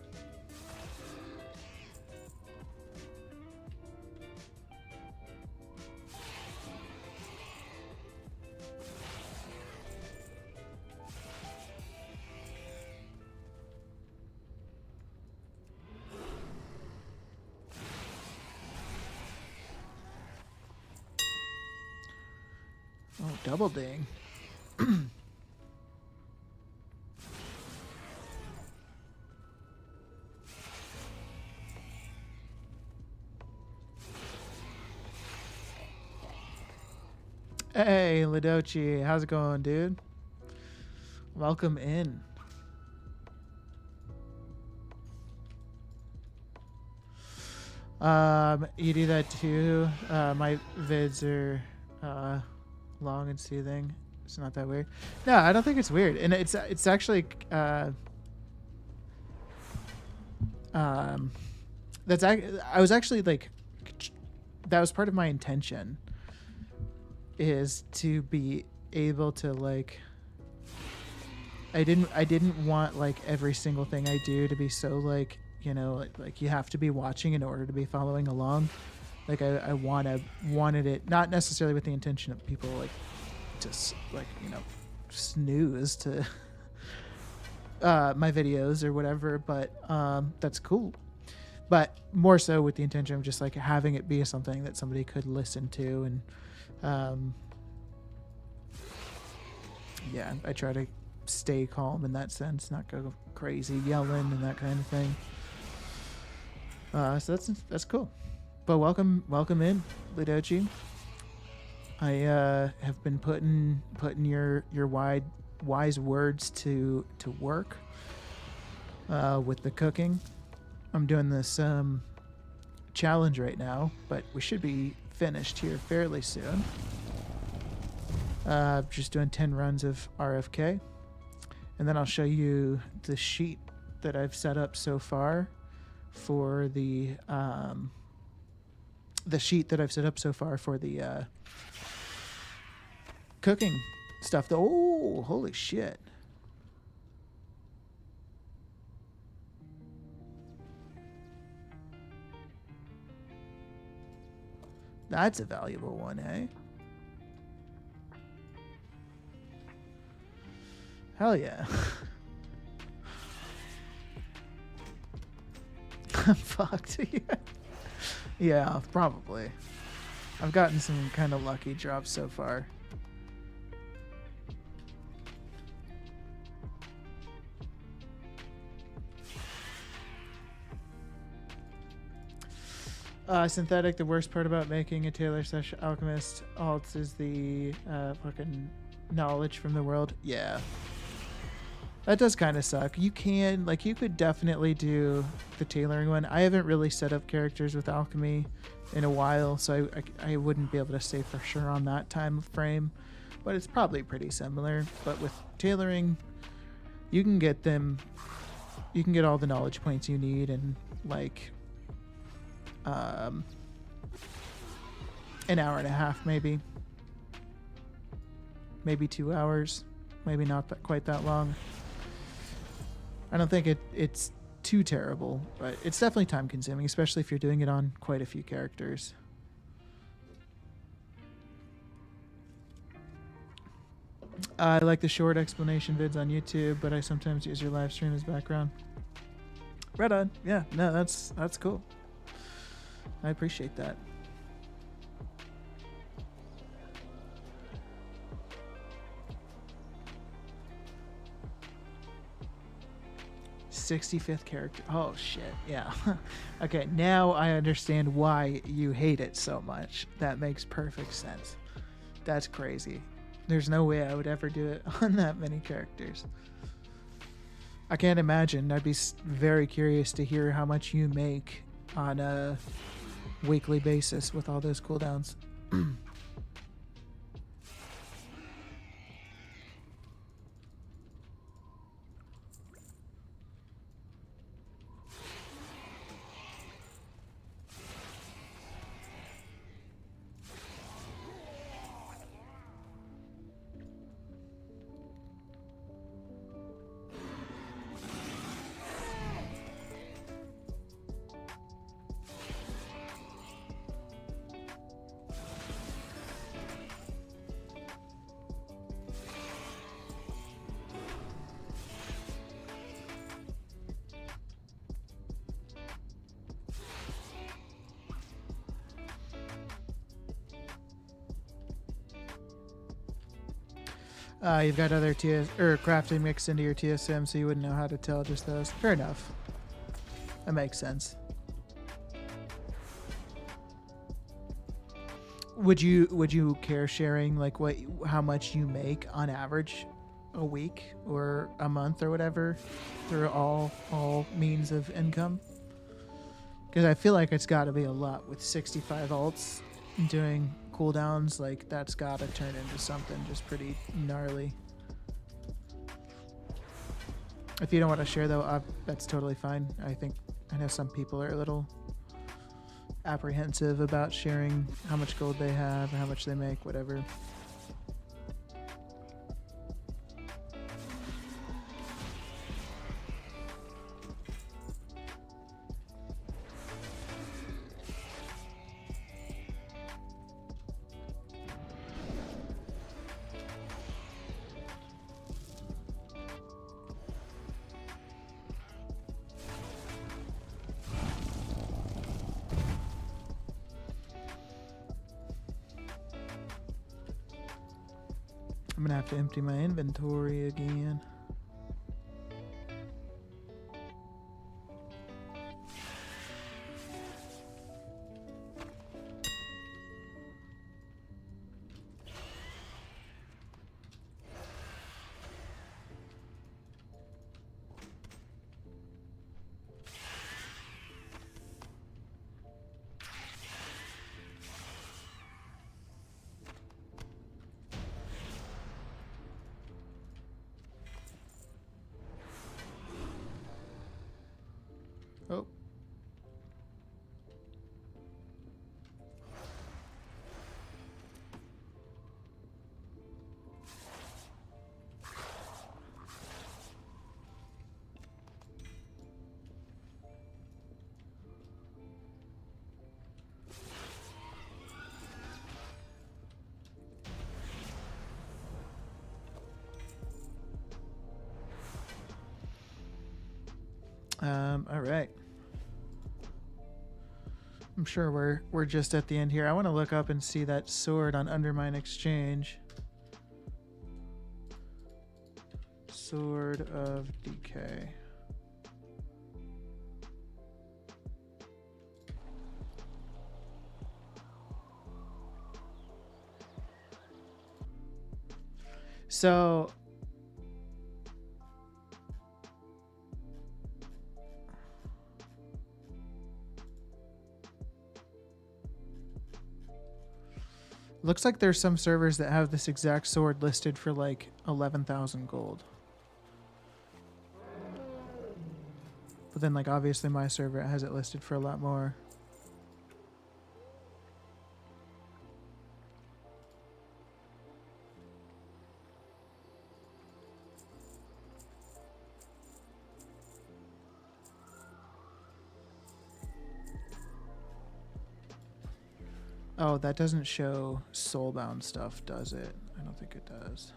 Oh, double ding. Hey, Ladochi, how's it going, dude? Welcome in. You do that too. My vids are long and soothing. It's not that weird. No, I don't think it's weird, and it's actually that's I was actually like that was part of my intention, is to be able to like I didn't want like every single thing I do to be so like, you know, like you have to be watching in order to be following along. Like I wanted it, not necessarily with the intention of people like just like, you know, snooze to my videos or whatever, but that's cool. But more so with the intention of just like having it be something that somebody could listen to, and yeah, I try to stay calm in that sense, not go crazy yelling and that kind of thing. So that's cool. But welcome in, Lidochi. I have been putting your wise words to work with the cooking. I'm doing this challenge right now, but we should be finished here fairly soon. Just doing 10 runs of RFK, and then I'll show you the sheet that I've set up so far for the cooking stuff. Oh, holy shit. That's a valuable one, eh? Hell yeah. I'm fucked. Yeah, probably. I've gotten some kind of lucky drops so far. Synthetic, the worst part about making a Taylor/Alchemist alt is the fucking knowledge from the world. Yeah. That does kind of suck. You can, like, you could definitely do the tailoring one. I haven't really set up characters with alchemy in a while, so I wouldn't be able to say for sure on that time frame, but it's probably pretty similar. But with tailoring, you can get all the knowledge points you need in like an hour and a half, maybe 2 hours, maybe not quite that long. I don't think it's too terrible, but it's definitely time consuming, especially if you're doing it on quite a few characters. I like the short explanation vids on YouTube, but I sometimes use your live stream as background. Right on. Yeah, no, that's cool. I appreciate that. '65th character. Oh shit. Yeah. Okay, now I understand why you hate it so much. That makes perfect sense. That's crazy. There's no way I would ever do it on that many characters. I can't imagine. I'd be very curious to hear how much you make on a weekly basis with all those cooldowns. You've got other TS or crafting mixed into your TSM, so you wouldn't know how to tell just those. Fair enough. That makes sense. Would you care sharing like how much you make on average a week or a month or whatever through all means of income? Because I feel like it's got to be a lot with 65 alts doing cooldowns. Like that's got to turn into something just pretty gnarly. If you don't want to share though, that's totally fine. I know some people are a little apprehensive about sharing how much gold they have or how much they make, whatever. I'm gonna have to empty my inventory again. Oh. All right. I'm sure we're just at the end here. I want to look up and see that sword on Undermine Exchange. Sword of Decay. So looks like there's some servers that have this exact sword listed for like 11,000 gold. But then like obviously my server has it listed for a lot more. Oh, that doesn't show soulbound stuff, does it? I don't think it does.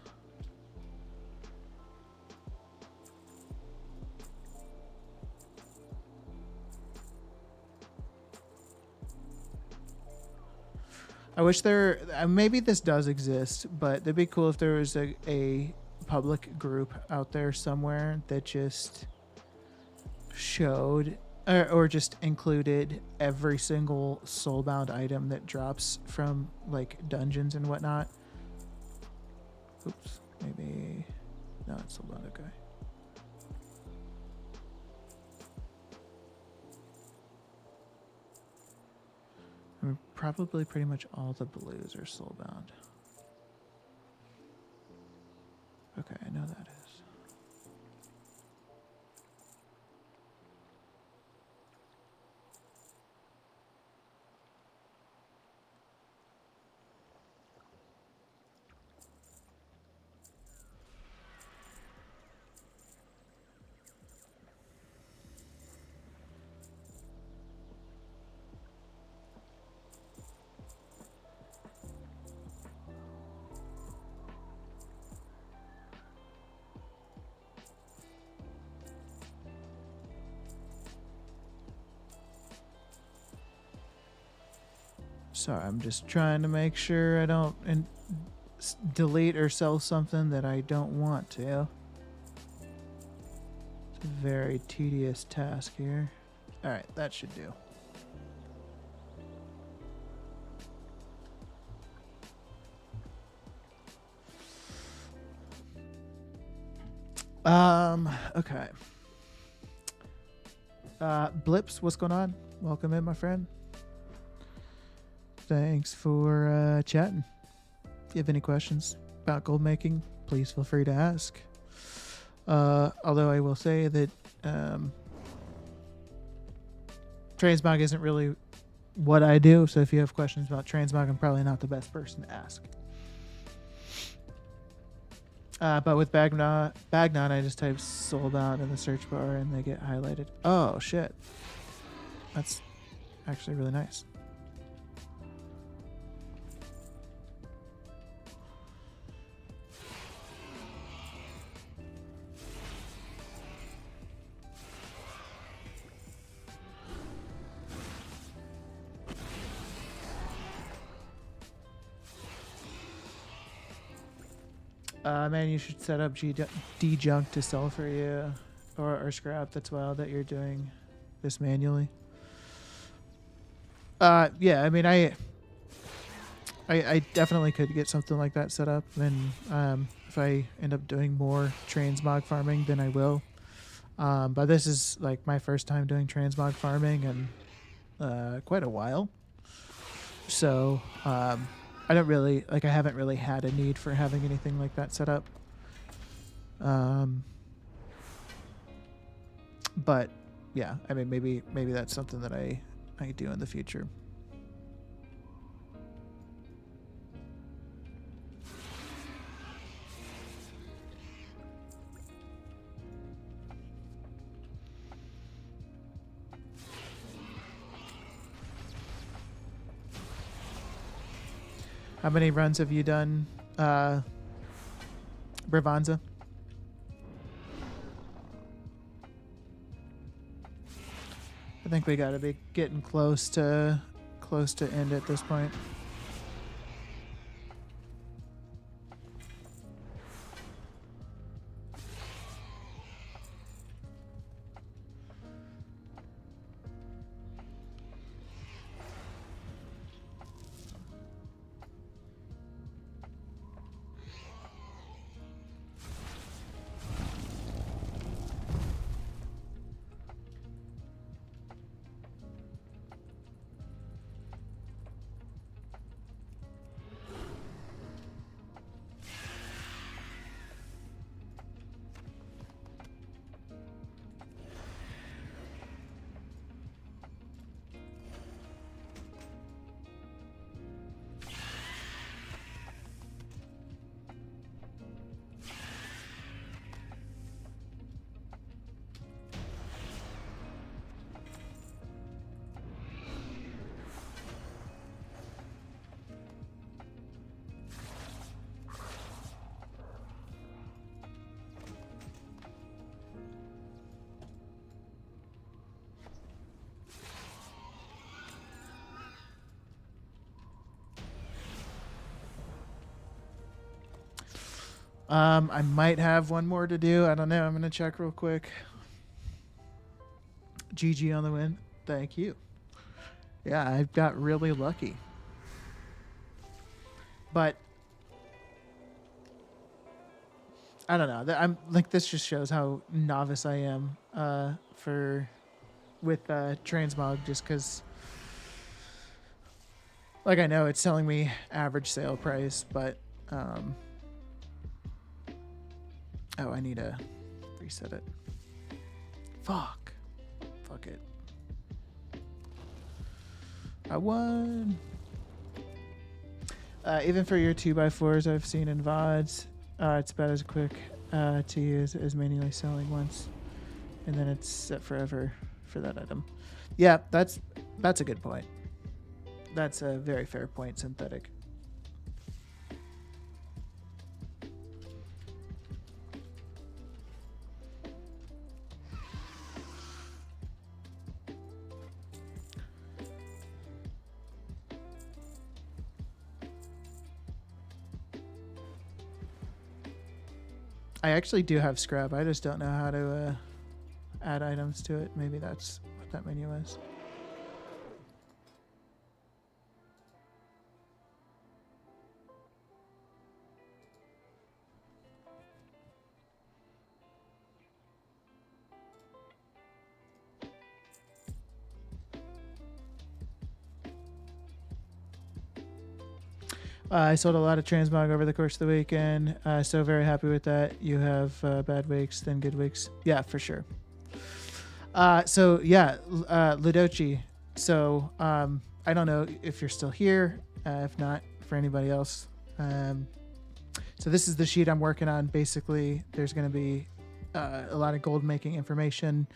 I wish there, maybe this does exist, but it'd be cool if there was a public group out there somewhere that just showed or just included every single soulbound item that drops from like dungeons and whatnot. Oops, maybe no, it's soulbound. Okay. I mean, probably pretty much all the blues are soulbound. Okay, I know that is. Sorry, I'm just trying to make sure I don't delete or sell something that I don't want to. It's a very tedious task here. All right, that should do. Okay. Blips, what's going on? Welcome in, my friend. Thanks for chatting. If you have any questions about gold making, please feel free to ask. Although I will say that transmog isn't really what I do, so if you have questions about transmog, I'm probably not the best person to ask. But with Bagnon, I just type sold out in the search bar and they get highlighted. Oh, shit. That's actually really nice. Man, you should set up D-Junk to sell for you or scrap. That's wild that you're doing this manually. Yeah, I mean, I definitely could get something like that set up. And if I end up doing more transmog farming, then I will. But this is like my first time doing transmog farming in quite a while. So, I don't really, like, I haven't really had a need for having anything like that set up. But yeah, I mean, maybe that's something that I do in the future. How many runs have you done, Bravanza? I think we gotta be getting close to end at this point. I might have one more to do. I don't know. I'm going to check real quick. GG on the win. Thank you. Yeah, I got really lucky. But I don't know. I'm like, this just shows how novice I am with transmog, just because, like, I know it's telling me average sale price, but oh, I need to reset it. Fuck it. I won. Even for your 2x4s I've seen in VODs, it's about as quick to use as manually selling once, and then it's set forever for that item. Yeah, that's a good point. That's a very fair point, Synthetic. I actually do have scrap. I just don't know how to add items to it. Maybe that's what that menu is. I sold a lot of transmog over the course of the weekend. So very happy with that. You have bad weeks, then good weeks. Yeah, for sure. Ludochi. So I don't know if you're still here. If not, for anybody else. So this is the sheet I'm working on. Basically, there's going to be a lot of gold making information.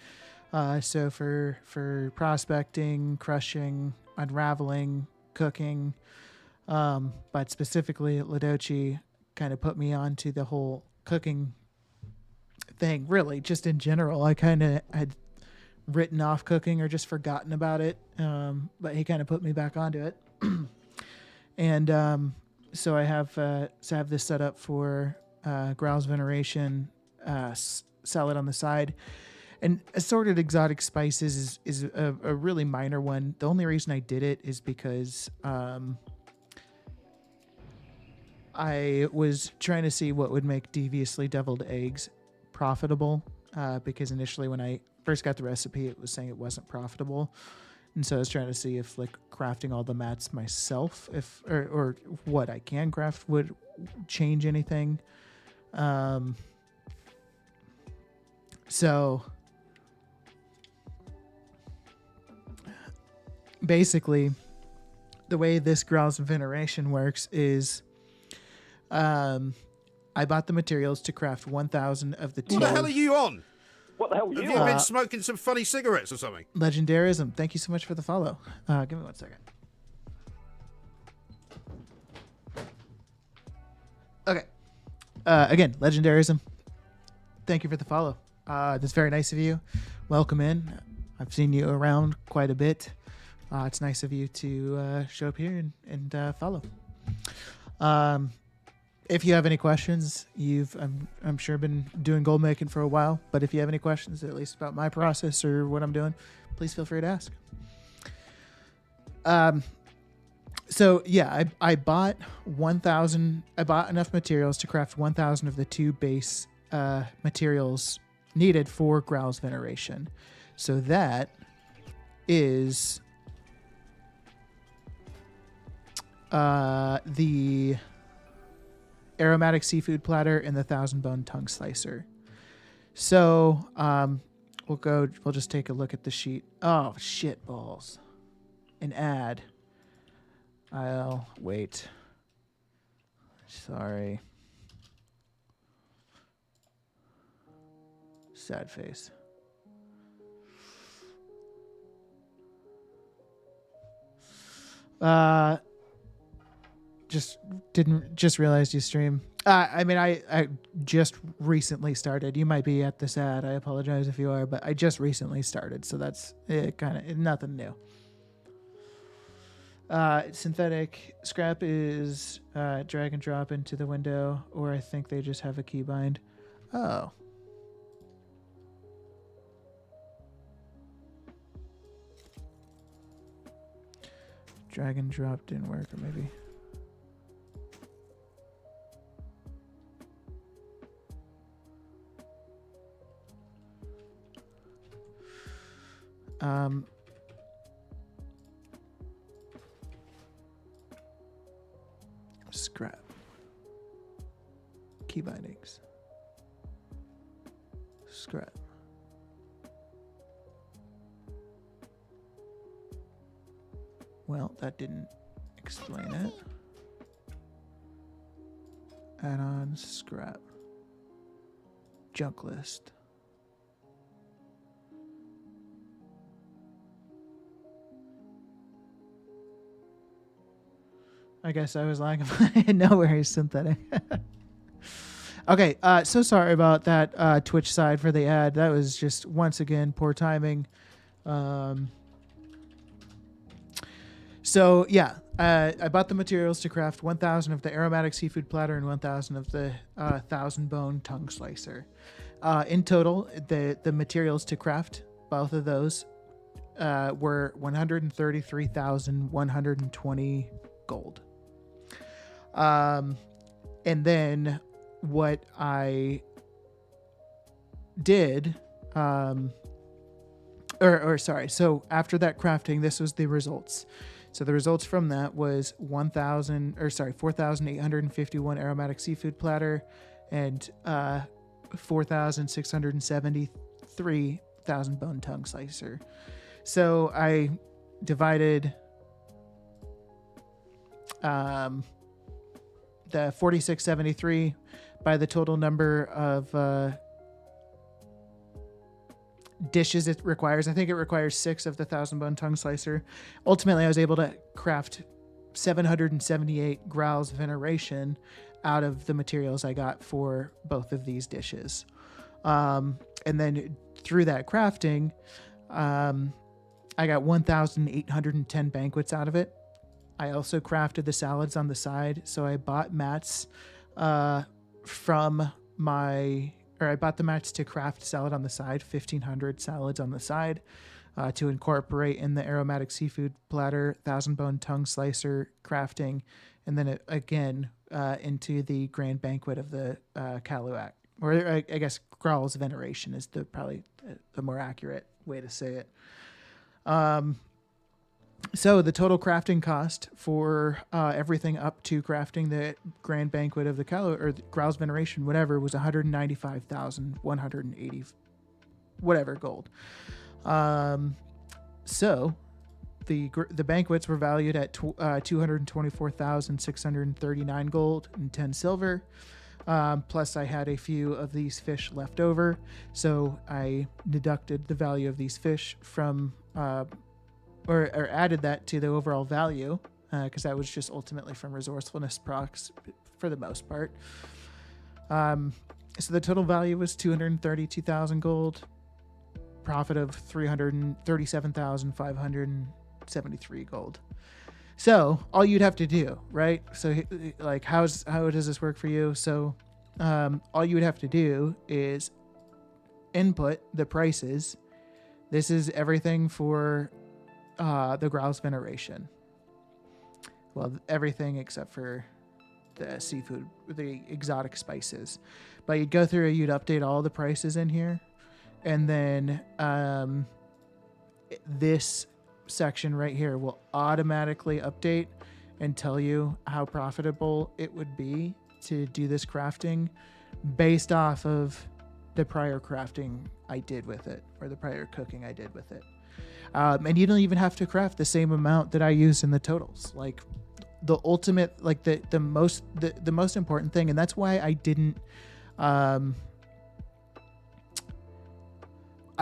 So for prospecting, crushing, unraveling, cooking. But specifically Ludochi kind of put me onto the whole cooking thing, really, just in general. I kind of had written off cooking or just forgotten about it. But he kind of put me back onto it. And so I have this set up for Growl's Veneration, salad on the side. And assorted exotic spices is a really minor one. The only reason I did it is because I was trying to see what would make deviously deviled eggs profitable, because initially when I first got the recipe, it was saying it wasn't profitable. And so I was trying to see if like crafting all the mats myself, or what I can craft would change anything. So basically the way this Growl's Veneration works is I bought the materials to craft 1,000 of the two. What the hell are you on? What the hell are Have you you on? been smoking some funny cigarettes or something? Legendarism. Thank you so much for the follow. Give me 1 second. Okay. Again, Legendarism. Thank you for the follow. That's very nice of you. Welcome in. I've seen you around quite a bit. It's nice of you to show up here and follow. If you have any questions, I'm sure been doing gold making for a while, but if you have any questions, at least about my process or what I'm doing, please feel free to ask. So yeah, I bought 1,000. I bought enough materials to craft 1,000 of the two base materials needed for Growl's Veneration. So that is the aromatic seafood platter and the 1,000-bone tongue slicer. So we'll just take a look at the sheet. Oh, shit balls. An ad. I'll wait. Sorry. Sad face. Just realized you stream. I just recently started. You might be at this ad. I apologize if you are, but I just recently started, so that's kind of nothing new. Synthetic scrap is drag and drop into the window, or I think they just have a keybind. Oh. Drag and drop didn't work, or maybe. Scrap. Key bindings. Scrap. Well, that didn't explain it. Add-on scrap. Junk list. I guess I was lagging. Nowhere is synthetic. Okay, so sorry about that Twitch side for the ad. That was just, once again, poor timing. So, yeah, I bought the materials to craft 1,000 of the aromatic seafood platter and 1,000 of the 1,000 bone tongue slicer. In total, the materials to craft both of those were 133,120 gold. And then what I did, so after that crafting, this was the results. So the results from that was 4,851 aromatic seafood platter and 4,673 1,000 bone tongue slicer. So I divided the 4673 by the total number of dishes it requires. I think it requires 6 of the 1,000 bone tongue slicer. Ultimately, I was able to craft 778 growls veneration out of the materials I got for both of these dishes. And then through that crafting, I got 1,810 banquets out of it. I also crafted the salads on the side. So I bought mats I bought the mats to craft salad on the side, 1,500 salads on the side, to incorporate in the aromatic seafood platter, 1,000 bone tongue slicer crafting, and then into the grand banquet of the Kaluak. Or I guess Graal's veneration is probably the more accurate way to say it. So the total crafting cost for everything up to crafting the grand banquet of the Graal's veneration, whatever, was 195,180 whatever gold. So the banquets were valued at 224,639 gold and 10 silver. Plus I had a few of these fish left over, so I deducted the value of these fish from or added that to the overall value, because that was just ultimately from resourcefulness procs for the most part. So the total value was 232,000 gold, profit of 337,573 gold. So all you'd have to do, right? So like, how does this work for you? So all you would have to do is input the prices. This is everything for the Graal's veneration. Well, everything except for the seafood, the exotic spices. But you'd go through, you'd update all the prices in here, and then this section right here will automatically update and tell you how profitable it would be to do this crafting based off of the prior crafting I did with it, or the prior cooking I did with it. And you don't even have to craft the same amount that I used in the totals. Like the ultimate, like the most important thing, and that's why I didn't. I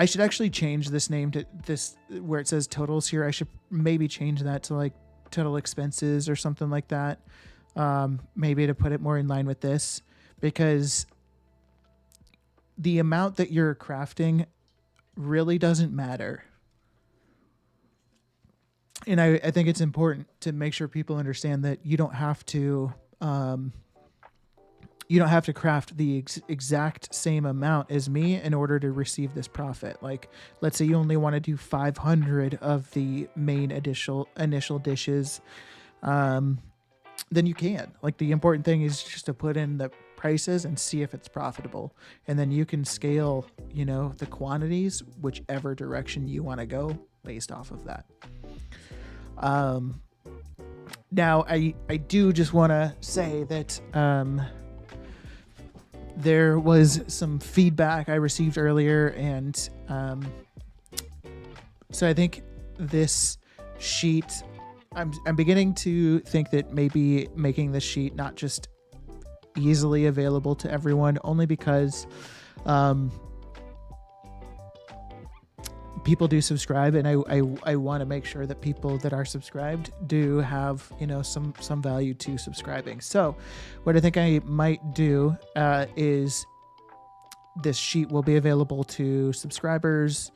should actually change this name to this, where it says totals here. I should maybe change that to like total expenses or something like that. Maybe to put it more in line with this, because the amount that you're crafting really doesn't matter. And I think it's important to make sure people understand that you don't have to craft the exact same amount as me in order to receive this profit. Like, let's say you only want to do 500 of the main initial dishes, then you can. Like, the important thing is just to put in the prices and see if it's profitable, and then you can scale, the quantities whichever direction you want to go based off of that. Now I do just want to say that there was some feedback I received earlier, and so I think this sheet, I'm beginning to think that maybe making this sheet not just easily available to everyone, only because people do subscribe, and I want to make sure that people that are subscribed do have some value to subscribing. So what I think I might do is this sheet will be available to subscribers,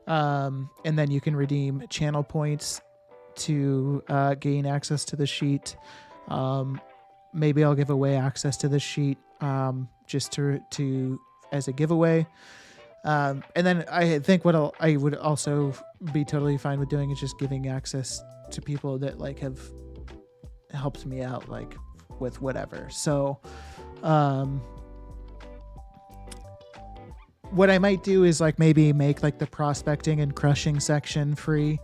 and then you can redeem channel points to gain access to the sheet. Maybe I'll give away access to the sheet just to as a giveaway. And then I think I would also be totally fine with doing is just giving access to people that like have helped me out like with whatever. So what I might do is like maybe make like the prospecting and crushing section free,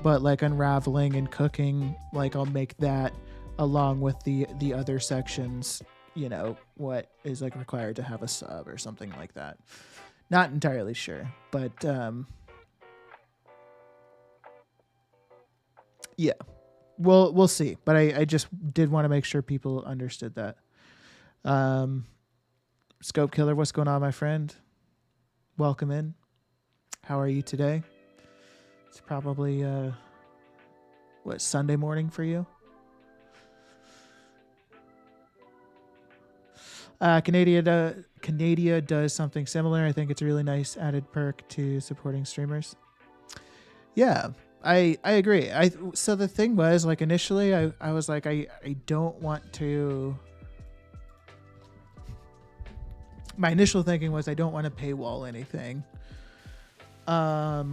but like unraveling and cooking, like I'll make that along with the other sections, you know, what is like required to have a sub or something like that. Not entirely sure, but yeah, we'll see. But I just did want to make sure people understood that. Scope Killer, what's going on, my friend? Welcome in. How are you today? It's probably Sunday morning for you? Canada does something similar. I think it's a really nice added perk to supporting streamers. Yeah, I agree. So the thing was, like, initially I was like, I don't want to. My initial thinking was I don't want to paywall anything. But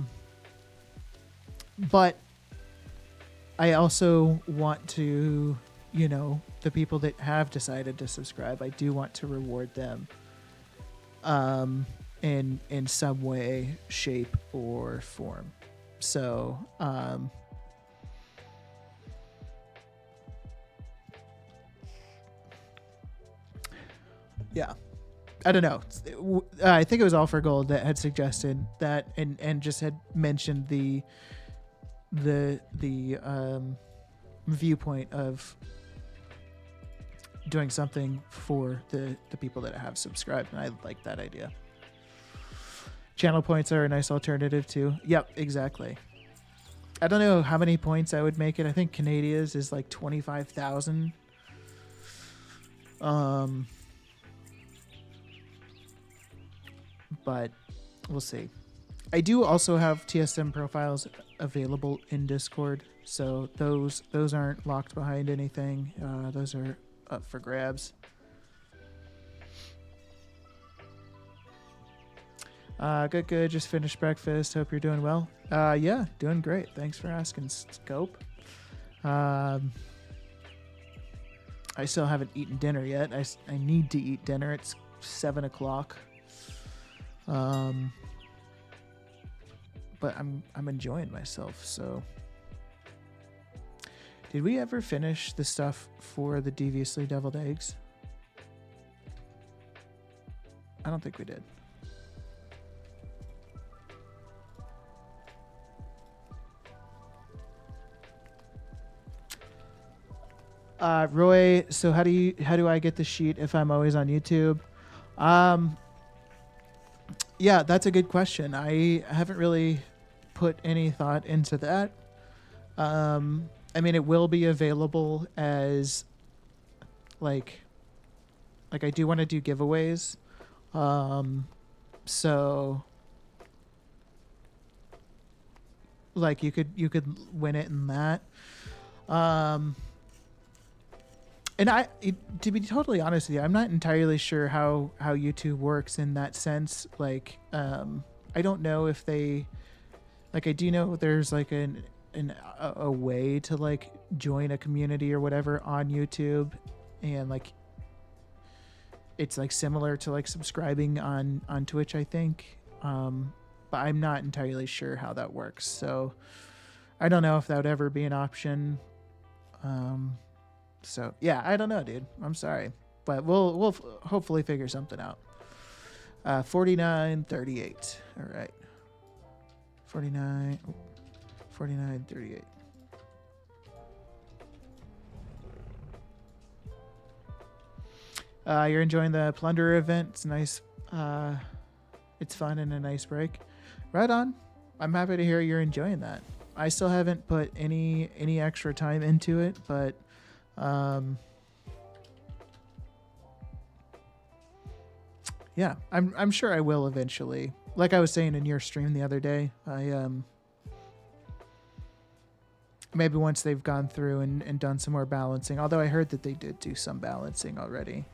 I also want to, you know, the people that have decided to subscribe, I do want to reward them in some way, shape, or form. So yeah, I don't know. I think it was All for Gold that had suggested that and just had mentioned the viewpoint of doing something for the people that have subscribed, and I like that idea. Channel points are a nice alternative too. Yep, exactly. I don't know how many points I would make it. I think Canadia's is like 25,000. But we'll see. I do also have TSM profiles available in Discord, so those aren't locked behind anything. Those are up for grabs. Good. Just finished breakfast. Hope you're doing well. Yeah, doing great. Thanks for asking, Scope. I still haven't eaten dinner yet. I need to eat dinner. It's 7 o'clock. But I'm enjoying myself. So, did we ever finish the stuff for the deviously deviled eggs? I don't think we did. Roy, so how do I get the sheet if I'm always on YouTube? Yeah, that's a good question. I haven't really put any thought into that. I mean, it will be available as like I do want to do giveaways. So like you could win it in that. And to be totally honest with you, I'm not entirely sure how YouTube works in that sense. Like, I don't know if they, like, I do know there's like a way to like join a community or whatever on YouTube, and like, it's like similar to like subscribing on Twitch, I think. But I'm not entirely sure how that works. So I don't know if that would ever be an option. So yeah, I don't know, dude. I'm sorry, but we'll hopefully figure something out. 49.38. All right. 49.38. You're enjoying the Plunderer event. It's nice. It's fun and a nice break. Right on. I'm happy to hear you're enjoying that. I still haven't put any extra time into it, but yeah, I'm sure I will eventually. Like I was saying in your stream the other day, maybe once they've gone through and done some more balancing. Although I heard that they did do some balancing already.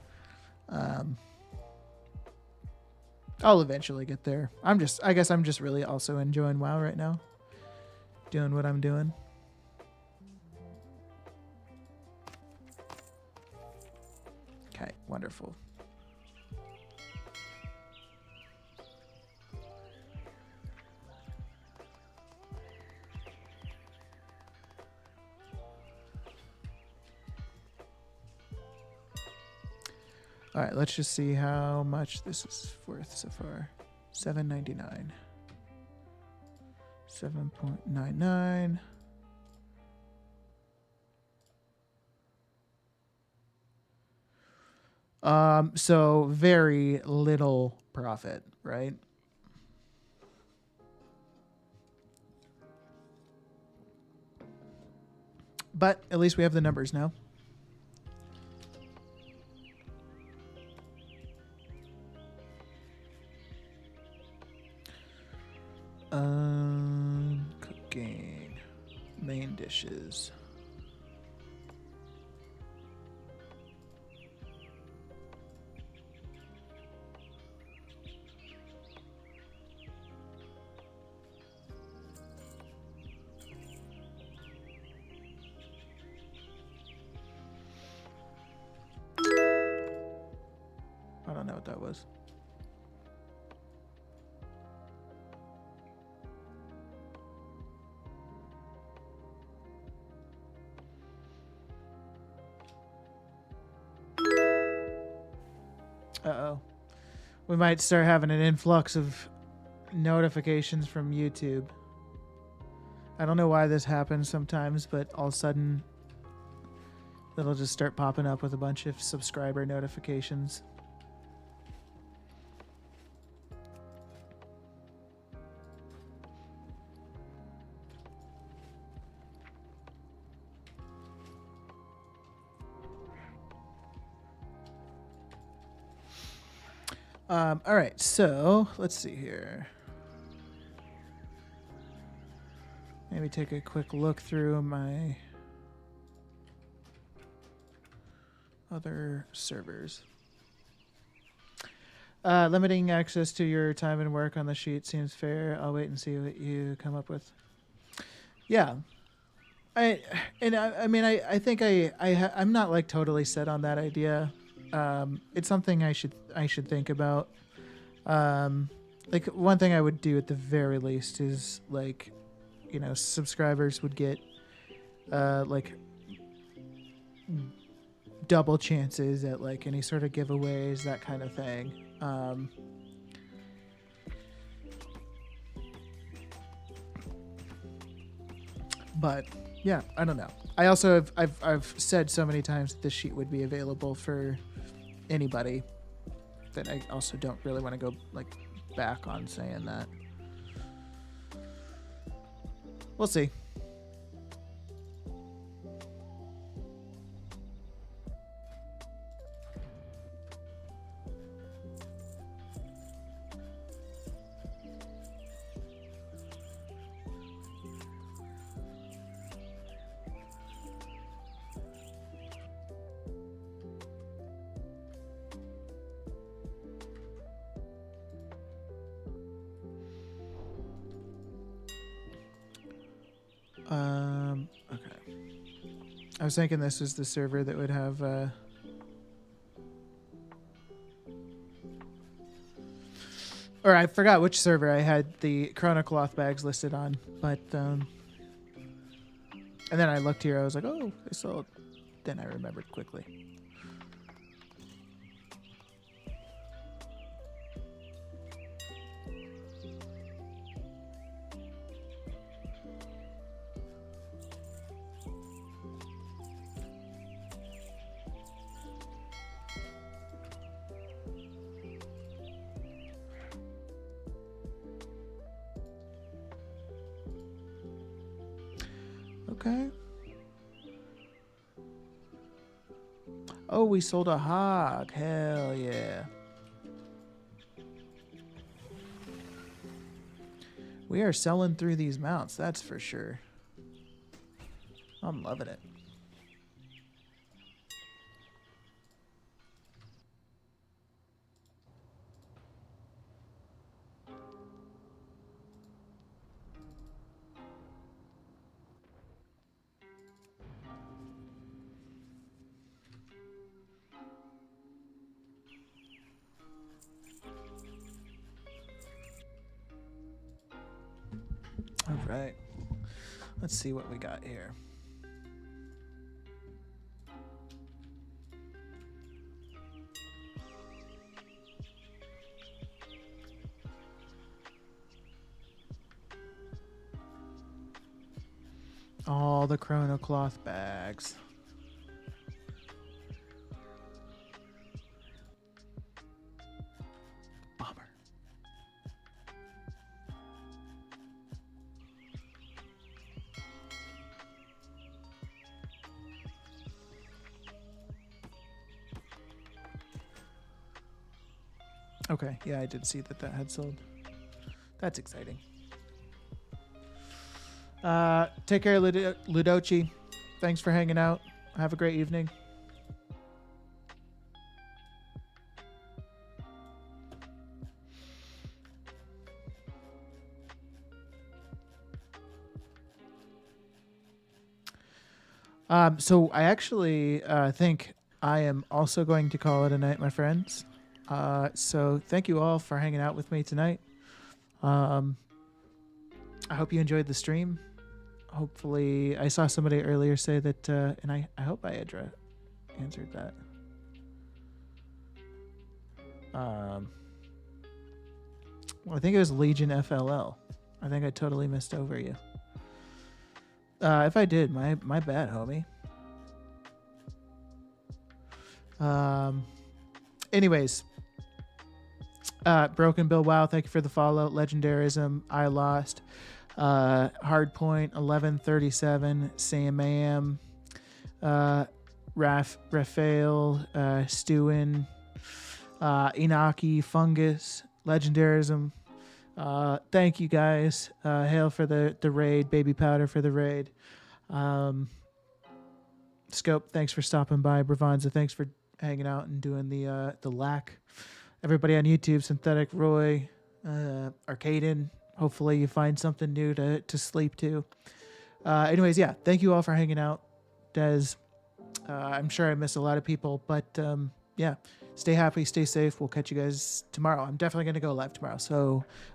I'll eventually get there. I guess I'm just really also enjoying WoW right now. Doing what I'm doing. Okay, wonderful. All right, let's just see how much this is worth so far. $7.99. 7.99. So very little profit, right? But at least we have the numbers now. Cooking. Main dishes. I don't know what that was. Uh-oh. We might start having an influx of notifications from YouTube. I don't know why this happens sometimes, but all of a sudden it'll just start popping up with a bunch of subscriber notifications. All right, so let's see here. Maybe take a quick look through my other servers. Limiting access to your time and work on the sheet seems fair. I'll wait and see what you come up with. Yeah. I think I'm not like totally set on that idea. It's something I should think about. Like one thing I would do at the very least is like, subscribers would get like double chances at like any sort of giveaways, that kind of thing. But yeah, I don't know. I also I've said so many times that this sheet would be available for anybody that I also don't really want to go like back on saying that. We'll see. Okay. I was thinking this was the server that would have or I forgot which server I had the Chrono Cloth bags listed on, but and then I looked here, I was like, oh, they sold. Then I remembered quickly. Okay. Oh, we sold a hog. Hell yeah. We are selling through these mounts, that's for sure. I'm loving it. All right. Let's see what we got here. All the chrono cloth bags. Bummer. Okay, yeah, I did see that had sold. That's exciting. Take care, Ludochi. Thanks for hanging out. Have a great evening. So I actually think I am also going to call it a night, my friends. So thank you all for hanging out with me tonight. I hope you enjoyed the stream. Hopefully, I saw somebody earlier say that, and I hope I answered that. Well, I think it was Legion FLL. I think I totally missed over you. If I did, my bad, homie. Anyways, Broken Bill, wow, thank you for the follow. Legendarism, I lost. Hardpoint 1137, Sam Am, Raphael, Stewin, Inaki, Fungus, Legendarism. Thank you guys. Hail for the raid, Baby Powder for the raid. Scope, thanks for stopping by. Bravanza, thanks for hanging out and doing the lack. Everybody on YouTube, Synthetic Roy, Arcaden. Hopefully you find something new to sleep to. Anyways, yeah, thank you all for hanging out. Des, I'm sure I miss a lot of people, but yeah, stay happy, stay safe. We'll catch you guys tomorrow. I'm definitely going to go live tomorrow. So